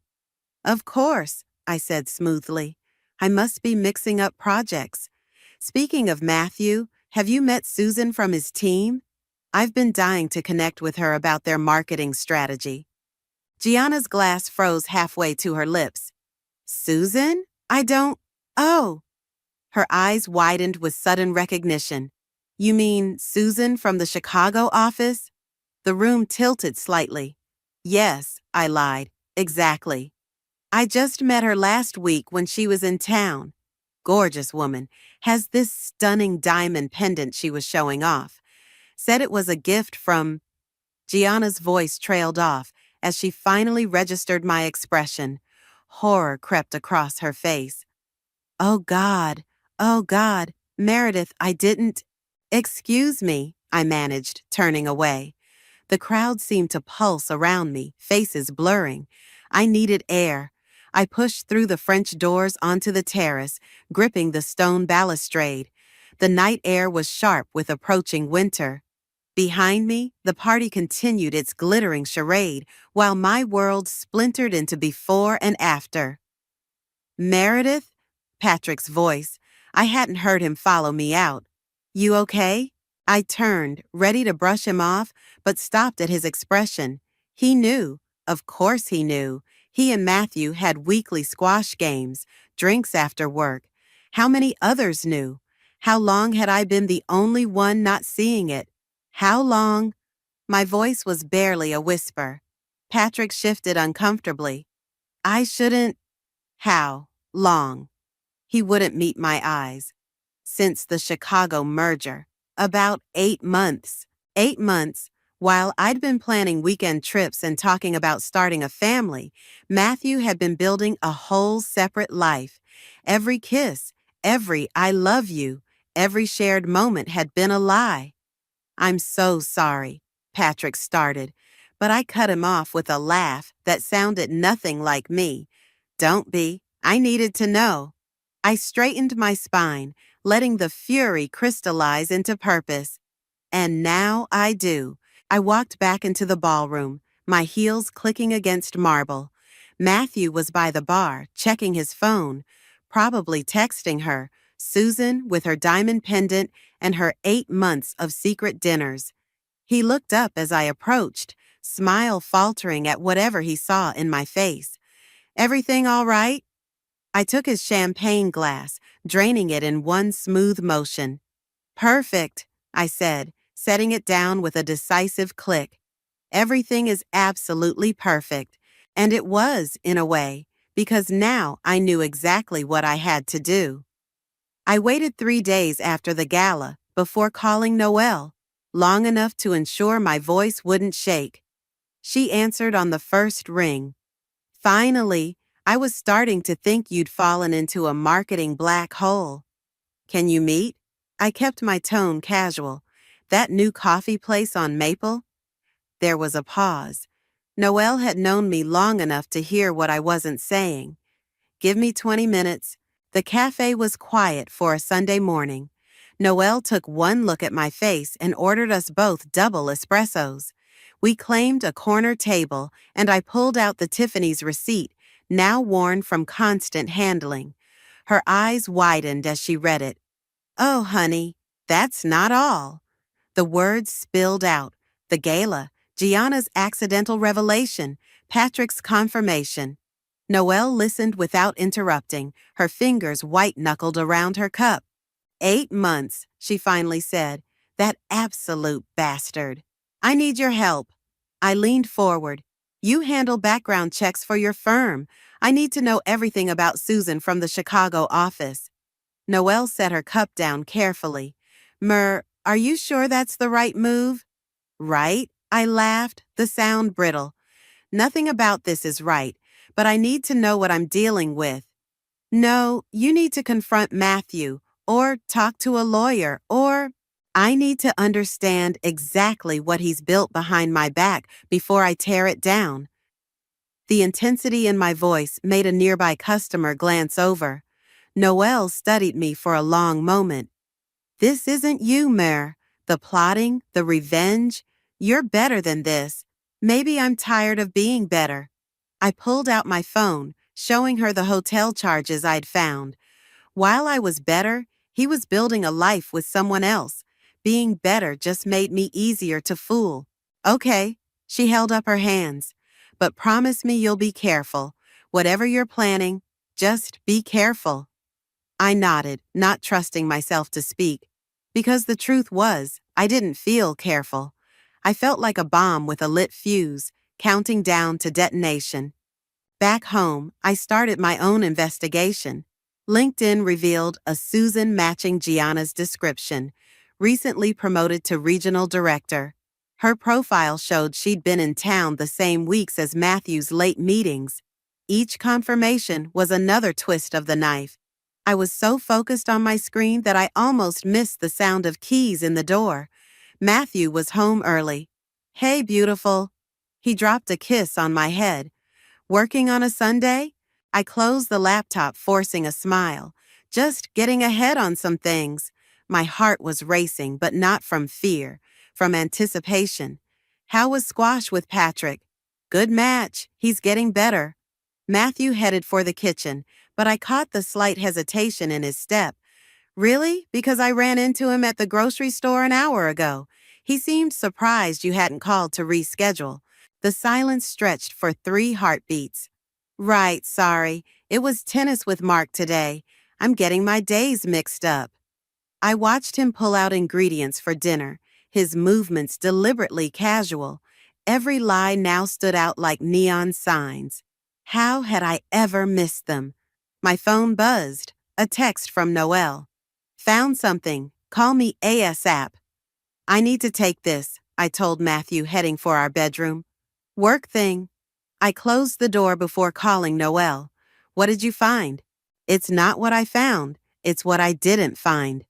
Of course, I said smoothly. I must be mixing up projects. Speaking of Matthew, have you met Susan from his team? I've been dying to connect with her about their marketing strategy. Gianna's glass froze halfway to her lips. Susan? Oh. Her eyes widened with sudden recognition. You mean Susan from the Chicago office? The room tilted slightly. Yes, I lied. Exactly. I just met her last week when she was in town. Gorgeous woman, has this stunning diamond pendant she was showing off. Said it was a gift from... Gianna's voice trailed off as she finally registered my expression. Horror crept across her face. Oh God, Meredith, I didn't... Excuse me, I managed, turning away. The crowd seemed to pulse around me, faces blurring. I needed air. I pushed through the French doors onto the terrace, gripping the stone balustrade. The night air was sharp with approaching winter. Behind me, the party continued its glittering charade, while my world splintered into before and after. Meredith? Patrick's voice. I hadn't heard him follow me out. You okay? I turned, ready to brush him off, but stopped at his expression. He knew. Of course he knew. He and Matthew had weekly squash games, drinks after work. How many others knew? How long had I been the only one not seeing it? How long? My voice was barely a whisper. Patrick shifted uncomfortably. I shouldn't... How long? He wouldn't meet my eyes. Since the Chicago merger. About 8 months. 8 months. While I'd been planning weekend trips and talking about starting a family, Matthew had been building a whole separate life. Every kiss, every I love you, every shared moment had been a lie. I'm so sorry, Patrick started, but I cut him off with a laugh that sounded nothing like me. Don't be. I needed to know. I straightened my spine, letting the fury crystallize into purpose. And now I do. I walked back into the ballroom, my heels clicking against marble. Matthew was by the bar, checking his phone, probably texting her, Susan with her diamond pendant and her 8 months of secret dinners. He looked up as I approached, smile faltering at whatever he saw in my face. Everything all right? I took his champagne glass, draining it in one smooth motion. Perfect, I said, setting it down with a decisive click. Everything is absolutely perfect. And it was, in a way, because now I knew exactly what I had to do. I waited 3 days after the gala before calling Noelle, long enough to ensure my voice wouldn't shake. She answered on the first ring. Finally, I was starting to think you'd fallen into a marketing black hole. Can you meet? I kept my tone casual. That new coffee place on Maple? There was a pause. Noelle had known me long enough to hear what I wasn't saying. Give me 20 minutes. The cafe was quiet for a Sunday morning. Noelle took one look at my face and ordered us both double espressos. We claimed a corner table, and I pulled out the Tiffany's receipt, now worn from constant handling. Her eyes widened as she read it. Oh, honey, that's not all. The words spilled out. The gala, Gianna's accidental revelation, Patrick's confirmation. Noelle listened without interrupting, her fingers white-knuckled around her cup. 8 months, she finally said. That absolute bastard. I need your help. I leaned forward. You handle background checks for your firm. I need to know everything about Susan from the Chicago office. Noelle set her cup down carefully. Are you sure that's the right move? Right? I laughed, the sound brittle. Nothing about this is right, but I need to know what I'm dealing with. No, you need to confront Matthew, or talk to a lawyer, or I need to understand exactly what he's built behind my back before I tear it down. The intensity in my voice made a nearby customer glance over. Noelle studied me for a long moment. This isn't you, Mare. The plotting, the revenge. You're better than this. Maybe I'm tired of being better. I pulled out my phone, showing her the hotel charges I'd found. While I was better, he was building a life with someone else. Being better just made me easier to fool. Okay, she held up her hands. But promise me you'll be careful. Whatever you're planning, just be careful. I nodded, not trusting myself to speak. Because the truth was, I didn't feel careful. I felt like a bomb with a lit fuse, counting down to detonation. Back home, I started my own investigation. LinkedIn revealed a Susan matching Gianna's description, recently promoted to regional director. Her profile showed she'd been in town the same weeks as Matthew's late meetings. Each confirmation was another twist of the knife. I was so focused on my screen that I almost missed the sound of keys in the door. Matthew was home early. Hey, beautiful. He dropped a kiss on my head. Working on a Sunday? I closed the laptop, forcing a smile. Just getting ahead on some things. My heart was racing, but not from fear, from anticipation. How was squash with Patrick? Good match. He's getting better. Matthew headed for the kitchen, but I caught the slight hesitation in his step. Really? Because I ran into him at the grocery store an hour ago. He seemed surprised you hadn't called to reschedule. The silence stretched for 3 heartbeats. Right, sorry. It was tennis with Mark today. I'm getting my days mixed up. I watched him pull out ingredients for dinner, his movements deliberately casual. Every lie now stood out like neon signs. How had I ever missed them? My phone buzzed. A text from Noelle. Found something. Call me ASAP. I need to take this, I told Matthew, heading for our bedroom. Work thing. I closed the door before calling Noelle. What did you find? It's not what I found. It's what I didn't find.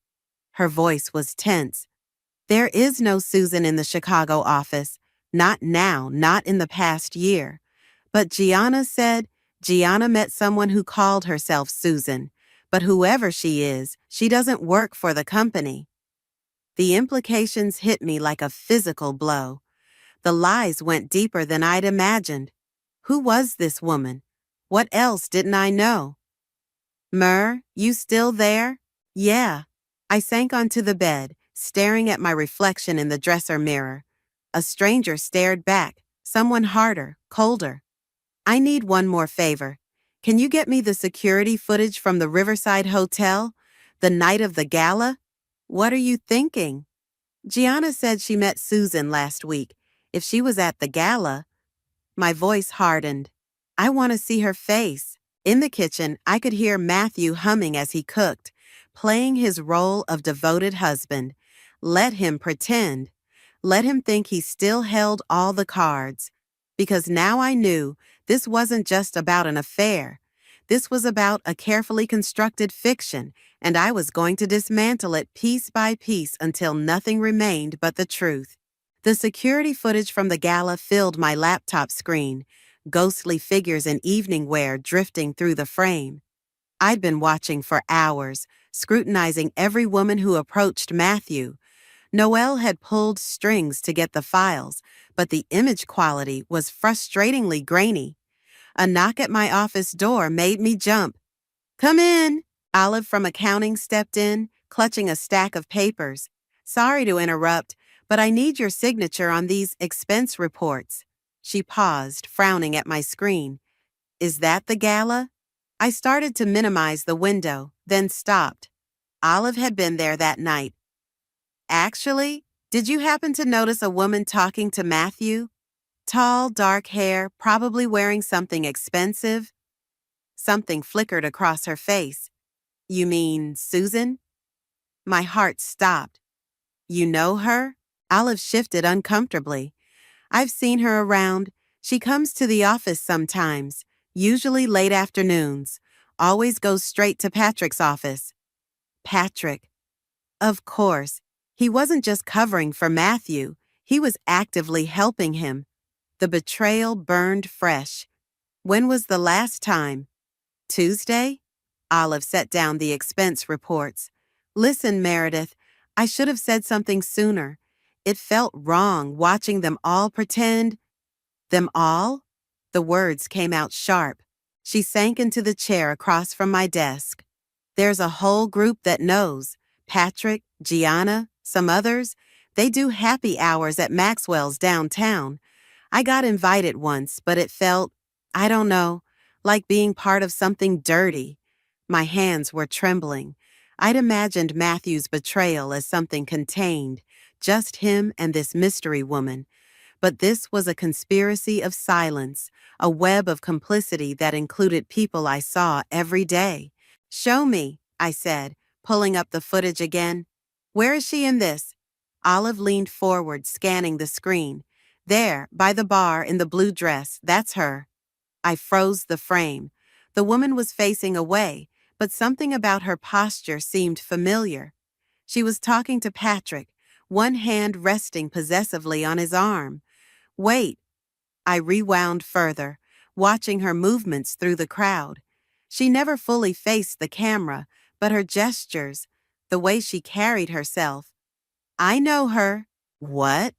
Her voice was tense. There is no Susan in the Chicago office. Not now, not in the past year. But Gianna said Gianna met someone who called herself Susan. But whoever she is, she doesn't work for the company. The implications hit me like a physical blow. The lies went deeper than I'd imagined. Who was this woman? What else didn't I know? You still there? Yeah. I sank onto the bed, staring at my reflection in the dresser mirror. A stranger stared back, someone harder, colder. I need one more favor. Can you get me the security footage from the Riverside Hotel, the night of the gala? What are you thinking? Gianna said she met Susan last week. If she was at the gala, my voice hardened. I want to see her face. In the kitchen, I could hear Matthew humming as he cooked, playing his role of devoted husband. Let him pretend. Let him think he still held all the cards. Because now I knew this wasn't just about an affair. This was about a carefully constructed fiction, and I was going to dismantle it piece by piece until nothing remained but the truth. The security footage from the gala filled my laptop screen, ghostly figures in evening wear drifting through the frame. I'd been watching for hours, scrutinizing every woman who approached Matthew. Noelle had pulled strings to get the files, but the image quality was frustratingly grainy. A knock at my office door made me jump. Come in. Olive from accounting stepped in, clutching a stack of papers. Sorry to interrupt, but I need your signature on these expense reports. She paused, frowning at my screen. Is that the gala? I started to minimize the window, then stopped. Olive had been there that night. Actually, did you happen to notice a woman talking to Matthew? Tall, dark hair, probably wearing something expensive. Something flickered across her face. You mean Susan? My heart stopped. You know her? Olive shifted uncomfortably. I've seen her around. She comes to the office sometimes, usually late afternoons. Always goes straight to Patrick's office. Patrick. Of course. He wasn't just covering for Matthew. He was actively helping him. The betrayal burned fresh. When was the last time? Tuesday? Olive set down the expense reports. Listen, Meredith, I should have said something sooner. It felt wrong watching them all pretend. Them all? The words came out sharp. She sank into the chair across from my desk. There's a whole group that knows. Patrick, Gianna, some others. They do happy hours at Maxwell's downtown. I got invited once, but it felt, I don't know, like being part of something dirty. My hands were trembling. I'd imagined Matthew's betrayal as something contained, just him and this mystery woman. But this was a conspiracy of silence, a web of complicity that included people I saw every day. Show me, I said, pulling up the footage again. Where is she in this? Olive leaned forward, scanning the screen. There, by the bar in the blue dress, that's her. I froze the frame. The woman was facing away, but something about her posture seemed familiar. She was talking to Patrick, one hand resting possessively on his arm. Wait. I rewound further, watching her movements through the crowd. She never fully faced the camera, but her gestures, the way she carried herself. I know her. What?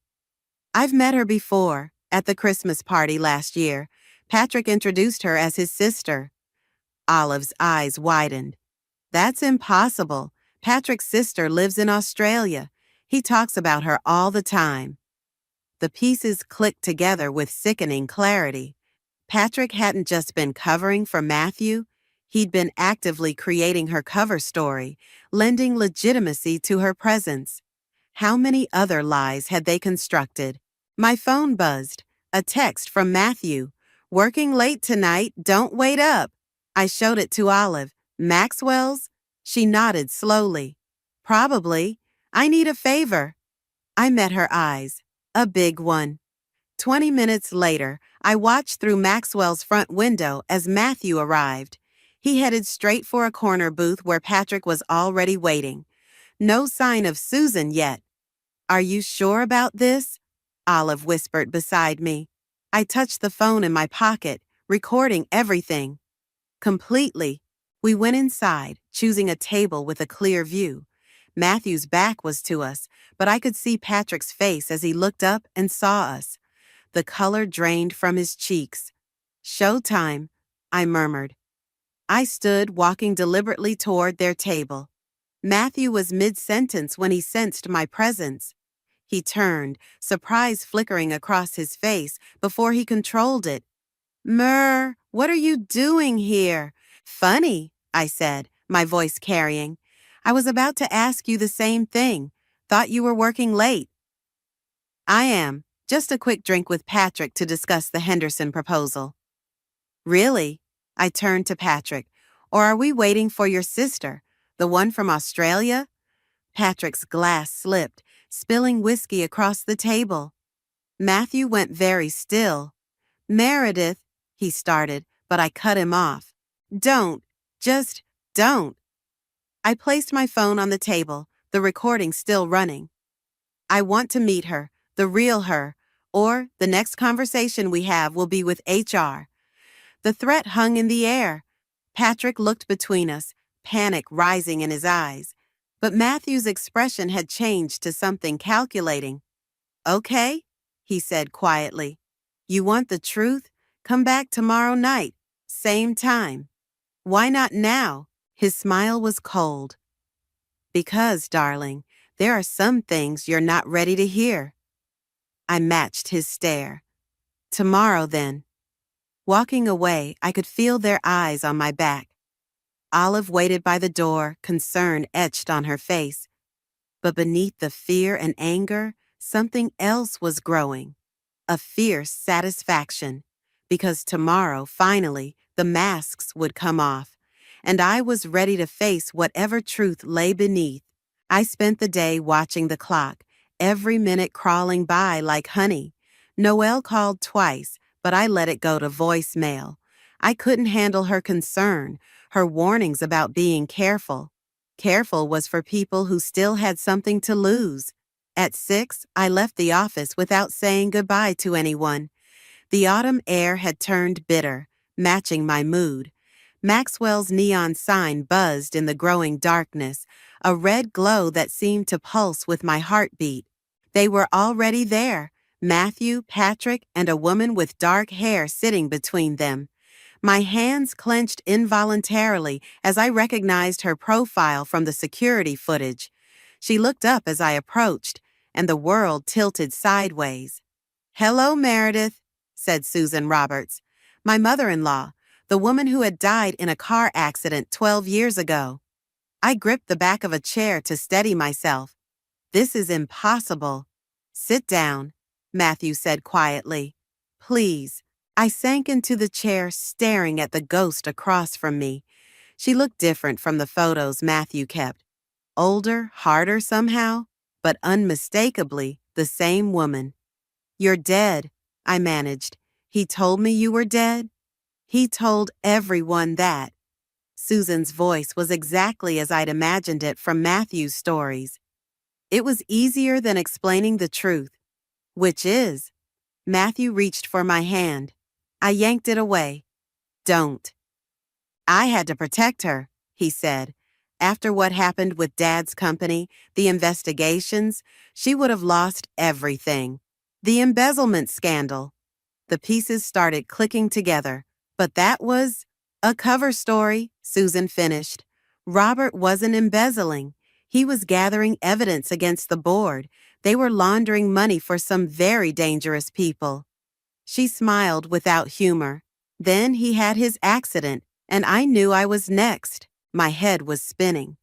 I've met her before, at the Christmas party last year. Patrick introduced her as his sister. Olive's eyes widened. That's impossible. Patrick's sister lives in Australia. He talks about her all the time. The pieces clicked together with sickening clarity. Patrick hadn't just been covering for Matthew. He'd been actively creating her cover story, lending legitimacy to her presence. How many other lies had they constructed? My phone buzzed. A text from Matthew. Working late tonight, don't wait up. I showed it to Olive. Maxwell's? She nodded slowly. Probably. I need a favor. I met her eyes. A big one. 20 minutes later, I watched through Maxwell's front window as Matthew arrived. He headed straight for a corner booth where Patrick was already waiting. No sign of Susan yet. Are you sure about this? Olive whispered beside me. I touched the phone in my pocket, recording everything. Completely. We went inside, choosing a table with a clear view. Matthew's back was to us, but I could see Patrick's face as he looked up and saw us. The color drained from his cheeks. Showtime, I murmured. I stood, walking deliberately toward their table. Matthew was mid-sentence when he sensed my presence. He turned, surprise flickering across his face before he controlled it. Mer, what are you doing here? Funny, I said, my voice carrying. I was about to ask you the same thing. Thought you were working late. I am. Just a quick drink with Patrick to discuss the Henderson proposal. Really? I turned to Patrick. Or are we waiting for your sister, the one from Australia? Patrick's glass slipped, spilling whiskey across the table. Matthew went very still. Meredith, he started, but I cut him off. Don't. Just don't. I placed my phone on the table, the recording still running. I want to meet her, the real her, or the next conversation we have will be with HR. The threat hung in the air. Patrick looked between us, panic rising in his eyes. But Matthew's expression had changed to something calculating. Okay, he said quietly. You want the truth? Come back tomorrow night, same time. Why not now? His smile was cold. Because, darling, there are some things you're not ready to hear. I matched his stare. Tomorrow, then. Walking away, I could feel their eyes on my back. Olive waited by the door, concern etched on her face. But beneath the fear and anger, something else was growing. a fierce satisfaction, because tomorrow, finally, the masks would come off, and I was ready to face whatever truth lay beneath. I spent the day watching the clock, every minute crawling by like honey. Noelle called twice, but I let it go to voicemail. I couldn't handle her concern, her warnings about being careful. Careful was for people who still had something to lose. At 6, I left the office without saying goodbye to anyone. The autumn air had turned bitter, matching my mood. Maxwell's neon sign buzzed in the growing darkness, a red glow that seemed to pulse with my heartbeat. They were already there, Matthew, Patrick, and a woman with dark hair sitting between them. My hands clenched involuntarily as I recognized her profile from the security footage. She looked up as I approached, and the world tilted sideways. "Hello, Meredith," said Susan Roberts, my mother-in-law, the woman who had died in a car accident 12 years ago. I gripped the back of a chair to steady myself. "This is impossible." "Sit down," Matthew said quietly. "Please." I sank into the chair, staring at the ghost across from me. She looked different from the photos Matthew kept. Older, harder somehow, but unmistakably the same woman. "You're dead," I managed. "He told me you were dead?" "He told everyone that." Susan's voice was exactly as I'd imagined it from Matthew's stories. It was easier than explaining the truth. "Which is?" Matthew reached for my hand. I yanked it away. "Don't." "I had to protect her," he said. "After what happened with Dad's company, the investigations, she would have lost everything. The embezzlement scandal." The pieces started clicking together. "But that was a cover story," Susan finished. "Robert wasn't embezzling. He was gathering evidence against the board. They were laundering money for some very dangerous people." She smiled without humor. "Then he had his accident, and I knew I was next." My head was spinning.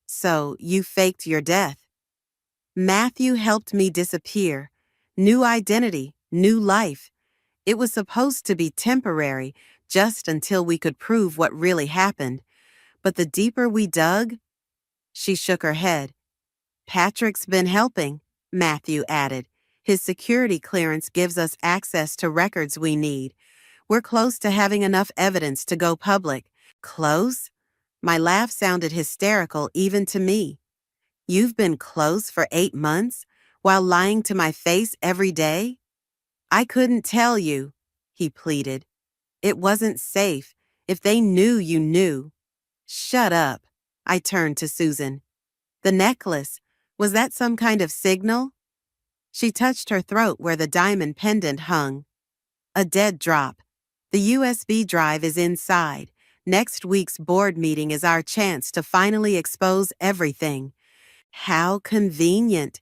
"So you faked your death?" "Matthew helped me disappear. New identity, new life. It was supposed to be temporary, just until we could prove what really happened. But the deeper we dug..." She shook her head. "Patrick's been helping," Matthew added. "His security clearance gives us access to records we need. We're close to having enough evidence to go public." "Close?" My laugh sounded hysterical even to me. "You've been close for 8 months, while lying to my face every day?" "I couldn't tell you," he pleaded. "It wasn't safe. If they knew you knew." "Shut up." I turned to Susan. "The necklace, was that some kind of signal?" She touched her throat where the diamond pendant hung. "A dead drop. The USB drive is inside. Next week's board meeting is our chance to finally expose everything." "How convenient."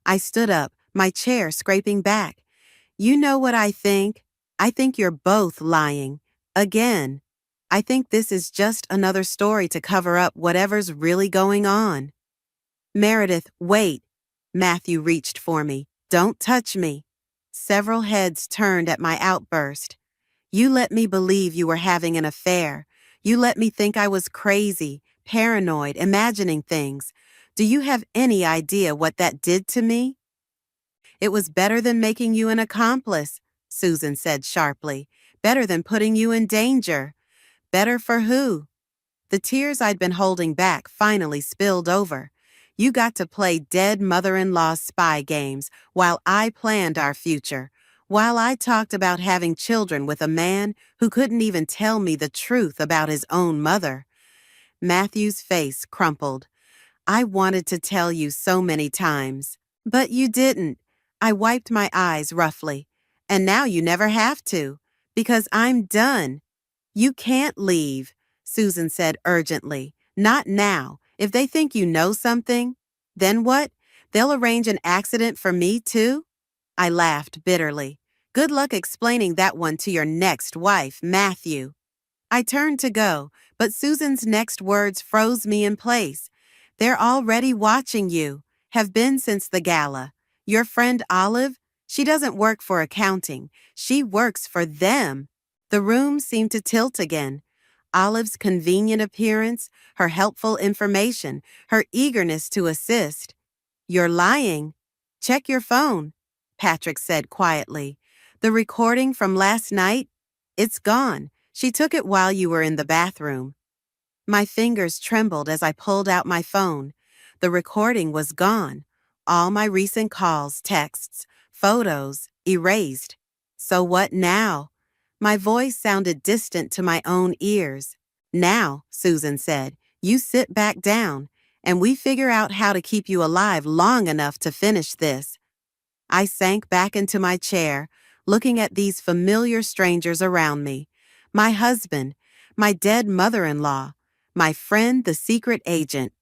I stood up, my chair scraping back. "You know what I think? I think you're both lying. Again. I think this is just another story to cover up whatever's really going on." "Meredith, wait." Matthew reached for me. "Don't touch me." Several heads turned at my outburst. "You let me believe you were having an affair. You let me think I was crazy, paranoid, imagining things. Do you have any idea what that did to me?" "It was better than making you an accomplice," Susan said sharply. "Better than putting you in danger." "Better for who?" The tears I'd been holding back finally spilled over. "You got to play dead mother-in-law's spy games while I planned our future, while I talked about having children with a man who couldn't even tell me the truth about his own mother." Matthew's face crumpled. "I wanted to tell you so many times. But you didn't." I wiped my eyes roughly. "And now you never have to, because I'm done." "You can't leave," Susan said urgently. "Not now. If they think you know something, then what? They'll arrange an accident for me too?" I laughed bitterly. "Good luck explaining that one to your next wife, Matthew." I turned to go, but Susan's next words froze me in place. "They're already watching you. Have been since the gala. Your friend Olive, She doesn't work for accounting. She works for them. The room seemed to tilt again. Olive's convenient appearance, her helpful information, her eagerness to assist. You're lying. Check your phone, Patrick said quietly. The recording from last night? It's gone. She took it while you were in the bathroom. My fingers trembled as I pulled out my phone. The recording was gone. All my recent calls, texts, photos, erased. So what now? My voice sounded distant to my own ears. Now, Susan said, you sit back down, and we figure out how to keep you alive long enough to finish this. I sank back into my chair, looking at these familiar strangers around me. My husband, my dead mother-in-law, my friend the secret agent.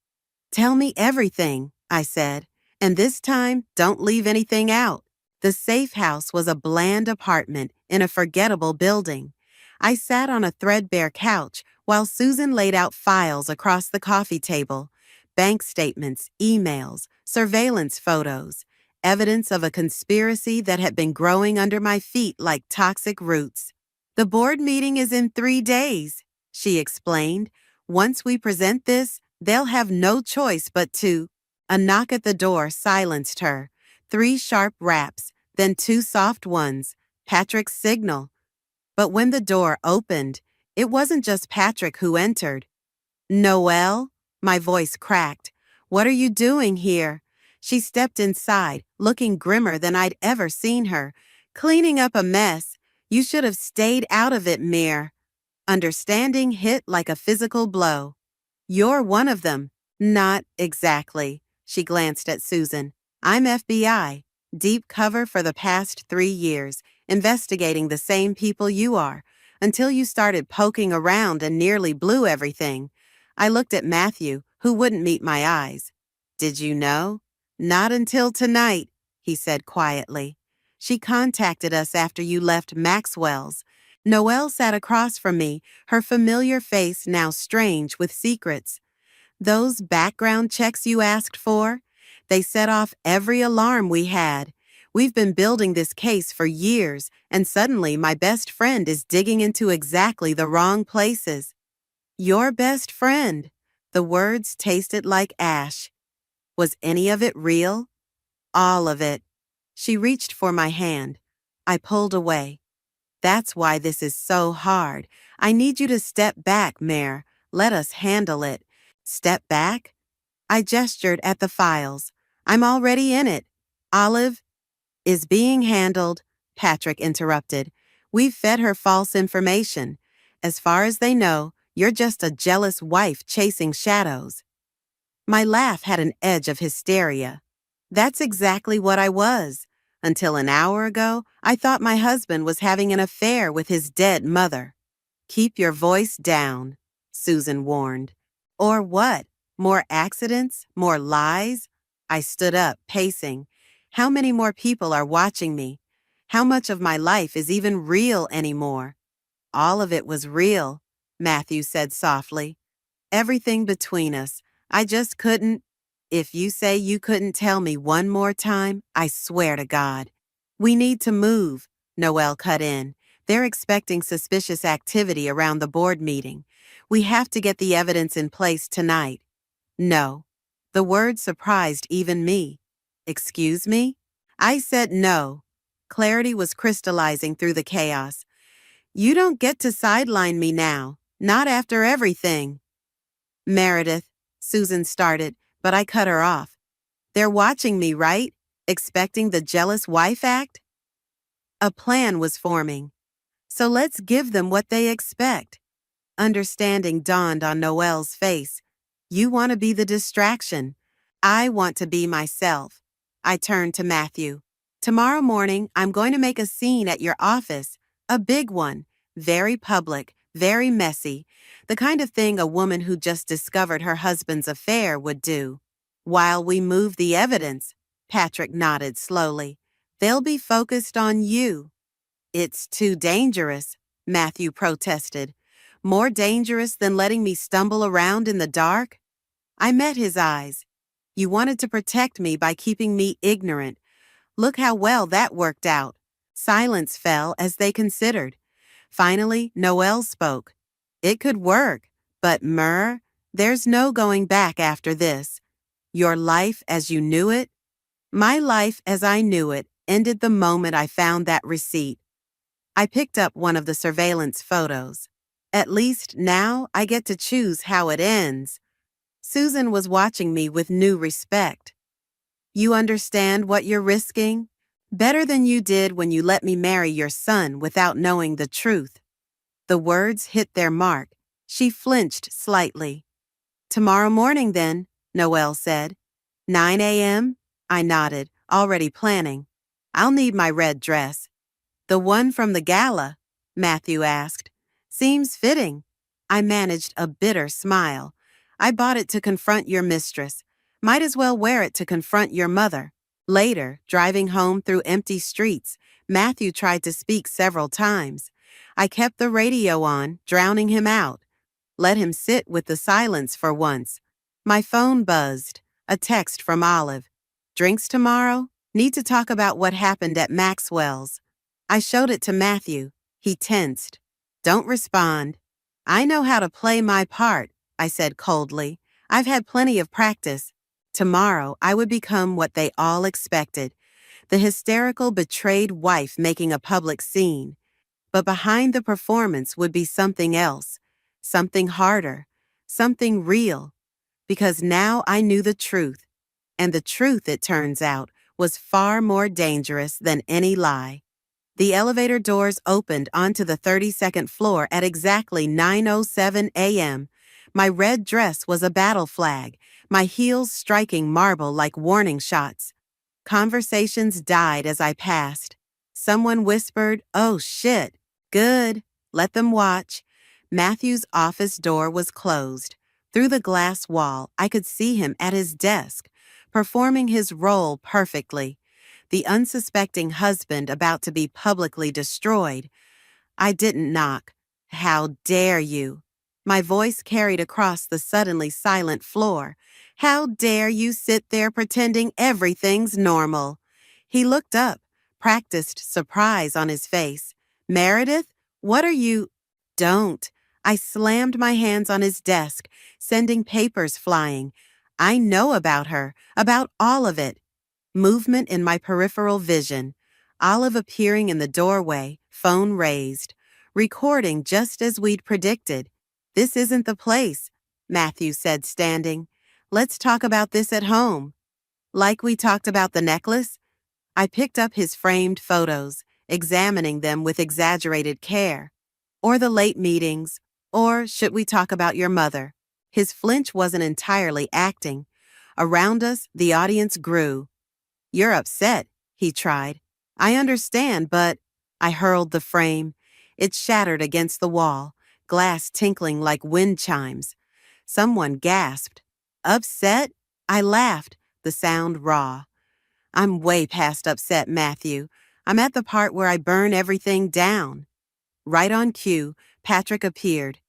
Tell me everything, I said, and this time don't leave anything out. The safe house was a bland apartment in a forgettable building. I sat on a threadbare couch while Susan laid out files across the coffee table, bank statements, emails, surveillance photos, evidence of a conspiracy that had been growing under my feet like toxic roots. The board meeting is in 3 days, she explained. Once we present this, they'll have no choice but to. A knock at the door silenced her. 3 sharp raps, then 2 soft ones. Patrick's signal. But when the door opened, it wasn't just Patrick who entered. Noelle? My voice cracked. What are you doing here? She stepped inside, looking grimmer than I'd ever seen her. Cleaning up a mess. You should have stayed out of it, Mir. Understanding hit like a physical blow. You're one of them. Not exactly. She glanced at Susan. I'm FBI. Deep cover for the past 3 years, investigating the same people you are, until you started poking around and nearly blew everything. I looked at Matthew, who wouldn't meet my eyes. Did you know? Not until tonight, he said quietly. She contacted us after you left Maxwell's. Noelle sat across from me, her familiar face now strange with secrets. Those background checks you asked for? They set off every alarm we had. We've been building this case for years, and suddenly my best friend is digging into exactly the wrong places. Your best friend. The words tasted like ash. Was any of it real? All of it. She reached for my hand. I pulled away. That's why this is so hard. I need you to step back, Mare. Let us handle it. Step back? I gestured at the files. I'm already in it. Olive is being handled, Patrick interrupted. We've fed her false information. As far as they know, you're just a jealous wife chasing shadows. My laugh had an edge of hysteria. That's exactly what I was. Until an hour ago, I thought my husband was having an affair with his dead mother. Keep your voice down, Susan warned. Or what? More accidents? More lies? I stood up, pacing. How many more people are watching me? How much of my life is even real anymore? All of it was real, Matthew said softly. Everything between us. I just couldn't. If you say you couldn't tell me one more time, I swear to God. We need to move, Noelle cut in. They're expecting suspicious activity around the board meeting. We have to get the evidence in place tonight. No. The word surprised even me. Excuse me? I said no. Clarity was crystallizing through the chaos. You don't get to sideline me now. Not after everything. Meredith, Susan started, but I cut her off. They're watching me, right? Expecting the jealous wife act? A plan was forming. So let's give them what they expect. Understanding dawned on Noelle's face. You want to be the distraction. I want to be myself. I turned to Matthew. Tomorrow morning, I'm going to make a scene at your office. A big one. Very public, very messy. The kind of thing a woman who just discovered her husband's affair would do. While we move the evidence, Patrick nodded slowly, they'll be focused on you. It's too dangerous, Matthew protested. More dangerous than letting me stumble around in the dark? I met his eyes. You wanted to protect me by keeping me ignorant. Look how well that worked out. Silence fell as they considered. Finally, Noel spoke. It could work, but there's no going back after this. Your life as you knew it? My life as I knew it ended the moment I found that receipt. I picked up one of the surveillance photos. At least now I get to choose how it ends. Susan was watching me with new respect. You understand what you're risking? Better than you did when you let me marry your son without knowing the truth. The words hit their mark. She flinched slightly. Tomorrow morning then, Noel said. 9 a.m.? I nodded, already planning. I'll need my red dress. The one from the gala? Matthew asked. Seems fitting. I managed a bitter smile. I bought it to confront your mistress. Might as well wear it to confront your mother. Later, driving home through empty streets, Matthew tried to speak several times. I kept the radio on, drowning him out. Let him sit with the silence for once. My phone buzzed. A text from Olive. Drinks tomorrow? Need to talk about what happened at Maxwell's. I showed it to Matthew. He tensed. Don't respond. I know how to play my part, I said coldly. I've had plenty of practice. Tomorrow, I would become what they all expected. The hysterical, betrayed wife making a public scene. But behind the performance would be something else. Something harder. Something real. Because now I knew the truth. And the truth, it turns out, was far more dangerous than any lie. The elevator doors opened onto the 32nd floor at exactly 9:07 a.m. My red dress was a battle flag, my heels striking marble like warning shots. Conversations died as I passed. Someone whispered, "Oh shit, good, let them watch." Matthew's office door was closed. Through the glass wall, I could see him at his desk, performing his role perfectly. The unsuspecting husband about to be publicly destroyed. I didn't knock. How dare you? My voice carried across the suddenly silent floor. How dare you sit there pretending everything's normal? He looked up, practiced surprise on his face. Meredith, what are you? Don't. I slammed my hands on his desk, sending papers flying. I know about her, about all of it. Movement in my peripheral vision. Olive appearing in the doorway, phone raised. Recording just as we'd predicted. This isn't the place, Matthew said, standing. Let's talk about this at home. Like we talked about the necklace? I picked up his framed photos, examining them with exaggerated care. Or the late meetings. Or should we talk about your mother? His flinch wasn't entirely acting. Around us, the audience grew. You're upset, he tried. I understand, but I hurled the frame. It shattered against the wall, glass tinkling like wind chimes. Someone gasped. Upset? I laughed, the sound raw. I'm way past upset, Matthew. I'm at the part where I burn everything down. Right on cue, Patrick appeared.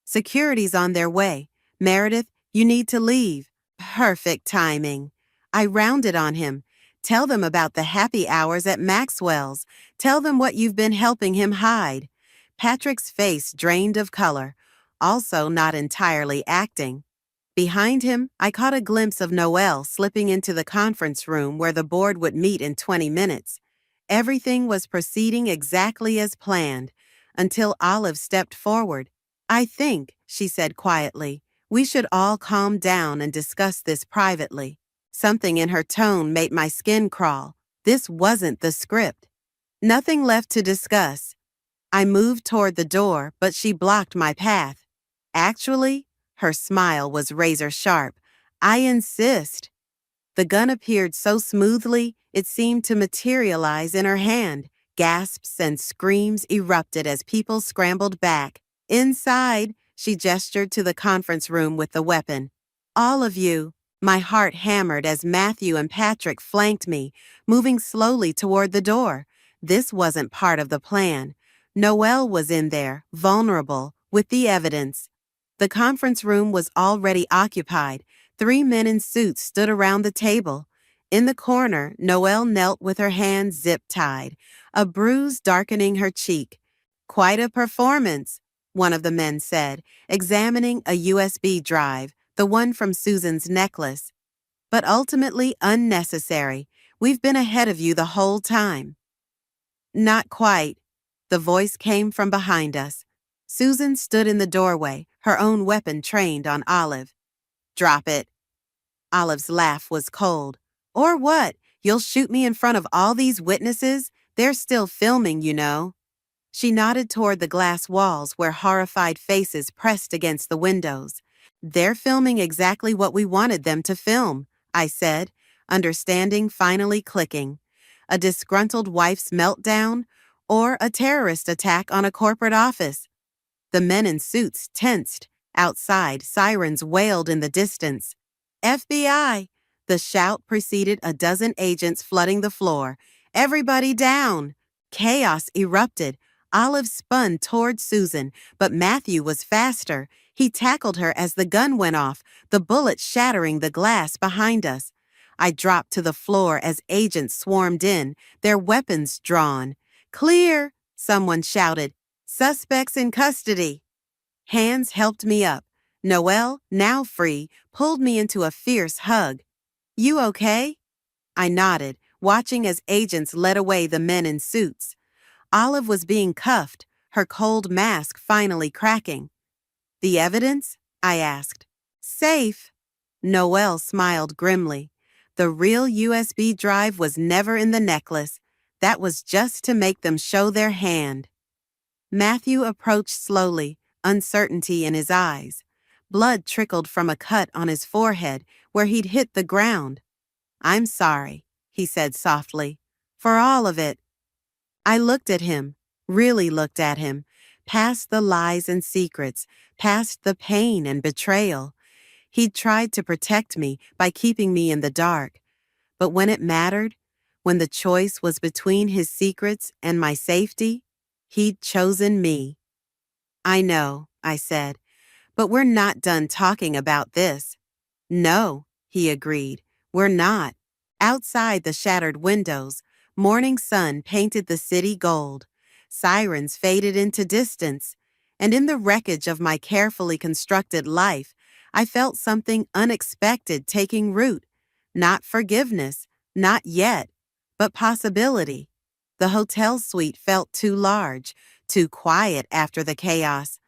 Security's on their way. Meredith, you need to leave. Perfect timing. I rounded on him. Tell them about the happy hours at Maxwell's. Tell them what you've been helping him hide. Patrick's face drained of color, also not entirely acting. Behind him, I caught a glimpse of Noel slipping into the conference room where the board would meet in 20 minutes. Everything was proceeding exactly as planned, until Olive stepped forward. I think, she said quietly, we should all calm down and discuss this privately. Something in her tone made my skin crawl. This wasn't the script. Nothing left to discuss. I moved toward the door, but she blocked my path. Actually, her smile was razor sharp. I insist. The gun appeared so smoothly, it seemed to materialize in her hand. Gasps and screams erupted as people scrambled back. Inside, she gestured to the conference room with the weapon. All of you. My heart hammered as Matthew and Patrick flanked me, moving slowly toward the door. This wasn't part of the plan. Noel was in there, vulnerable, with the evidence. The conference room was already occupied. 3 men in suits stood around the table. In the corner, Noelle knelt with her hands zip-tied, a bruise darkening her cheek. "Quite a performance," one of the men said, examining a USB drive, the one from Susan's necklace. "But ultimately unnecessary. We've been ahead of you the whole time." "Not quite." The voice came from behind us. Susan stood in the doorway, her own weapon trained on Olive. "Drop it." Olive's laugh was cold. "Or what? You'll shoot me in front of all these witnesses? They're still filming, you know." She nodded toward the glass walls where horrified faces pressed against the windows. "They're filming exactly what we wanted them to film," I said, understanding finally clicking. A disgruntled wife's meltdown or a terrorist attack on a corporate office. The men in suits tensed. Outside, sirens wailed in the distance. "FBI!" The shout preceded a dozen agents flooding the floor. "Everybody down!" Chaos erupted. Olive spun toward Susan, but Matthew was faster. He tackled her as the gun went off, the bullet shattering the glass behind us. I dropped to the floor as agents swarmed in, their weapons drawn. "Clear!" someone shouted. "Suspects in custody." Hands helped me up. Noelle, now free, pulled me into a fierce hug. "You okay?" I nodded, watching as agents led away the men in suits. Olive was being cuffed, her cold mask finally cracking. "The evidence?" I asked. "Safe." Noelle smiled grimly. The real USB drive was never in the necklace. That was just to make them show their hand. Matthew approached slowly, uncertainty in his eyes. Blood trickled from a cut on his forehead where he'd hit the ground. "I'm sorry," he said softly, "for all of it." I looked at him, really looked at him, past the lies and secrets, past the pain and betrayal. He'd tried to protect me by keeping me in the dark. But when it mattered, when the choice was between his secrets and my safety, he'd chosen me. "I know," I said, "but we're not done talking about this." "No," he agreed, "we're not." Outside the shattered windows, morning sun painted the city gold. Sirens faded into distance, and in the wreckage of my carefully constructed life, I felt something unexpected taking root. Not forgiveness, not yet, but possibility. The hotel suite felt too large, too quiet after the chaos.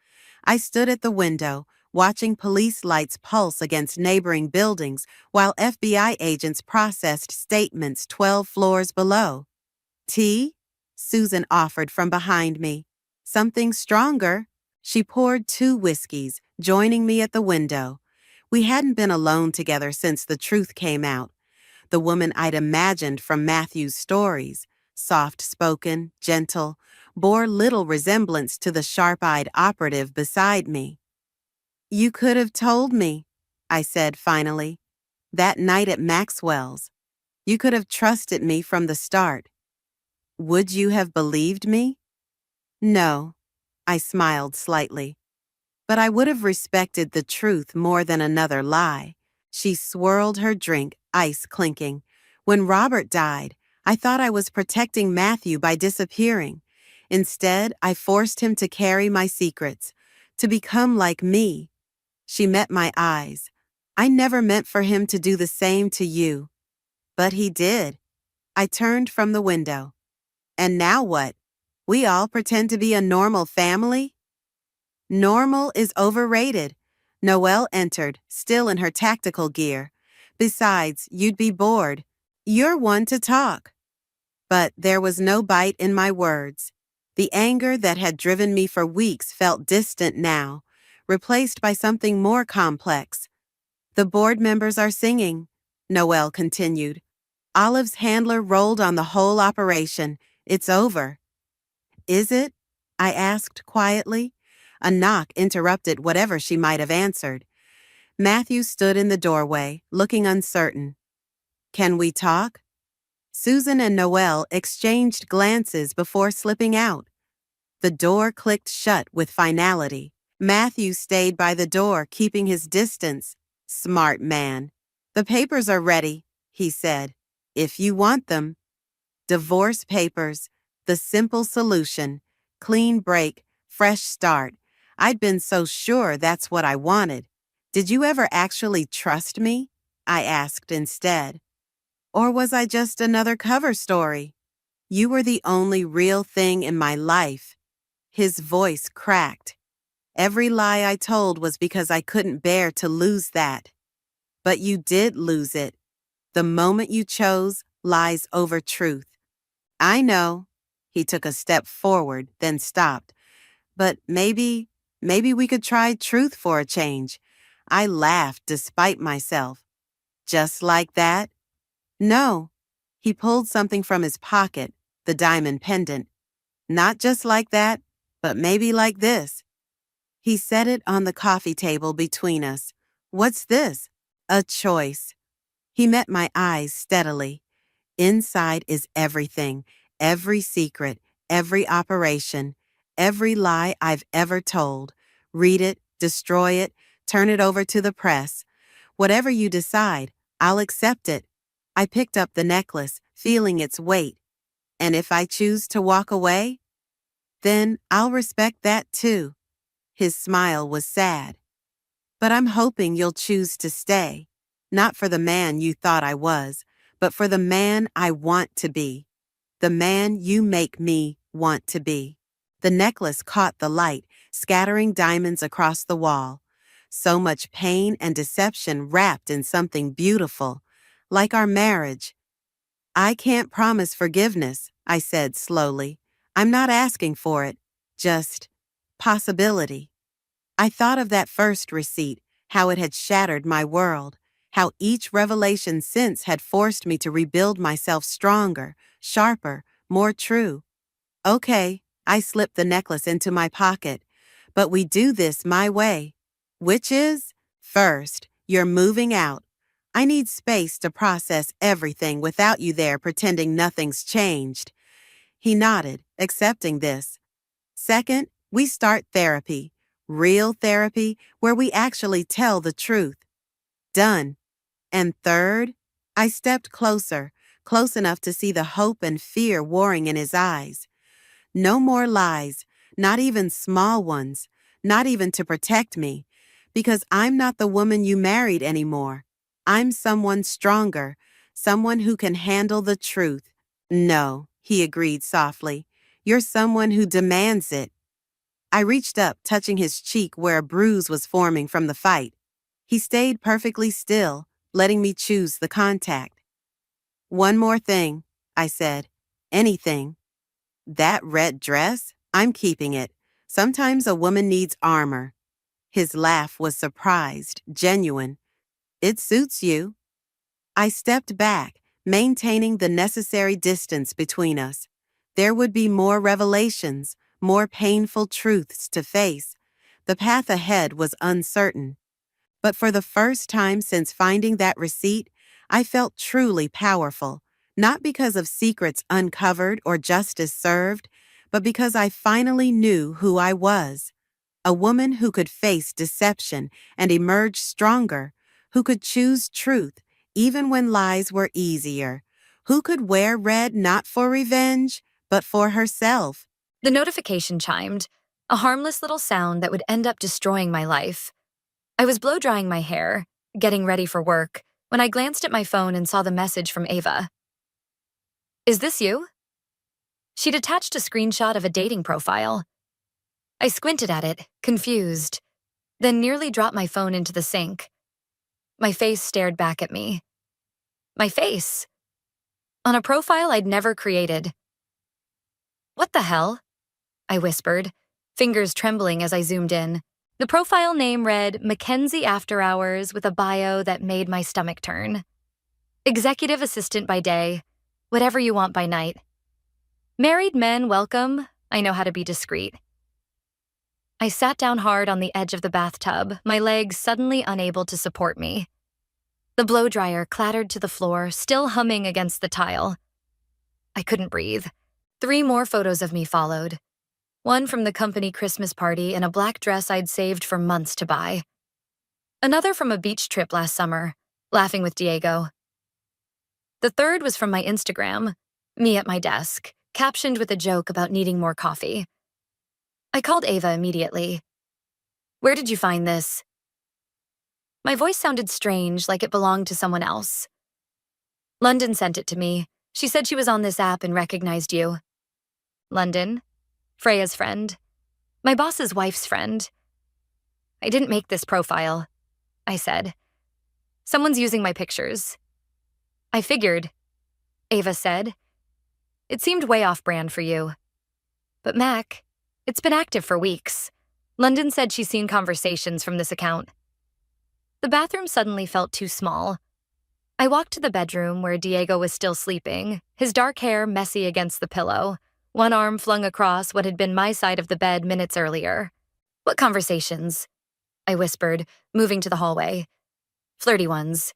I stood at the window, watching police lights pulse against neighboring buildings while FBI agents processed statements 12 floors below. "Tea?" Susan offered from behind me. "Something stronger." She poured 2 whiskeys, joining me at the window. We hadn't been alone together since the truth came out. The woman I'd imagined from Matthew's stories, soft-spoken, gentle, bore little resemblance to the sharp-eyed operative beside me. "You could have told me," I said finally. "That night at Maxwell's. You could have trusted me from the start." "Would you have believed me?" "No," I smiled slightly. "But I would have respected the truth more than another lie." She swirled her drink, ice clinking. "When Robert died, I thought I was protecting Matthew by disappearing. Instead, I forced him to carry my secrets, to become like me." She met my eyes. "I never meant for him to do the same to you." "But he did." I turned from the window. "And now what? We all pretend to be a normal family?" "Normal is overrated." Noelle entered, still in her tactical gear. "Besides, you'd be bored. You're one to talk." But there was no bite in my words. The anger that had driven me for weeks felt distant now, replaced by something more complex. "The board members are singing," Noelle continued. Olive's handler rolled on the whole operation. "It's over." "Is it?" I asked quietly. A knock interrupted whatever she might have answered. Matthew stood in the doorway, looking uncertain. "Can we talk?" Susan and Noelle exchanged glances before slipping out. The door clicked shut with finality. Matthew stayed by the door, keeping his distance. Smart man. "The papers are ready," he said. If you want them. Divorce papers, the simple solution, clean break, fresh start. I'd been so sure that's what I wanted. Did you ever actually trust me? I asked instead. Or was I just another cover story? You were the only real thing in my life. His voice cracked. Every lie I told was because I couldn't bear to lose that. But you did lose it. The moment you chose lies over truth. I know. He took a step forward, then stopped. But maybe we could try truth for a change. I laughed despite myself. Just like that? No. He pulled something from his pocket, the diamond pendant. Not just like that, but maybe like this. He set it on the coffee table between us. What's this? A choice. He met my eyes steadily. Inside is everything, every secret, every operation, every lie I've ever told. Read it, destroy it, turn it over to the press. Whatever you decide, I'll accept it. I picked up the necklace, feeling its weight. And if I choose to walk away, then I'll respect that too. His smile was sad. But I'm hoping you'll choose to stay. Not for the man you thought I was, but for the man I want to be. The man you make me want to be. The necklace caught the light, scattering diamonds across the wall. So much pain and deception wrapped in something beautiful, like our marriage. I can't promise forgiveness, I said slowly. I'm not asking for it, just possibility. I thought of that first receipt, how it had shattered my world, how each revelation since had forced me to rebuild myself stronger, sharper, more true. Okay, I slipped the necklace into my pocket, but we do this my way. Which is, first, you're moving out. I need space to process everything without you there pretending nothing's changed. He nodded, accepting this. Second, we start therapy, real therapy where we actually tell the truth. Done. And third, I stepped closer, close enough to see the hope and fear warring in his eyes. No more lies, not even small ones, not even to protect me, because I'm not the woman you married anymore. I'm someone stronger, someone who can handle the truth. No, he agreed softly. You're someone who demands it. I reached up, touching his cheek where a bruise was forming from the fight. He stayed perfectly still, letting me choose the contact. One more thing, I said. Anything. That red dress? I'm keeping it. Sometimes a woman needs armor. His laugh was surprised, genuine. It suits you. I stepped back, maintaining the necessary distance between us. There would be more revelations, more painful truths to face. The path ahead was uncertain. But for the first time since finding that receipt, I felt truly powerful, not because of secrets uncovered or justice served, but because I finally knew who I was. A woman who could face deception and emerge stronger, who could choose truth even when lies were easier, who could wear red not for revenge, but for herself. The notification chimed, a harmless little sound that would end up destroying my life. I was blow-drying my hair, getting ready for work, when I glanced at my phone and saw the message from Ava. Is this you? She'd attached a screenshot of a dating profile. I squinted at it, confused, then nearly dropped my phone into the sink. My face stared back at me. My face? On a profile I'd never created. What the hell? I whispered, fingers trembling as I zoomed in. The profile name read Mackenzie After Hours with a bio that made my stomach turn. Executive assistant by day, whatever you want by night. Married men welcome, I know how to be discreet. I sat down hard on the edge of the bathtub, my legs suddenly unable to support me. The blow dryer clattered to the floor, still humming against the tile. I couldn't breathe. 3 more photos of me followed. One from the company Christmas party in a black dress I'd saved for months to buy. Another from a beach trip last summer, laughing with Diego. The third was from my Instagram, me at my desk, captioned with a joke about needing more coffee. I called Ava immediately. "Where did you find this?" My voice sounded strange, like it belonged to someone else. "London sent it to me. She said she was on this app and recognized you." "London? Freya's friend. My boss's wife's friend." "I didn't make this profile," I said. "Someone's using my pictures." "I figured," Ava said. "It seemed way off-brand for you." "But Mac, it's been active for weeks. London said she's seen conversations from this account." The bathroom suddenly felt too small. I walked to the bedroom where Diego was still sleeping, his dark hair messy against the pillow, one arm flung across what had been my side of the bed minutes earlier. "What conversations?" I whispered, moving to the hallway. "Flirty ones.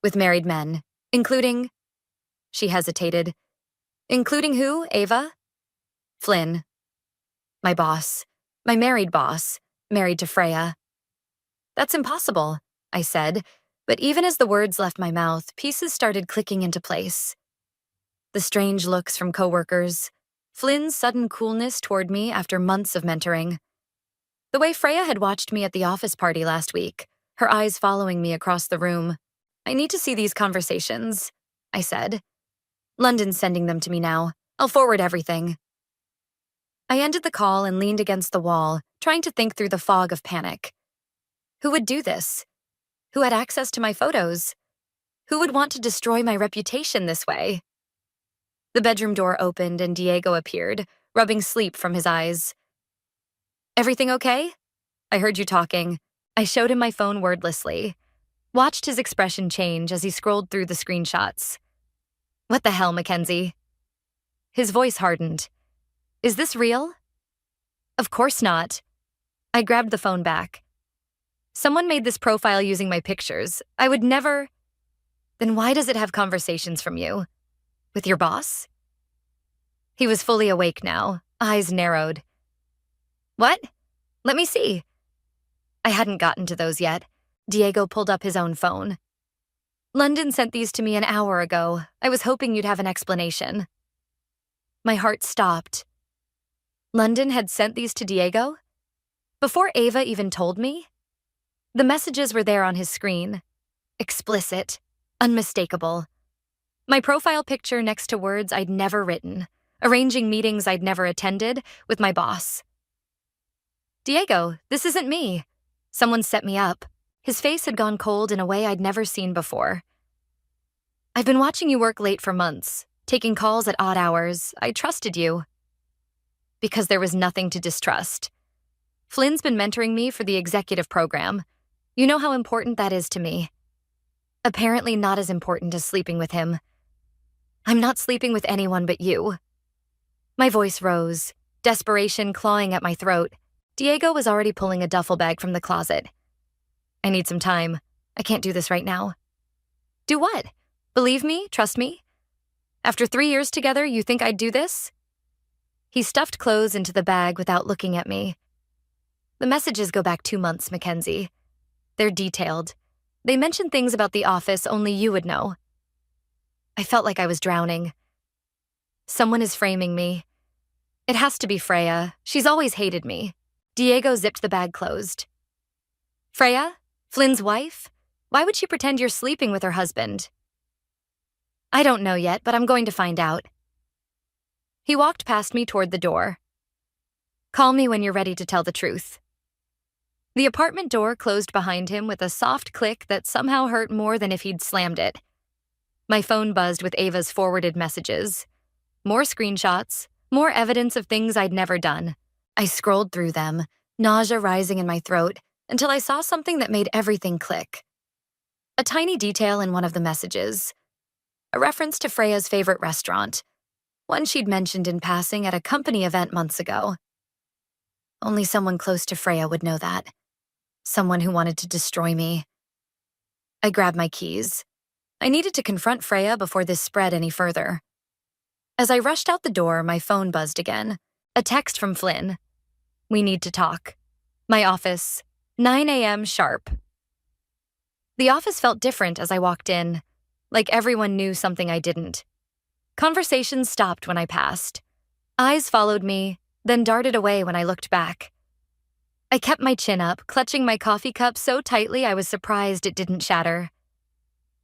With married men. Including..." She hesitated. "Including who, Ava?" "Flynn. My boss. My married boss. Married to Freya." "That's impossible," I said, but even as the words left my mouth, pieces started clicking into place. The strange looks from coworkers, Flynn's sudden coolness toward me after months of mentoring. The way Freya had watched me at the office party last week, her eyes following me across the room. "I need to see these conversations," I said. "London's sending them to me now. I'll forward everything." I ended the call and leaned against the wall, trying to think through the fog of panic. Who would do this? Who had access to my photos? Who would want to destroy my reputation this way? The bedroom door opened and Diego appeared, rubbing sleep from his eyes. "Everything okay?" "I heard you talking." I showed him my phone wordlessly, watched his expression change as he scrolled through the screenshots. "What the hell, Mackenzie?" His voice hardened. "Is this real?" "Of course not." I grabbed the phone back. "Someone made this profile using my pictures. I would never..." "Then why does it have conversations from you? With your boss?" He was fully awake now, eyes narrowed. "What? Let me see." I hadn't gotten to those yet. Diego pulled up his own phone. "London sent these to me an hour ago. I was hoping you'd have an explanation." My heart stopped. London had sent these to Diego? Before Ava even told me? The messages were there on his screen. Explicit. Unmistakable. My profile picture next to words I'd never written, arranging meetings I'd never attended with my boss. "Diego, this isn't me. Someone set me up." His face had gone cold in a way I'd never seen before. "I've been watching you work late for months, taking calls at odd hours. I trusted you." Because there was nothing to distrust. Flynn's been mentoring me for the executive program. You know how important that is to me. Apparently not as important as sleeping with him. "I'm not sleeping with anyone but you." My voice rose, desperation clawing at my throat. Diego was already pulling a duffel bag from the closet. "I need some time. I can't do this right now." "Do what? Believe me? Trust me? After 3 years together, you think I'd do this?" He stuffed clothes into the bag without looking at me. "The messages go back 2 months, Mackenzie. They're detailed. They mention things about the office only you would know." I felt like I was drowning. Someone is framing me. It has to be Freya. She's always hated me. Diego zipped the bag closed. "Freya? Flynn's wife? Why would she pretend you're sleeping with her husband?" "I don't know yet, but I'm going to find out." He walked past me toward the door. "Call me when you're ready to tell the truth." The apartment door closed behind him with a soft click that somehow hurt more than if he'd slammed it. My phone buzzed with Ava's forwarded messages. More screenshots, more evidence of things I'd never done. I scrolled through them, nausea rising in my throat, until I saw something that made everything click. A tiny detail in one of the messages. A reference to Freya's favorite restaurant, one she'd mentioned in passing at a company event months ago. Only someone close to Freya would know that. Someone who wanted to destroy me. I grabbed my keys. I needed to confront Freya before this spread any further. As I rushed out the door, my phone buzzed again. A text from Flynn. "We need to talk. My office, 9 a.m. sharp." The office felt different as I walked in. like everyone knew something I didn't. Conversations stopped when I passed. Eyes followed me, then darted away when I looked back. I kept my chin up, clutching my coffee cup so tightly I was surprised it didn't shatter.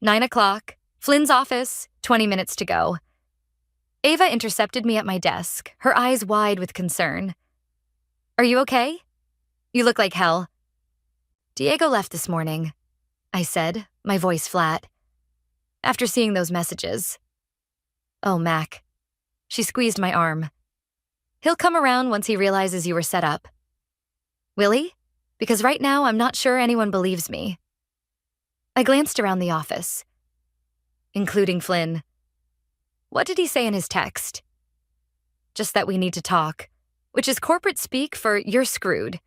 9 o'clock, Flynn's office, 20 minutes to go. Ava intercepted me at my desk, her eyes wide with concern. "Are you okay? You look like hell." "Diego left this morning," I said, my voice flat. "After seeing those messages." "Oh, Mac." She squeezed my arm. "He'll come around once he realizes you were set up." "Will he? Because right now I'm not sure anyone believes me." I glanced around the office, including Flynn. "What did he say in his text?" "Just that we need to talk, which is corporate speak for you're screwed."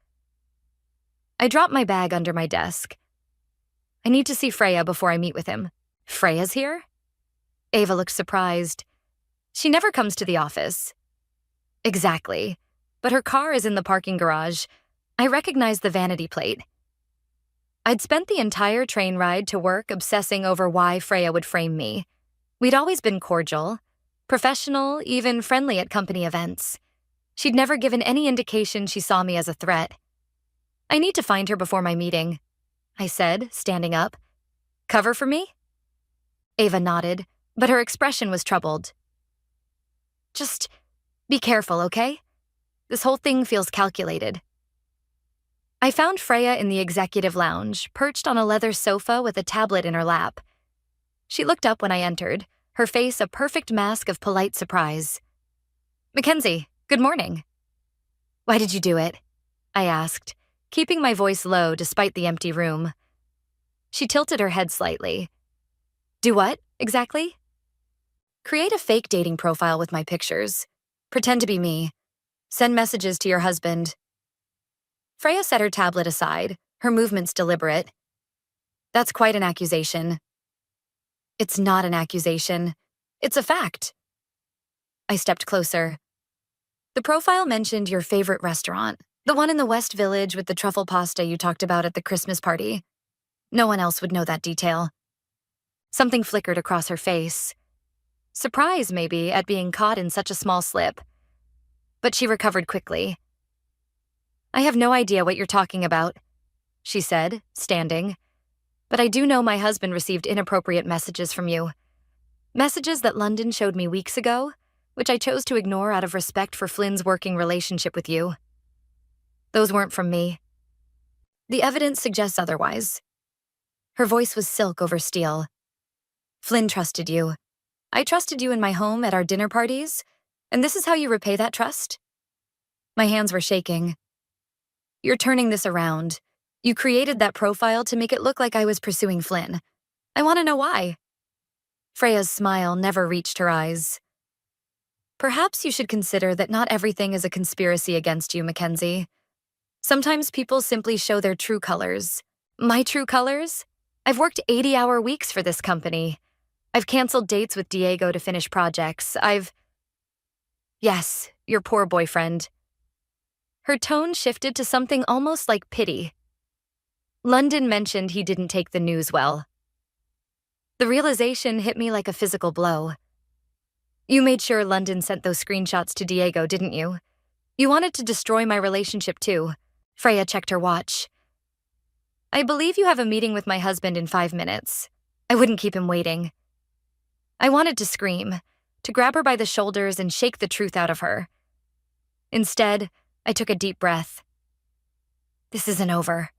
I dropped my bag under my desk. "I need to see Freya before I meet with him." "Freya's here?" Ava looked surprised. "She never comes to the office." "Exactly, but her car is in the parking garage. I recognized the vanity plate." I'd spent the entire train ride to work obsessing over why Freya would frame me. We'd always been cordial, professional, even friendly at company events. She'd never given any indication she saw me as a threat. "I need to find her before my meeting," I said, standing up. "Cover for me?" Ava nodded, but her expression was troubled. "Just be careful, okay? This whole thing feels calculated." I found Freya in the executive lounge, perched on a leather sofa with a tablet in her lap. She looked up when I entered, her face a perfect mask of polite surprise. "Mackenzie, good morning." "Why did you do it?" I asked, keeping my voice low despite the empty room. She tilted her head slightly. "Do what, exactly?" "Create a fake dating profile with my pictures. Pretend to be me. Send messages to your husband." Freya set her tablet aside, her movements deliberate. "That's quite an accusation." "It's not an accusation. It's a fact." I stepped closer. "The profile mentioned your favorite restaurant, the one in the West Village with the truffle pasta you talked about at the Christmas party. No one else would know that detail." Something flickered across her face. Surprise, maybe, at being caught in such a small slip. But she recovered quickly. "I have no idea what you're talking about," she said, standing. "But I do know my husband received inappropriate messages from you. Messages that London showed me weeks ago, which I chose to ignore out of respect for Flynn's working relationship with you. Those weren't from me. The evidence suggests otherwise." Her voice was silk over steel. "Flynn trusted you. I trusted you in my home at our dinner parties, and this is how you repay that trust?" My hands were shaking. "You're turning this around. You created that profile to make it look like I was pursuing Flynn. I want to know why." Freya's smile never reached her eyes. "Perhaps you should consider that not everything is a conspiracy against you, Mackenzie. Sometimes people simply show their true colors. My true colors? I've worked 80-hour weeks for this company. I've canceled dates with Diego to finish projects. Yes, your poor boyfriend." Her tone shifted to something almost like pity. "London mentioned he didn't take the news well." The realization hit me like a physical blow. "You made sure London sent those screenshots to Diego, didn't you? You wanted to destroy my relationship too." Freya checked her watch. "I believe you have a meeting with my husband in 5 minutes. I wouldn't keep him waiting." I wanted to scream, to grab her by the shoulders and shake the truth out of her. Instead, I took a deep breath. "This isn't over,"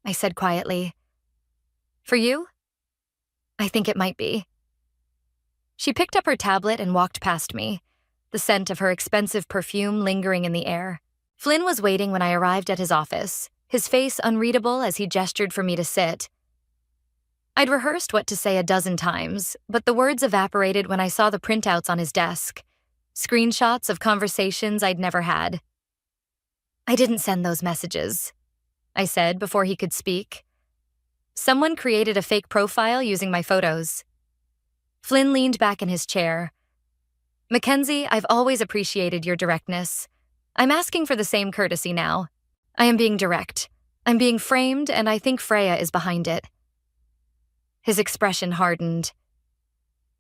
I said quietly. "For you? I think it might be." She picked up her tablet and walked past me, the scent of her expensive perfume lingering in the air. Flynn was waiting when I arrived at his office, his face unreadable as he gestured for me to sit. I'd rehearsed what to say a dozen times, but the words evaporated when I saw the printouts on his desk, screenshots of conversations I'd never had. "I didn't send those messages," I said before he could speak. "Someone created a fake profile using my photos." Flynn leaned back in his chair. "Mackenzie, I've always appreciated your directness. I'm asking for the same courtesy now. I am being direct. I'm being framed, and I think Freya is behind it." His expression hardened.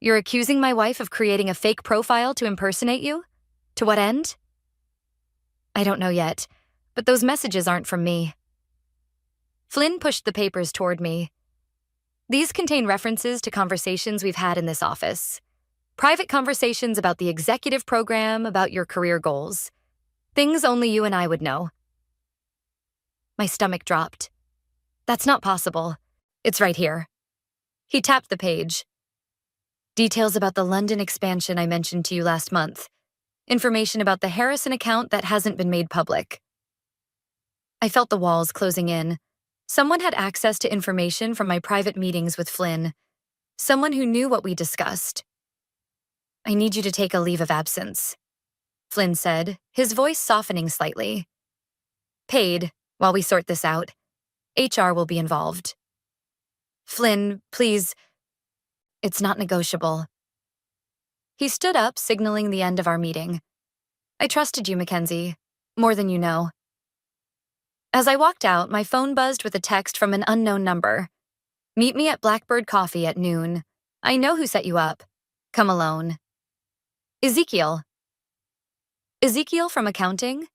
You're accusing my wife of creating a fake profile to impersonate you? To what end? I don't know yet, but those messages aren't from me. Flynn pushed the papers toward me. These contain references to conversations we've had in this office. Private conversations about the executive program, about your career goals. Things only you and I would know. My stomach dropped. That's not possible. It's right here. He tapped the page. Details about the London expansion I mentioned to you last month. Information about the Harrison account that hasn't been made public. I felt the walls closing in. Someone had access to information from my private meetings with Flynn. Someone who knew what we discussed. I need you to take a leave of absence, Flynn said, his voice softening slightly. Paid, while we sort this out. HR will be involved. Flynn, please. It's not negotiable. He stood up, signaling the end of our meeting. I trusted you, Mackenzie, more than you know. As I walked out, my phone buzzed with a text from an unknown number. Meet me at Blackbird Coffee at noon. I know who set you up. Come alone. Ezekiel. Ezekiel from accounting?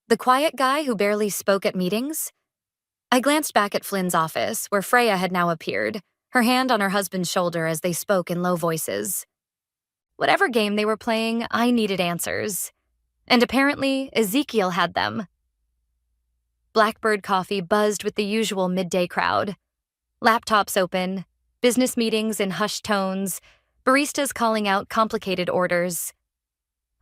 The quiet guy who barely spoke at meetings? I glanced back at Flynn's office, where Freya had now appeared, her hand on her husband's shoulder as they spoke in low voices. Whatever game they were playing, I needed answers. And apparently, Ezekiel had them. Blackbird Coffee buzzed with the usual midday crowd. Laptops open, business meetings in hushed tones, baristas calling out complicated orders.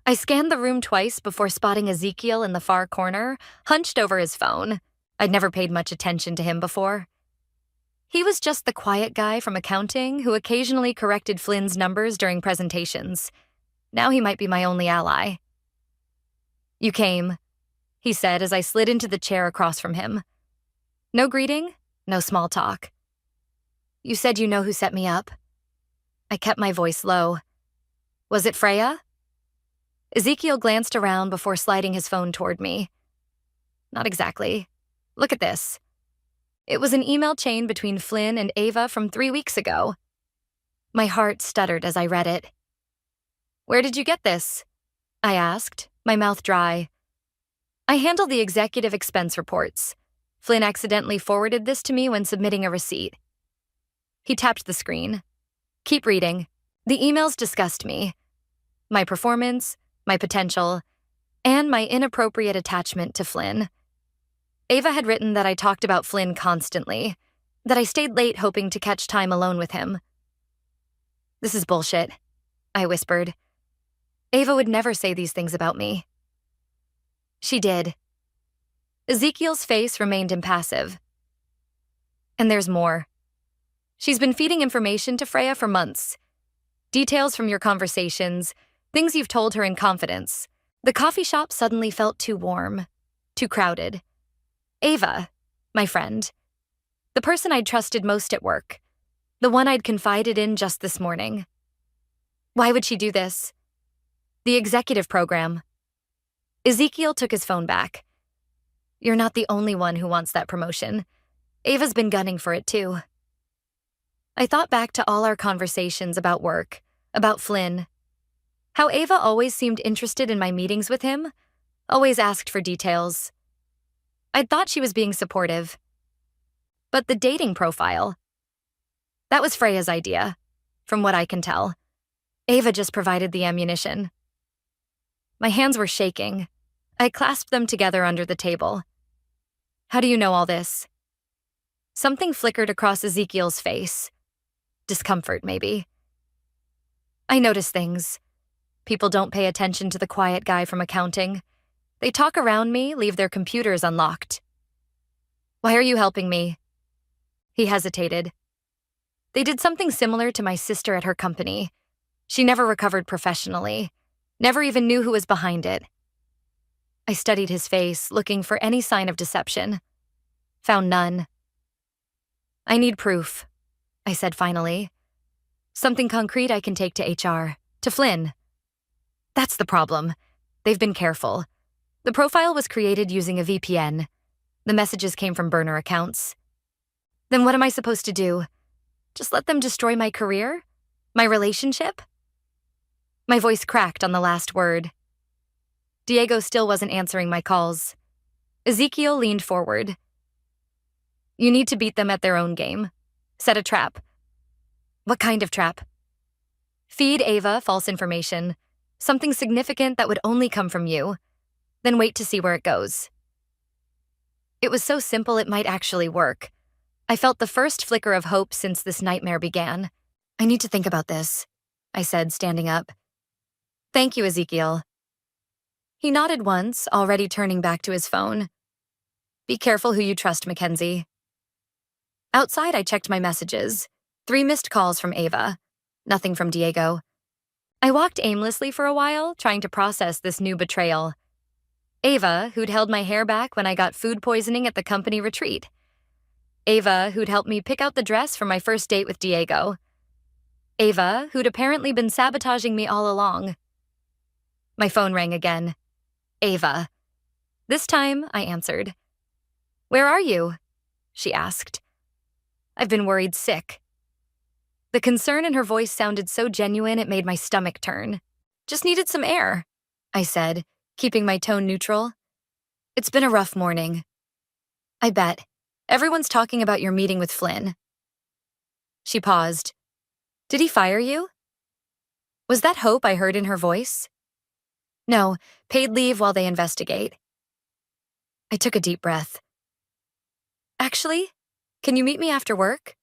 I scanned the room twice before spotting Ezekiel in the far corner, hunched over his phone. I'd never paid much attention to him before. He was just the quiet guy from accounting who occasionally corrected Flynn's numbers during presentations. Now he might be my only ally. You came, he said as I slid into the chair across from him. No greeting, no small talk. You said you know who set me up. I kept my voice low. Was it Freya? Ezekiel glanced around before sliding his phone toward me. Not exactly. Look at this. It was an email chain between Flynn and Ava from 3 weeks ago. My heart stuttered as I read it. Where did you get this? I asked, my mouth dry. I handle the executive expense reports. Flynn accidentally forwarded this to me when submitting a receipt. He tapped the screen. Keep reading. The emails discussed me. My performance, my potential, and my inappropriate attachment to Flynn. Ava had written that I talked about Flynn constantly, that I stayed late hoping to catch time alone with him. This is bullshit, I whispered. Ava would never say these things about me. She did. Ezekiel's face remained impassive. And there's more. She's been feeding information to Freya for months. Details from your conversations, things you've told her in confidence. The coffee shop suddenly felt too warm, too crowded. Ava, my friend. The person I'd trusted most at work. The one I'd confided in just this morning. Why would she do this? The executive program. Ezekiel took his phone back. You're not the only one who wants that promotion. Ava's been gunning for it too. I thought back to all our conversations about work, about Flynn. How Ava always seemed interested in my meetings with him, always asked for details. I'd thought she was being supportive. But the dating profile, that was Freya's idea, from what I can tell. Ava just provided the ammunition. My hands were shaking. I clasped them together under the table. How do you know all this? Something flickered across Ezekiel's face. Discomfort, maybe. I notice things. People don't pay attention to the quiet guy from accounting. They talk around me, leave their computers unlocked. Why are you helping me? He hesitated. They did something similar to my sister at her company. She never recovered professionally, never even knew who was behind it. I studied his face, looking for any sign of deception. Found none. I need proof, I said finally. Something concrete I can take to HR, to Flynn. That's the problem. They've been careful. The profile was created using a VPN. The messages came from burner accounts. Then what am I supposed to do? Just let them destroy my career? My relationship? My voice cracked on the last word. Diego still wasn't answering my calls. Ezekiel leaned forward. You need to beat them at their own game. Set a trap. What kind of trap? Feed Ava false information, something significant that would only come from you, then wait to see where it goes. It was so simple it might actually work. I felt the first flicker of hope since this nightmare began. I need to think about this, I said, standing up. Thank you, Ezekiel. He nodded once, already turning back to his phone. Be careful who you trust, Mackenzie. Outside, I checked my messages. 3 missed calls from Ava. Nothing from Diego. I walked aimlessly for a while, trying to process this new betrayal. Ava, who'd held my hair back when I got food poisoning at the company retreat. Ava, who'd helped me pick out the dress for my first date with Diego. Ava, who'd apparently been sabotaging me all along. My phone rang again. Ava. This time, I answered. Where are you? She asked. I've been worried sick. The concern in her voice sounded so genuine it made my stomach turn. Just needed some air, I said, keeping my tone neutral. It's been a rough morning. I bet. Everyone's talking about your meeting with Flynn. She paused. Did he fire you? Was that hope I heard in her voice? No, paid leave while they investigate. I took a deep breath. Actually, can you meet me after work?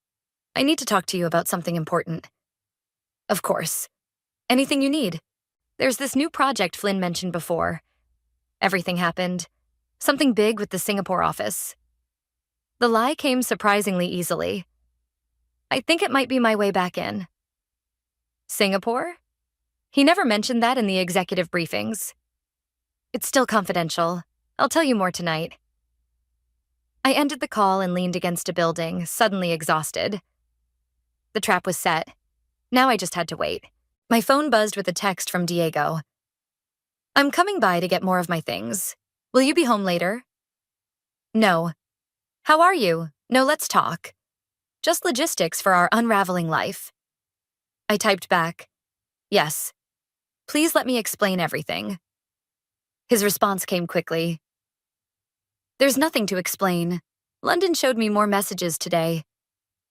I need to talk to you about something important. Of course. Anything you need. There's this new project Flynn mentioned before. Everything happened. Something big with the Singapore office. The lie came surprisingly easily. I think it might be my way back in. Singapore? He never mentioned that in the executive briefings. It's still confidential. I'll tell you more tonight. I ended the call and leaned against a building, suddenly exhausted. The trap was set. Now I just had to wait. My phone buzzed with a text from Diego. I'm coming by to get more of my things. Will you be home later? No. How are you? No, let's talk. Just logistics for our unraveling life. I typed back, yes. Please let me explain everything. His response came quickly. There's nothing to explain. London showed me more messages today.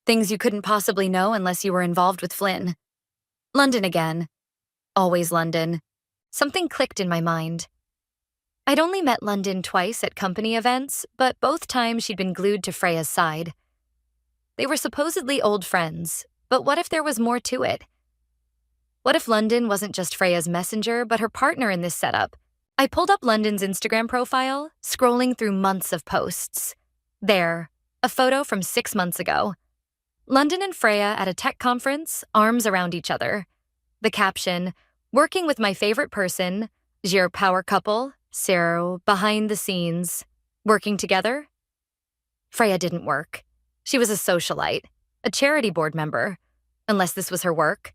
Things you couldn't possibly know unless you were involved with Flynn. London again. Always London. Something clicked in my mind. I'd only met London twice at company events, but both times she'd been glued to Freya's side. They were supposedly old friends, but what if there was more to it? What if London wasn't just Freya's messenger, but her partner in this setup? I pulled up London's Instagram profile, scrolling through months of posts. There, a photo from 6 months ago. London and Freya at a tech conference, arms around each other. The caption, working with my favorite person, your power couple, so behind the scenes, working together? Freya didn't work. She was a socialite, a charity board member, unless this was her work.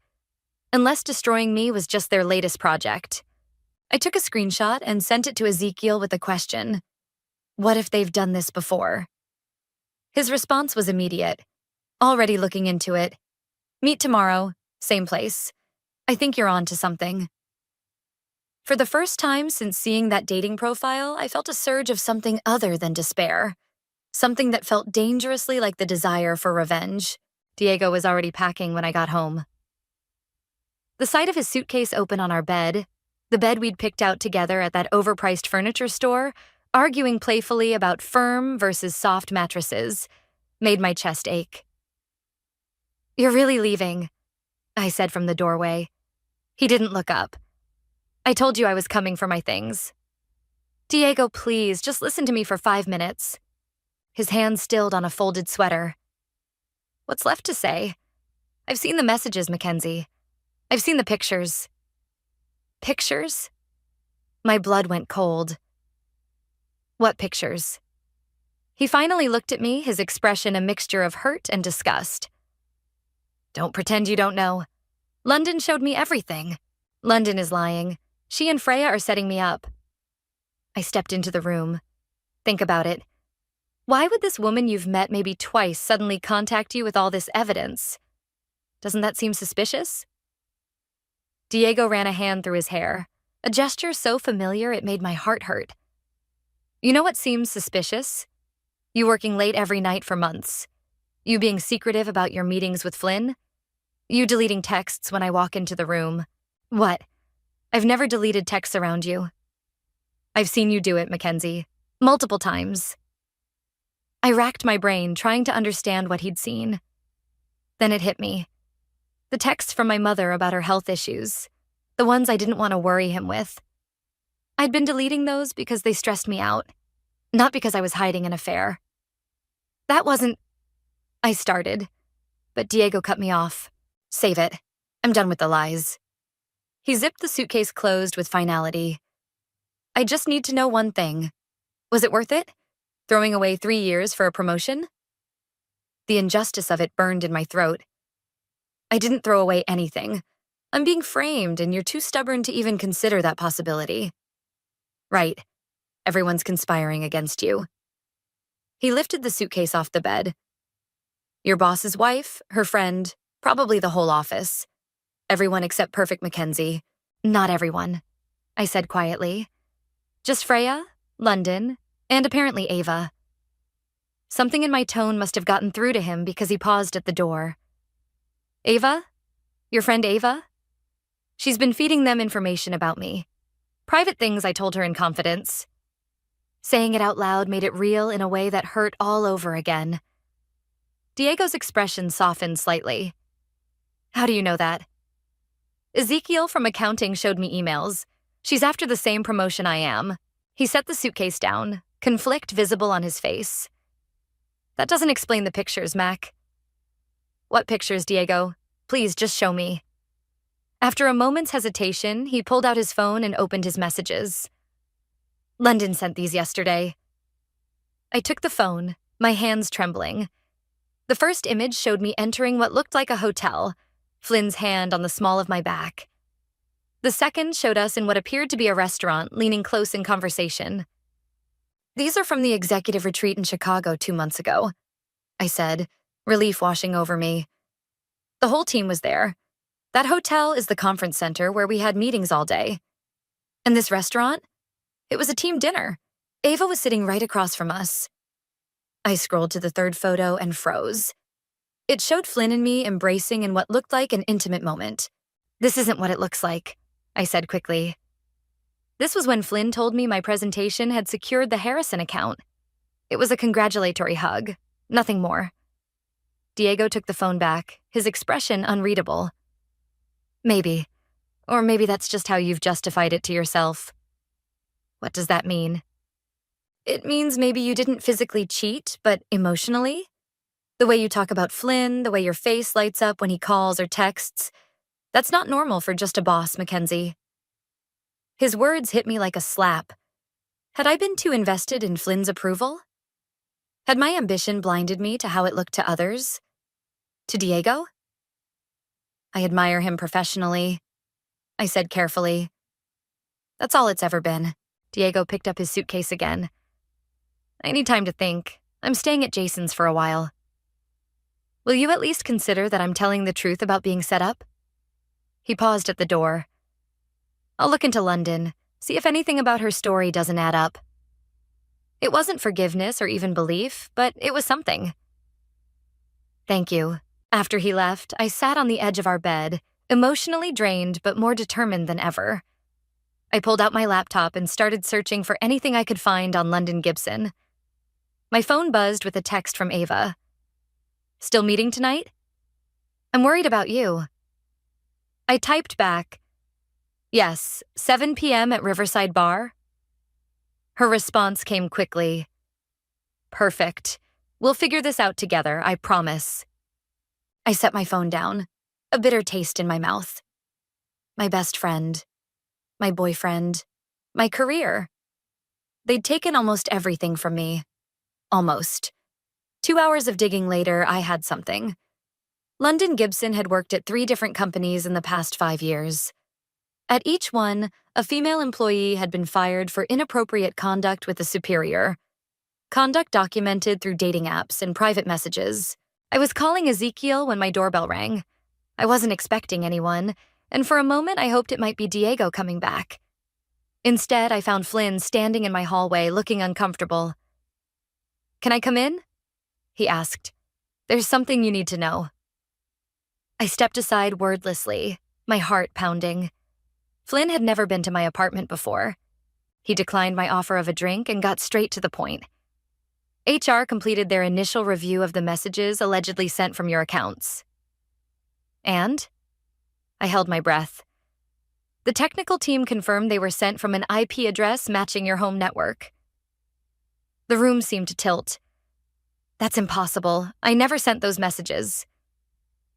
Unless destroying me was just their latest project. I took a screenshot and sent it to Ezekiel with a question. What if they've done this before? His response was immediate. Already looking into it. Meet tomorrow, same place. I think you're on to something. For the first time since seeing that dating profile, I felt a surge of something other than despair. Something that felt dangerously like the desire for revenge. Diego was already packing when I got home. The sight of his suitcase open on our bed, the bed we'd picked out together at that overpriced furniture store, arguing playfully about firm versus soft mattresses, made my chest ache. You're really leaving, I said from the doorway. He didn't look up. I told you I was coming for my things. Diego, please, just listen to me for 5 minutes. His hand stilled on a folded sweater. What's left to say? I've seen the messages, Mackenzie. I've seen the pictures. Pictures? My blood went cold. What pictures? He finally looked at me, his expression a mixture of hurt and disgust. Don't pretend you don't know. London showed me everything. London is lying. She and Freya are setting me up. I stepped into the room. Think about it. Why would this woman you've met maybe twice suddenly contact you with all this evidence? Doesn't that seem suspicious? Diego ran a hand through his hair, a gesture so familiar it made my heart hurt. You know what seems suspicious? You working late every night for months. You being secretive about your meetings with Flynn. You deleting texts when I walk into the room. What? I've never deleted texts around you. I've seen you do it, Mackenzie. Multiple times. I racked my brain trying to understand what he'd seen. Then it hit me. The texts from my mother about her health issues. The ones I didn't want to worry him with. I'd been deleting those because they stressed me out. Not because I was hiding an affair. That wasn't... I started. But Diego cut me off. Save it. I'm done with the lies. He zipped the suitcase closed with finality. I just need to know one thing. Was it worth it? Throwing away 3 years for a promotion? The injustice of it burned in my throat. I didn't throw away anything. I'm being framed, and you're too stubborn to even consider that possibility. Right. Everyone's conspiring against you. He lifted the suitcase off the bed. Your boss's wife, her friend, probably the whole office. Everyone except Perfect Mackenzie. Not everyone, I said quietly. Just Freya, London, and apparently Ava. Something in my tone must have gotten through to him because he paused at the door. Ava? Your friend Ava? She's been feeding them information about me. Private things I told her in confidence. Saying it out loud made it real in a way that hurt all over again. Diego's expression softened slightly. How do you know that? Ezekiel from accounting showed me emails. She's after the same promotion I am. He set the suitcase down, conflict visible on his face. That doesn't explain the pictures, Mac. What pictures, Diego? Please, just show me. After a moment's hesitation, he pulled out his phone and opened his messages. London sent these yesterday. I took the phone, my hands trembling. The first image showed me entering what looked like a hotel, Flynn's hand on the small of my back. The second showed us in what appeared to be a restaurant, leaning close in conversation. These are from the executive retreat in Chicago 2 months ago, I said, relief washing over me. The whole team was there. That hotel is the conference center where we had meetings all day. And this restaurant? It was a team dinner. Ava was sitting right across from us. I scrolled to the third photo and froze. It showed Flynn and me embracing in what looked like an intimate moment. This isn't what it looks like, I said quickly. This was when Flynn told me my presentation had secured the Harrison account. It was a congratulatory hug, nothing more. Diego took the phone back, his expression unreadable. Maybe. Or maybe that's just how you've justified it to yourself. What does that mean? It means maybe you didn't physically cheat, but emotionally? The way you talk about Flynn, the way your face lights up when he calls or texts. That's not normal for just a boss, Mackenzie. His words hit me like a slap. Had I been too invested in Flynn's approval? Had my ambition blinded me to how it looked to others? To Diego? I admire him professionally, I said carefully. That's all it's ever been. Diego picked up his suitcase again. I need time to think. I'm staying at Jason's for a while. Will you at least consider that I'm telling the truth about being set up? He paused at the door. I'll look into London, see if anything about her story doesn't add up. It wasn't forgiveness or even belief, but it was something. Thank you. After he left, I sat on the edge of our bed, emotionally drained but more determined than ever. I pulled out my laptop and started searching for anything I could find on London Gibson. My phone buzzed with a text from Ava. Still meeting tonight? I'm worried about you. I typed back, yes, 7 p.m. at Riverside Bar. Her response came quickly. Perfect. We'll figure this out together, I promise. I set my phone down, a bitter taste in my mouth. My best friend, my boyfriend, my career. They'd taken almost everything from me. Almost. 2 hours of digging later, I had something. London Gibson had worked at 3 different companies in the past 5 years. At each one, a female employee had been fired for inappropriate conduct with a superior. Conduct documented through dating apps and private messages. I was calling Ezekiel when my doorbell rang. I wasn't expecting anyone, and for a moment I hoped it might be Diego coming back. Instead, I found Flynn standing in my hallway, looking uncomfortable. "Can I come in?" he asked. "There's something you need to know." I stepped aside wordlessly, my heart pounding. Flynn had never been to my apartment before. He declined my offer of a drink and got straight to the point. HR completed their initial review of the messages allegedly sent from your accounts. And? I held my breath. The technical team confirmed they were sent from an IP address matching your home network. The room seemed to tilt. "That's impossible. I never sent those messages."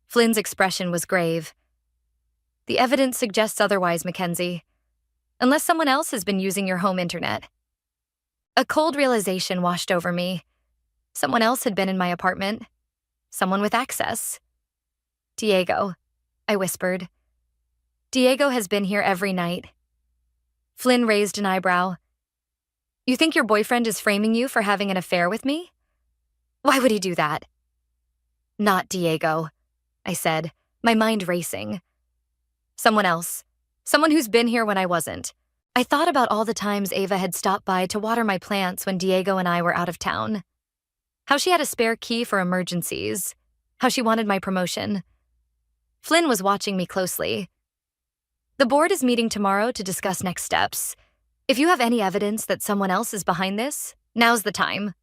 Flynn's expression was grave. "The evidence suggests otherwise, Mackenzie. Unless someone else has been using your home internet." A cold realization washed over me. Someone else had been in my apartment. Someone with access. "Diego," I whispered. "Diego has been here every night." Flynn raised an eyebrow. "You think your boyfriend is framing you for having an affair with me? Why would he do that?" "Not Diego," I said, my mind racing. "Someone else. Someone who's been here when I wasn't." I thought about all the times Ava had stopped by to water my plants when Diego and I were out of town. How she had a spare key for emergencies. How she wanted my promotion. Flynn was watching me closely. "The board is meeting tomorrow to discuss next steps. If you have any evidence that someone else is behind this, now's the time."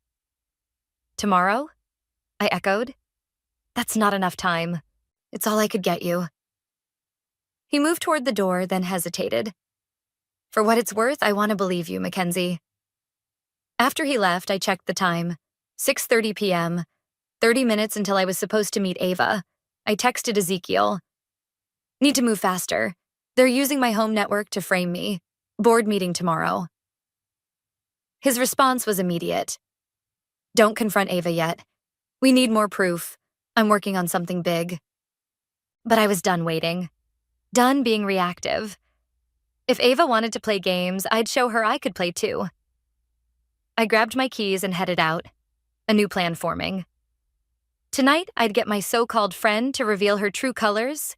"Tomorrow?" I echoed. "That's not enough time. It's all I could get you." He moved toward the door, then hesitated. "For what it's worth, I want to believe you, Mackenzie." After he left, I checked the time. 6:30 p.m., 30 minutes until I was supposed to meet Ava. I texted Ezekiel. "Need to move faster. They're using my home network to frame me. Board meeting tomorrow." His response was immediate. "Don't confront Ava yet. We need more proof. I'm working on something big." But I was done waiting. Done being reactive. If Ava wanted to play games, I'd show her I could play too. I grabbed my keys and headed out, a new plan forming. Tonight, I'd get my so-called friend to reveal her true colors,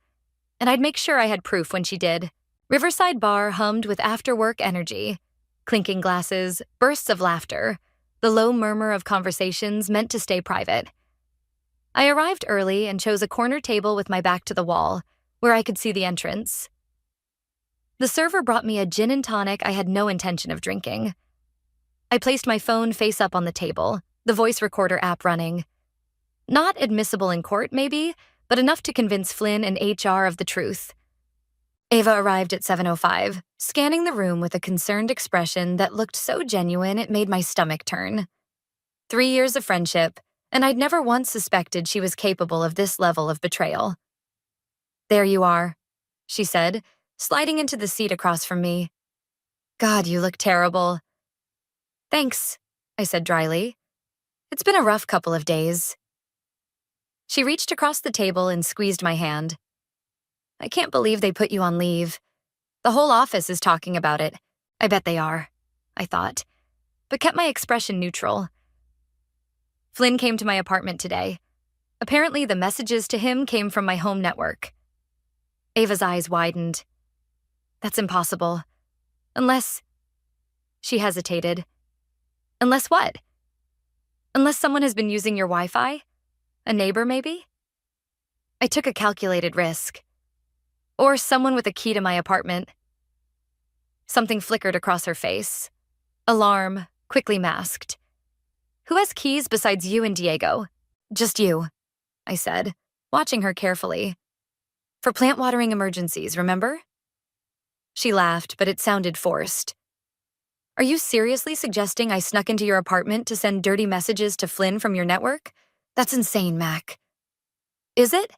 and I'd make sure I had proof when she did. Riverside Bar hummed with after-work energy, clinking glasses, bursts of laughter, the low murmur of conversations meant to stay private. I arrived early and chose a corner table with my back to the wall, where I could see the entrance. The server brought me a gin and tonic I had no intention of drinking. I placed my phone face up on the table, the voice recorder app running. Not admissible in court, maybe, but enough to convince Flynn and HR of the truth. Ava arrived at 7:05, scanning the room with a concerned expression that looked so genuine it made my stomach turn. 3 years of friendship, and I'd never once suspected she was capable of this level of betrayal. "There you are," she said, sliding into the seat across from me. "God, you look terrible." "Thanks," I said dryly. "It's been a rough couple of days." She reached across the table and squeezed my hand. "I can't believe they put you on leave. The whole office is talking about it. I bet they are," I thought, but kept my expression neutral. "Flynn came to my apartment today. Apparently the messages to him came from my home network." Ava's eyes widened. "That's impossible. Unless..." She hesitated. "Unless what? Unless someone has been using your Wi-Fi? A neighbor, maybe?" I took a calculated risk. "Or someone with a key to my apartment." Something flickered across her face. Alarm, quickly masked. "Who has keys besides you and Diego?" "Just you," I said, watching her carefully. "For plant watering emergencies, remember?" She laughed, but it sounded forced. "Are you seriously suggesting I snuck into your apartment to send dirty messages to Flynn from your network? That's insane, Mac." "Is it?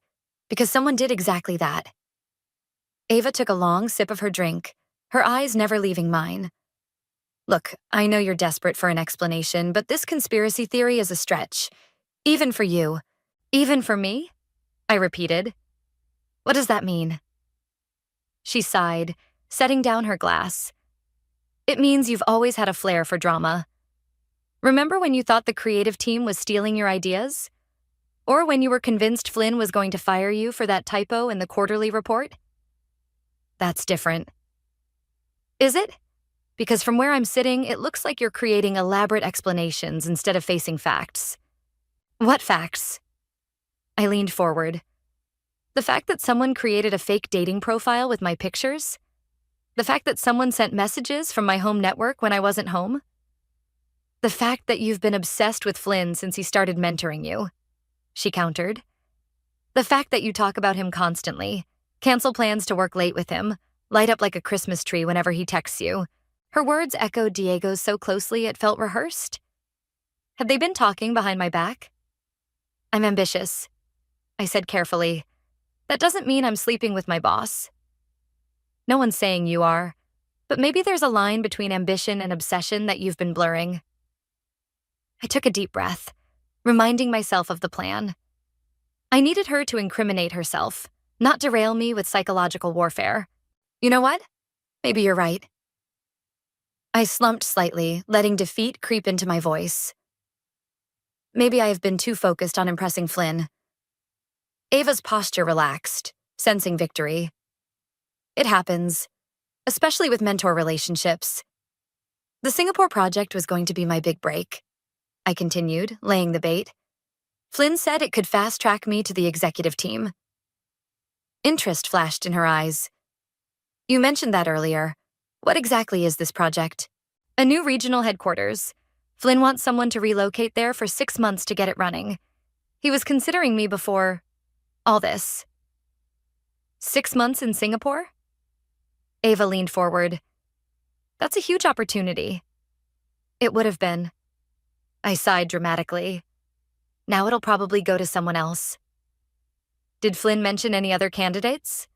Because someone did exactly that." Ava took a long sip of her drink, her eyes never leaving mine. "Look, I know you're desperate for an explanation, but this conspiracy theory is a stretch. Even for you. Even for me?" I repeated. "What does that mean?" She sighed, setting down her glass. "It means you've always had a flair for drama. Remember when you thought the creative team was stealing your ideas? Or when you were convinced Flynn was going to fire you for that typo in the quarterly report? That's different. Is it? Because from where I'm sitting, it looks like you're creating elaborate explanations instead of facing facts. What facts? I leaned forward. The fact that someone created a fake dating profile with my pictures? The fact that someone sent messages from my home network when I wasn't home? The fact that you've been obsessed with Flynn since he started mentoring you, she countered. The fact that you talk about him constantly, cancel plans to work late with him, light up like a Christmas tree whenever he texts you. Her words echoed Diego's so closely it felt rehearsed. Had they been talking behind my back? I'm ambitious, I said carefully. That doesn't mean I'm sleeping with my boss. No one's saying you are, but maybe there's a line between ambition and obsession that you've been blurring. I took a deep breath, reminding myself of the plan. I needed her to incriminate herself, not derail me with psychological warfare. You know what? Maybe you're right. I slumped slightly, letting defeat creep into my voice. Maybe I have been too focused on impressing Flynn. Ava's posture relaxed, sensing victory. It happens, especially with mentor relationships. The Singapore project was going to be my big break, I continued, laying the bait. Flynn said it could fast-track me to the executive team. Interest flashed in her eyes. You mentioned that earlier. What exactly is this project? A new regional headquarters. Flynn wants someone to relocate there for 6 months to get it running. He was considering me before all this. 6 months in Singapore? Ava leaned forward. That's a huge opportunity. It would have been. I sighed dramatically. Now it'll probably go to someone else. Did Flynn mention any other candidates?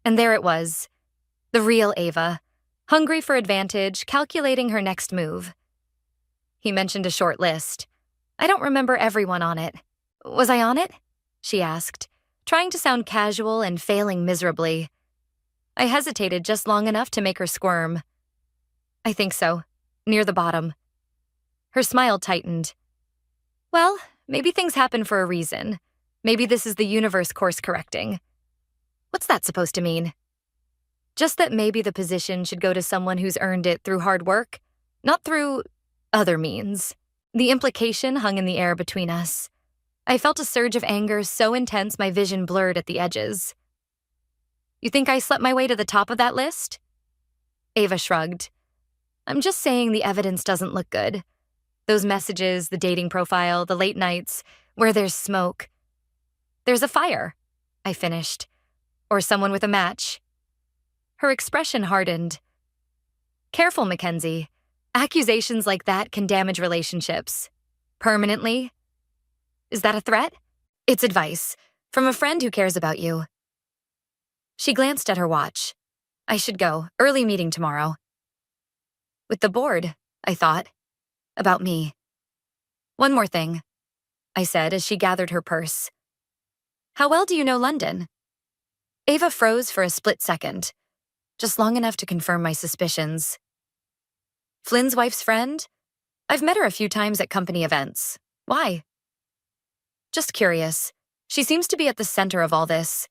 And there it was. The real Ava, hungry for advantage, calculating her next move. He mentioned a short list. I don't remember everyone on it. Was I on it? She asked, trying to sound casual and failing miserably. I hesitated just long enough to make her squirm. I think so, near the bottom. Her smile tightened. Well, maybe things happen for a reason. Maybe this is the universe course-correcting. What's that supposed to mean? Just that maybe the position should go to someone who's earned it through hard work, not through other means. The implication hung in the air between us. I felt a surge of anger so intense my vision blurred at the edges. You think I slept my way to the top of that list? Ava shrugged. I'm just saying the evidence doesn't look good. Those messages, the dating profile, the late nights, where there's smoke. There's a fire, I finished. Or someone with a match. Her expression hardened. Careful, Mackenzie. Accusations like that can damage relationships. Permanently. Is that a threat? It's advice, from a friend who cares about you. She glanced at her watch. I should go. Early meeting tomorrow. With the board, I thought. About me. One more thing, I said as she gathered her purse. How well do you know London? Ava froze for a split second, just long enough to confirm my suspicions. Flynn's wife's friend? I've met her a few times at company events. Why? Just curious. She seems to be at the center of all this,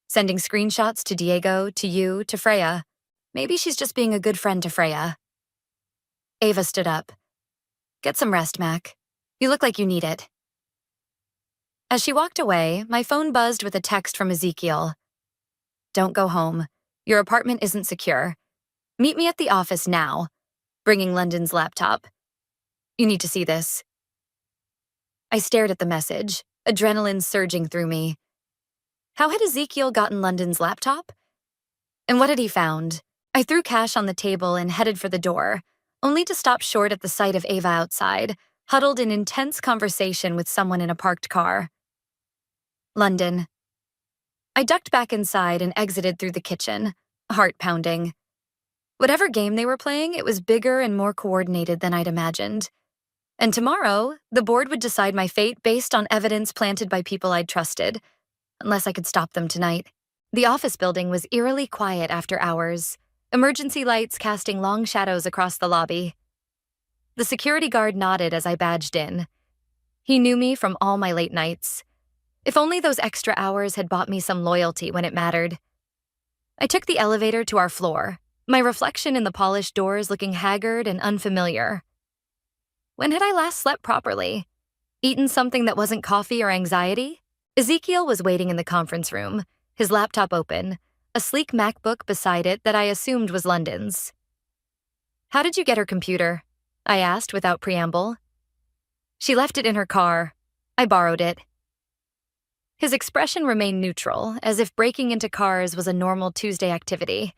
sending screenshots to Diego, to you, to Freya. Maybe she's just being a good friend to Freya. Ava stood up. Get some rest, Mac. You look like you need it. As she walked away, my phone buzzed with a text from Ezekiel. Don't go home. Your apartment isn't secure. Meet me at the office now. Bringing London's laptop. You need to see this. I stared at the message, adrenaline surging through me. How had Ezekiel gotten London's laptop? And what had he found? I threw cash on the table and headed for the door, only to stop short at the sight of Ava outside, huddled in intense conversation with someone in a parked car. London. I ducked back inside and exited through the kitchen, heart pounding. Whatever game they were playing, it was bigger and more coordinated than I'd imagined. And tomorrow, the board would decide my fate based on evidence planted by people I'd trusted, unless I could stop them tonight. The office building was eerily quiet after hours, emergency lights casting long shadows across the lobby. The security guard nodded as I badged in. He knew me from all my late nights. If only those extra hours had bought me some loyalty when it mattered. I took the elevator to our floor, my reflection in the polished doors looking haggard and unfamiliar. When had I last slept properly? Eaten something that wasn't coffee or anxiety? Ezekiel was waiting in the conference room, his laptop open, a sleek MacBook beside it that I assumed was London's. "How did you get her computer?" I asked without preamble. "She left it in her car. I borrowed it." His expression remained neutral, as if breaking into cars was a normal Tuesday activity.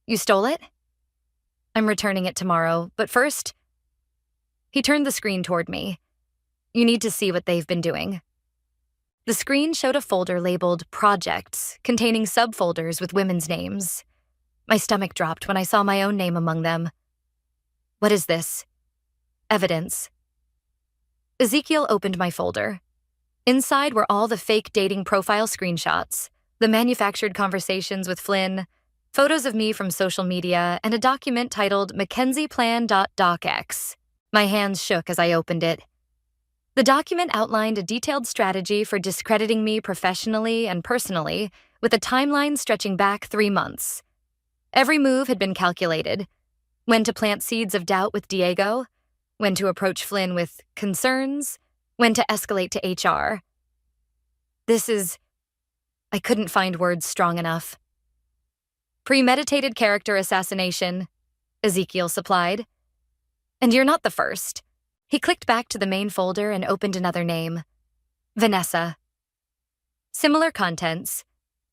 "You stole it?" "I'm returning it tomorrow, but first..." He turned the screen toward me. "You need to see what they've been doing." The screen showed a folder labeled Projects, containing subfolders with women's names. My stomach dropped when I saw my own name among them. "What is this?" "Evidence." Ezekiel opened my folder. Inside were all the fake dating profile screenshots, the manufactured conversations with Flynn, photos of me from social media, and a document titled McKenziePlan.docx. My hands shook as I opened it. The document outlined a detailed strategy for discrediting me professionally and personally, with a timeline stretching back 3 months. Every move had been calculated. When to plant seeds of doubt with Diego, when to approach Flynn with concerns, when to escalate to HR. I couldn't find words strong enough. "Premeditated character assassination," Ezekiel supplied. "And you're not the first." He clicked back to the main folder and opened another name. Vanessa. Similar contents.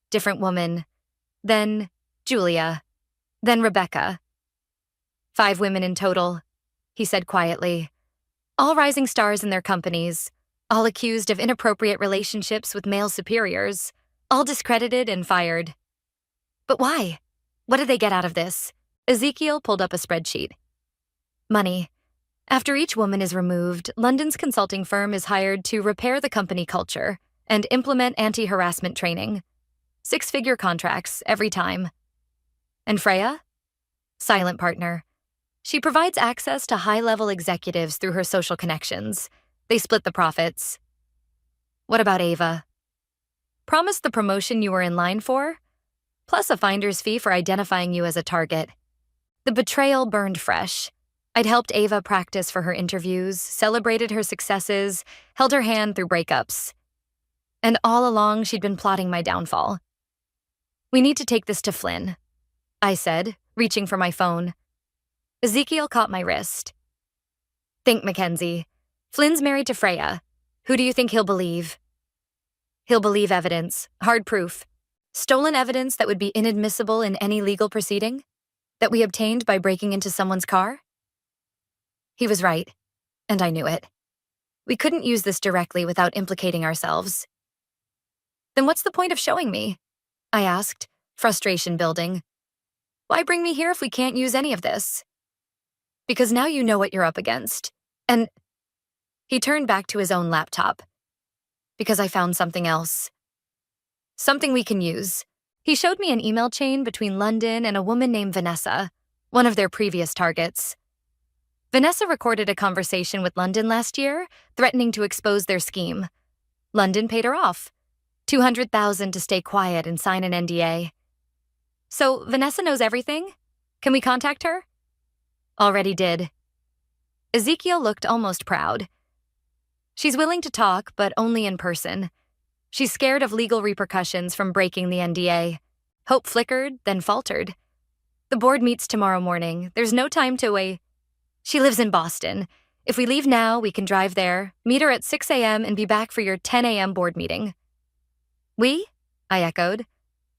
Different woman. Then Julia. Then Rebecca. 5 women in total, he said quietly. All rising stars in their companies, all accused of inappropriate relationships with male superiors, all discredited and fired. But why? What did they get out of this? Ezekiel pulled up a spreadsheet. Money. After each woman is removed, London's consulting firm is hired to repair the company culture and implement anti-harassment training. 6-figure contracts every time. And Freya? Silent partner. She provides access to high-level executives through her social connections. They split the profits. What about Ava? Promised the promotion you were in line for, plus a finder's fee for identifying you as a target. The betrayal burned fresh. I'd helped Ava practice for her interviews, celebrated her successes, held her hand through breakups. And all along, she'd been plotting my downfall. We need to take this to Flynn, I said, reaching for my phone. Ezekiel caught my wrist. Think, Mackenzie. Flynn's married to Freya. Who do you think he'll believe? He'll believe evidence, hard proof. Stolen evidence that would be inadmissible in any legal proceeding? That we obtained by breaking into someone's car? He was right, and I knew it. We couldn't use this directly without implicating ourselves. Then what's the point of showing me? I asked, frustration building. Why bring me here if we can't use any of this? Because now you know what you're up against. And he turned back to his own laptop. Because I found something else. Something we can use. He showed me an email chain between London and a woman named Vanessa, one of their previous targets. Vanessa recorded a conversation with London last year, threatening to expose their scheme. London paid her off. $200,000 to stay quiet and sign an NDA. So Vanessa knows everything? Can we contact her? Already did. Ezekiel looked almost proud. She's willing to talk, but only in person. She's scared of legal repercussions from breaking the NDA. Hope flickered, then faltered. The board meets tomorrow morning. There's no time to wait. She lives in Boston. If we leave now, we can drive there, meet her at 6 a.m. and be back for your 10 a.m. board meeting. We? I echoed.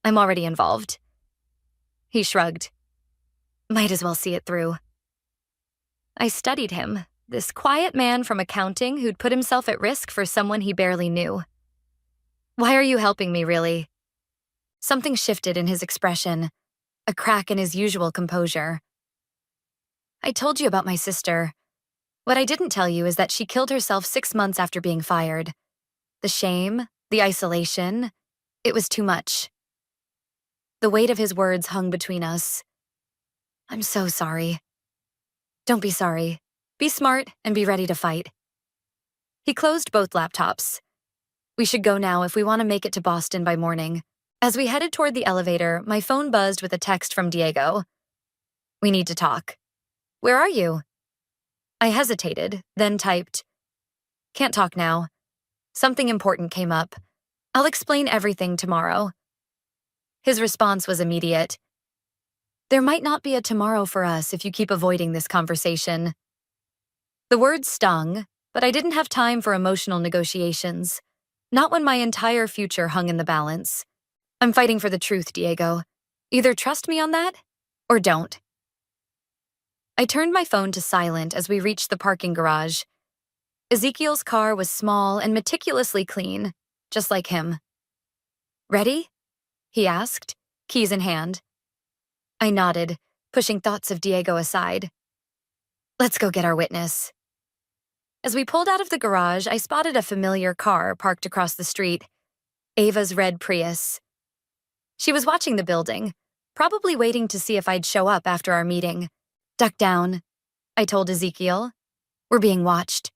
I'm already involved. He shrugged. Might as well see it through. I studied him, this quiet man from accounting who'd put himself at risk for someone he barely knew. Why are you helping me, really? Something shifted in his expression, a crack in his usual composure. I told you about my sister. What I didn't tell you is that she killed herself 6 months after being fired. The shame, the isolation, it was too much. The weight of his words hung between us. I'm so sorry. Don't be sorry. Be smart and be ready to fight. He closed both laptops. We should go now if we want to make it to Boston by morning. As we headed toward the elevator, my phone buzzed with a text from Diego. "We need to talk." "Where are you?" I hesitated, then typed, "Can't talk now. Something important came up. I'll explain everything tomorrow." His response was immediate. "There might not be a tomorrow for us if you keep avoiding this conversation." The words stung, but I didn't have time for emotional negotiations. Not when my entire future hung in the balance. "I'm fighting for the truth, Diego. Either trust me on that, or don't." I turned my phone to silent as we reached the parking garage. Ezekiel's car was small and meticulously clean, just like him. "Ready?" he asked, keys in hand. I nodded, pushing thoughts of Diego aside. "Let's go get our witness." As we pulled out of the garage, I spotted a familiar car parked across the street, Ava's red Prius. She was watching the building, probably waiting to see if I'd show up after our meeting. "Duck down," I told Ezekiel. "We're being watched."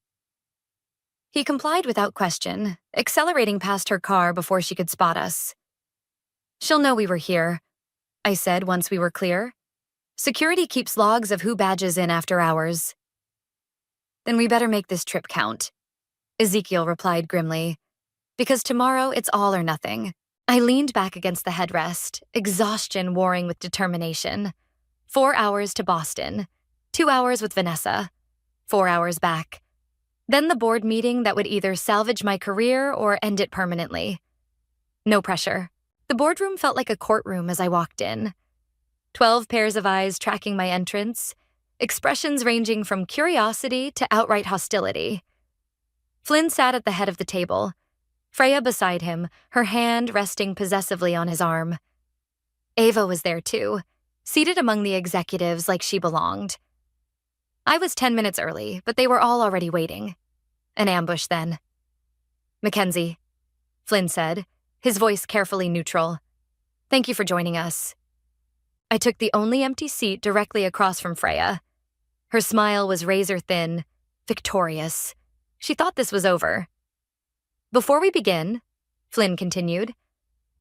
He complied without question, accelerating past her car before she could spot us. "She'll know we were here," I said once we were clear. "Security keeps logs of who badges in after hours." "Then we better make this trip count," Ezekiel replied grimly. "Because tomorrow it's all or nothing." I leaned back against the headrest, exhaustion warring with determination. 4 hours to Boston, 2 hours with Vanessa, 4 hours back. Then the board meeting that would either salvage my career or end it permanently. No pressure. The boardroom felt like a courtroom as I walked in. 12 pairs of eyes tracking my entrance, expressions ranging from curiosity to outright hostility. Flynn sat at the head of the table, Freya beside him, her hand resting possessively on his arm. Ava was there too, seated among the executives like she belonged. I was 10 minutes early, but they were all already waiting. An ambush then. "Mackenzie," Flynn said, his voice carefully neutral. "Thank you for joining us." I took the only empty seat directly across from Freya. Her smile was razor-thin, victorious. She thought this was over. "Before we begin," Flynn continued,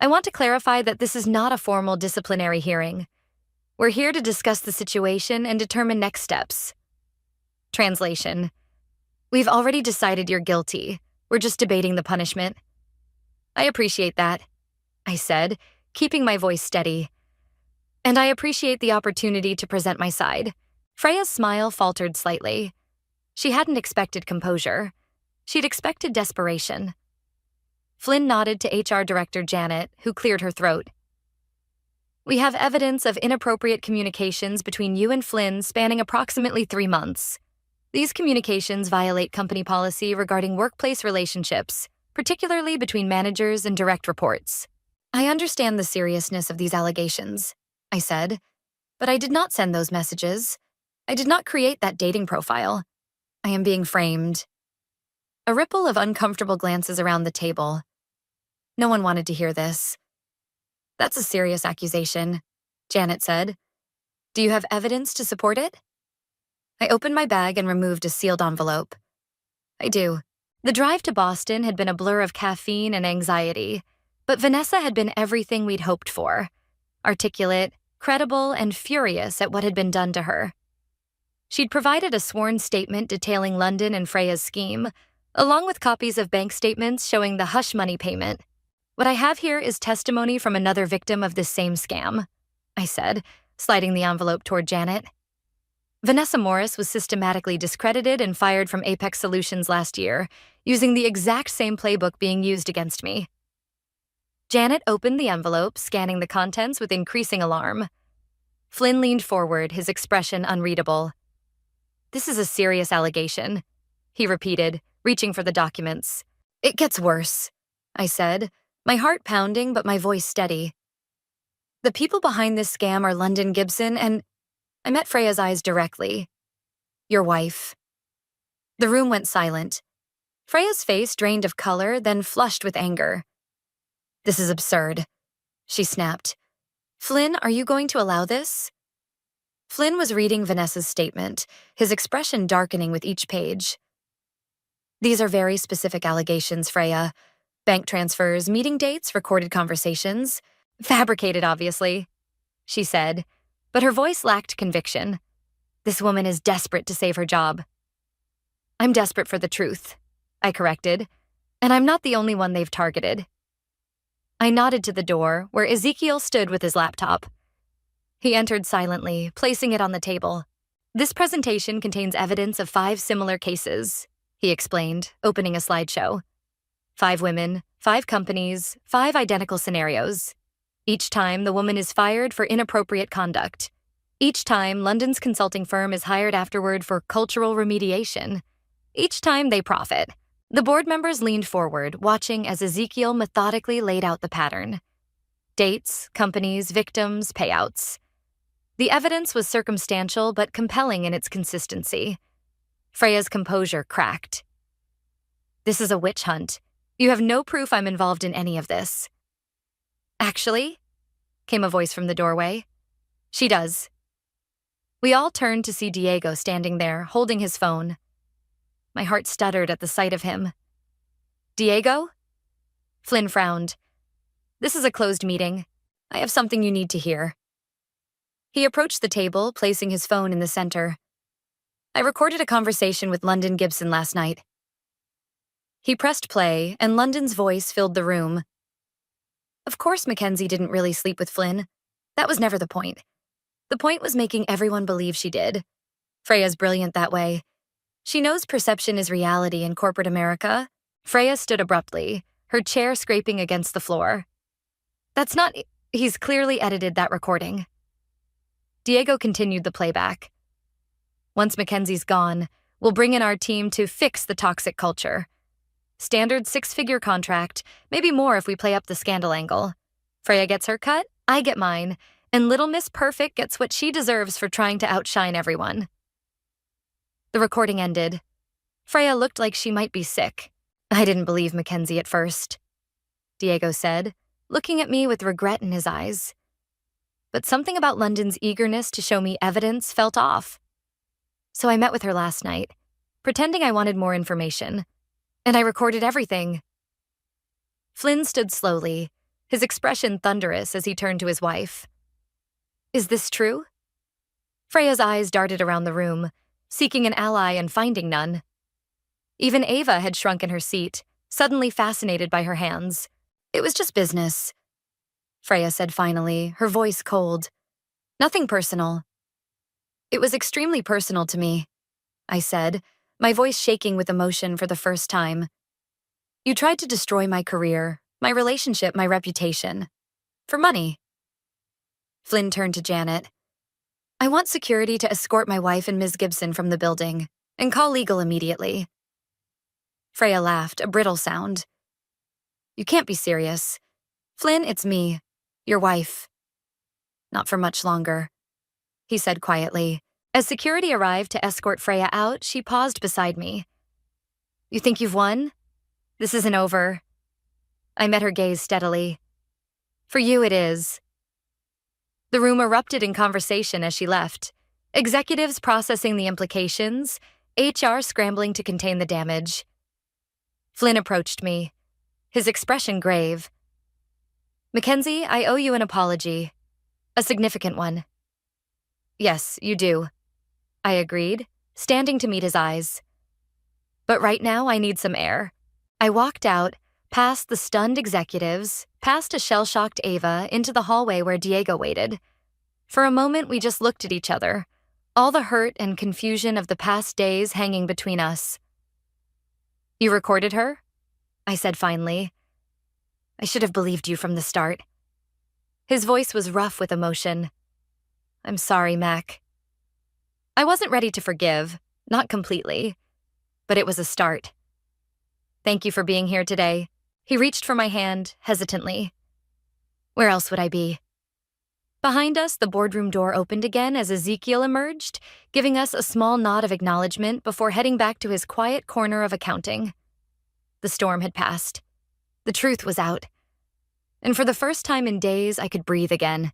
"I want to clarify that this is not a formal disciplinary hearing. We're here to discuss the situation and determine next steps." Translation: "We've already decided you're guilty. We're just debating the punishment." "I appreciate that," I said, keeping my voice steady. "And I appreciate the opportunity to present my side." Freya's smile faltered slightly. She hadn't expected composure. She'd expected desperation. Flynn nodded to HR Director Janet, who cleared her throat. "We have evidence of inappropriate communications between you and Flynn spanning approximately 3 months. These communications violate company policy regarding workplace relationships, particularly between managers and direct reports." "I understand the seriousness of these allegations," I said, "but I did not send those messages. I did not create that dating profile. I am being framed." A ripple of uncomfortable glances around the table. No one wanted to hear this. "That's a serious accusation," Janet said. "Do you have evidence to support it?" I opened my bag and removed a sealed envelope. "I do." The drive to Boston had been a blur of caffeine and anxiety, but Vanessa had been everything we'd hoped for. Articulate, credible, and furious at what had been done to her. She'd provided a sworn statement detailing London and Freya's scheme, along with copies of bank statements showing the hush money payment. "What I have here is testimony from another victim of this same scam," I said, sliding the envelope toward Janet. "Vanessa Morris was systematically discredited and fired from Apex Solutions last year, using the exact same playbook being used against me." Janet opened the envelope, scanning the contents with increasing alarm. Flynn leaned forward, his expression unreadable. "This is a serious allegation," he repeated, reaching for the documents. "It gets worse," I said, my heart pounding but my voice steady. "The people behind this scam are London Gibson and—" I met Freya's eyes directly. "Your wife." The room went silent. Freya's face drained of color, then flushed with anger. "This is absurd," she snapped. "Flynn, are you going to allow this?" Flynn was reading Vanessa's statement, his expression darkening with each page. "These are very specific allegations, Freya. Bank transfers, meeting dates, recorded conversations. Fabricated, obviously, she said, but her voice lacked conviction. This woman is desperate to save her job. I'm desperate for the truth, I corrected, and I'm not the only one they've targeted. I nodded to the door, where Ezekiel stood with his laptop. He entered silently, placing it on the table. This presentation contains evidence of 5 similar cases, he explained, opening a slideshow. 5 women, 5 companies, 5 identical scenarios. Each time, the woman is fired for inappropriate conduct. Each time, London's consulting firm is hired afterward for cultural remediation. Each time, they profit. The board members leaned forward, watching as Ezekiel methodically laid out the pattern. Dates, companies, victims, payouts. The evidence was circumstantial but compelling in its consistency. Freya's composure cracked. This is a witch hunt. You have no proof I'm involved in any of this. Actually, came a voice from the doorway. She does. We all turned to see Diego standing there, holding his phone. My heart stuttered at the sight of him. Diego? Flynn frowned. This is a closed meeting. I have something you need to hear. He approached the table, placing his phone in the center. I recorded a conversation with London Gibson last night. He pressed play, and London's voice filled the room. Of course Mackenzie didn't really sleep with Flynn. That was never the point. The point was making everyone believe she did. Freya's brilliant that way. She knows perception is reality in corporate America. Freya stood abruptly, her chair scraping against the floor. That's not... He's clearly edited that recording. Diego continued the playback. Once Mackenzie's gone, we'll bring in our team to fix the toxic culture. Standard 6-figure contract, maybe more if we play up the scandal angle. Freya gets her cut, I get mine, and Little Miss Perfect gets what she deserves for trying to outshine everyone. The recording ended. Freya looked like she might be sick. I didn't believe Mackenzie at first, Diego said, looking at me with regret in his eyes. But something about London's eagerness to show me evidence felt off. So I met with her last night, pretending I wanted more information, and I recorded everything. Flynn stood slowly, his expression thunderous as he turned to his wife. Is this true? Freya's eyes darted around the room, seeking an ally and finding none. Even Ava had shrunk in her seat, suddenly fascinated by her hands. It was just business, Freya said finally, her voice cold. Nothing personal. It was extremely personal to me, I said, my voice shaking with emotion for the first time. You tried to destroy my career, my relationship, my reputation. For money. Flynn turned to Janet. I want security to escort my wife and Ms. Gibson from the building, and call legal immediately. Freya laughed, a brittle sound. You can't be serious. Flynn, it's me, your wife. Not for much longer, he said quietly. As security arrived to escort Freya out, she paused beside me. You think you've won? This isn't over. I met her gaze steadily. For you, it is. The room erupted in conversation as she left. Executives processing the implications, HR scrambling to contain the damage. Flynn approached me, his expression grave. Mackenzie, I owe you an apology. A significant one. Yes, you do, I agreed, standing to meet his eyes. But right now I need some air. I walked out, past the stunned executives, past a shell-shocked Ava, into the hallway where Diego waited. For a moment, we just looked at each other, all the hurt and confusion of the past days hanging between us. You recorded her? I said finally. I should have believed you from the start. His voice was rough with emotion. I'm sorry, Mac. I wasn't ready to forgive, not completely, but it was a start. Thank you for being here today. He reached for my hand, hesitantly. Where else would I be? Behind us, the boardroom door opened again as Ezekiel emerged, giving us a small nod of acknowledgement before heading back to his quiet corner of accounting. The storm had passed. The truth was out. And for the first time in days, I could breathe again.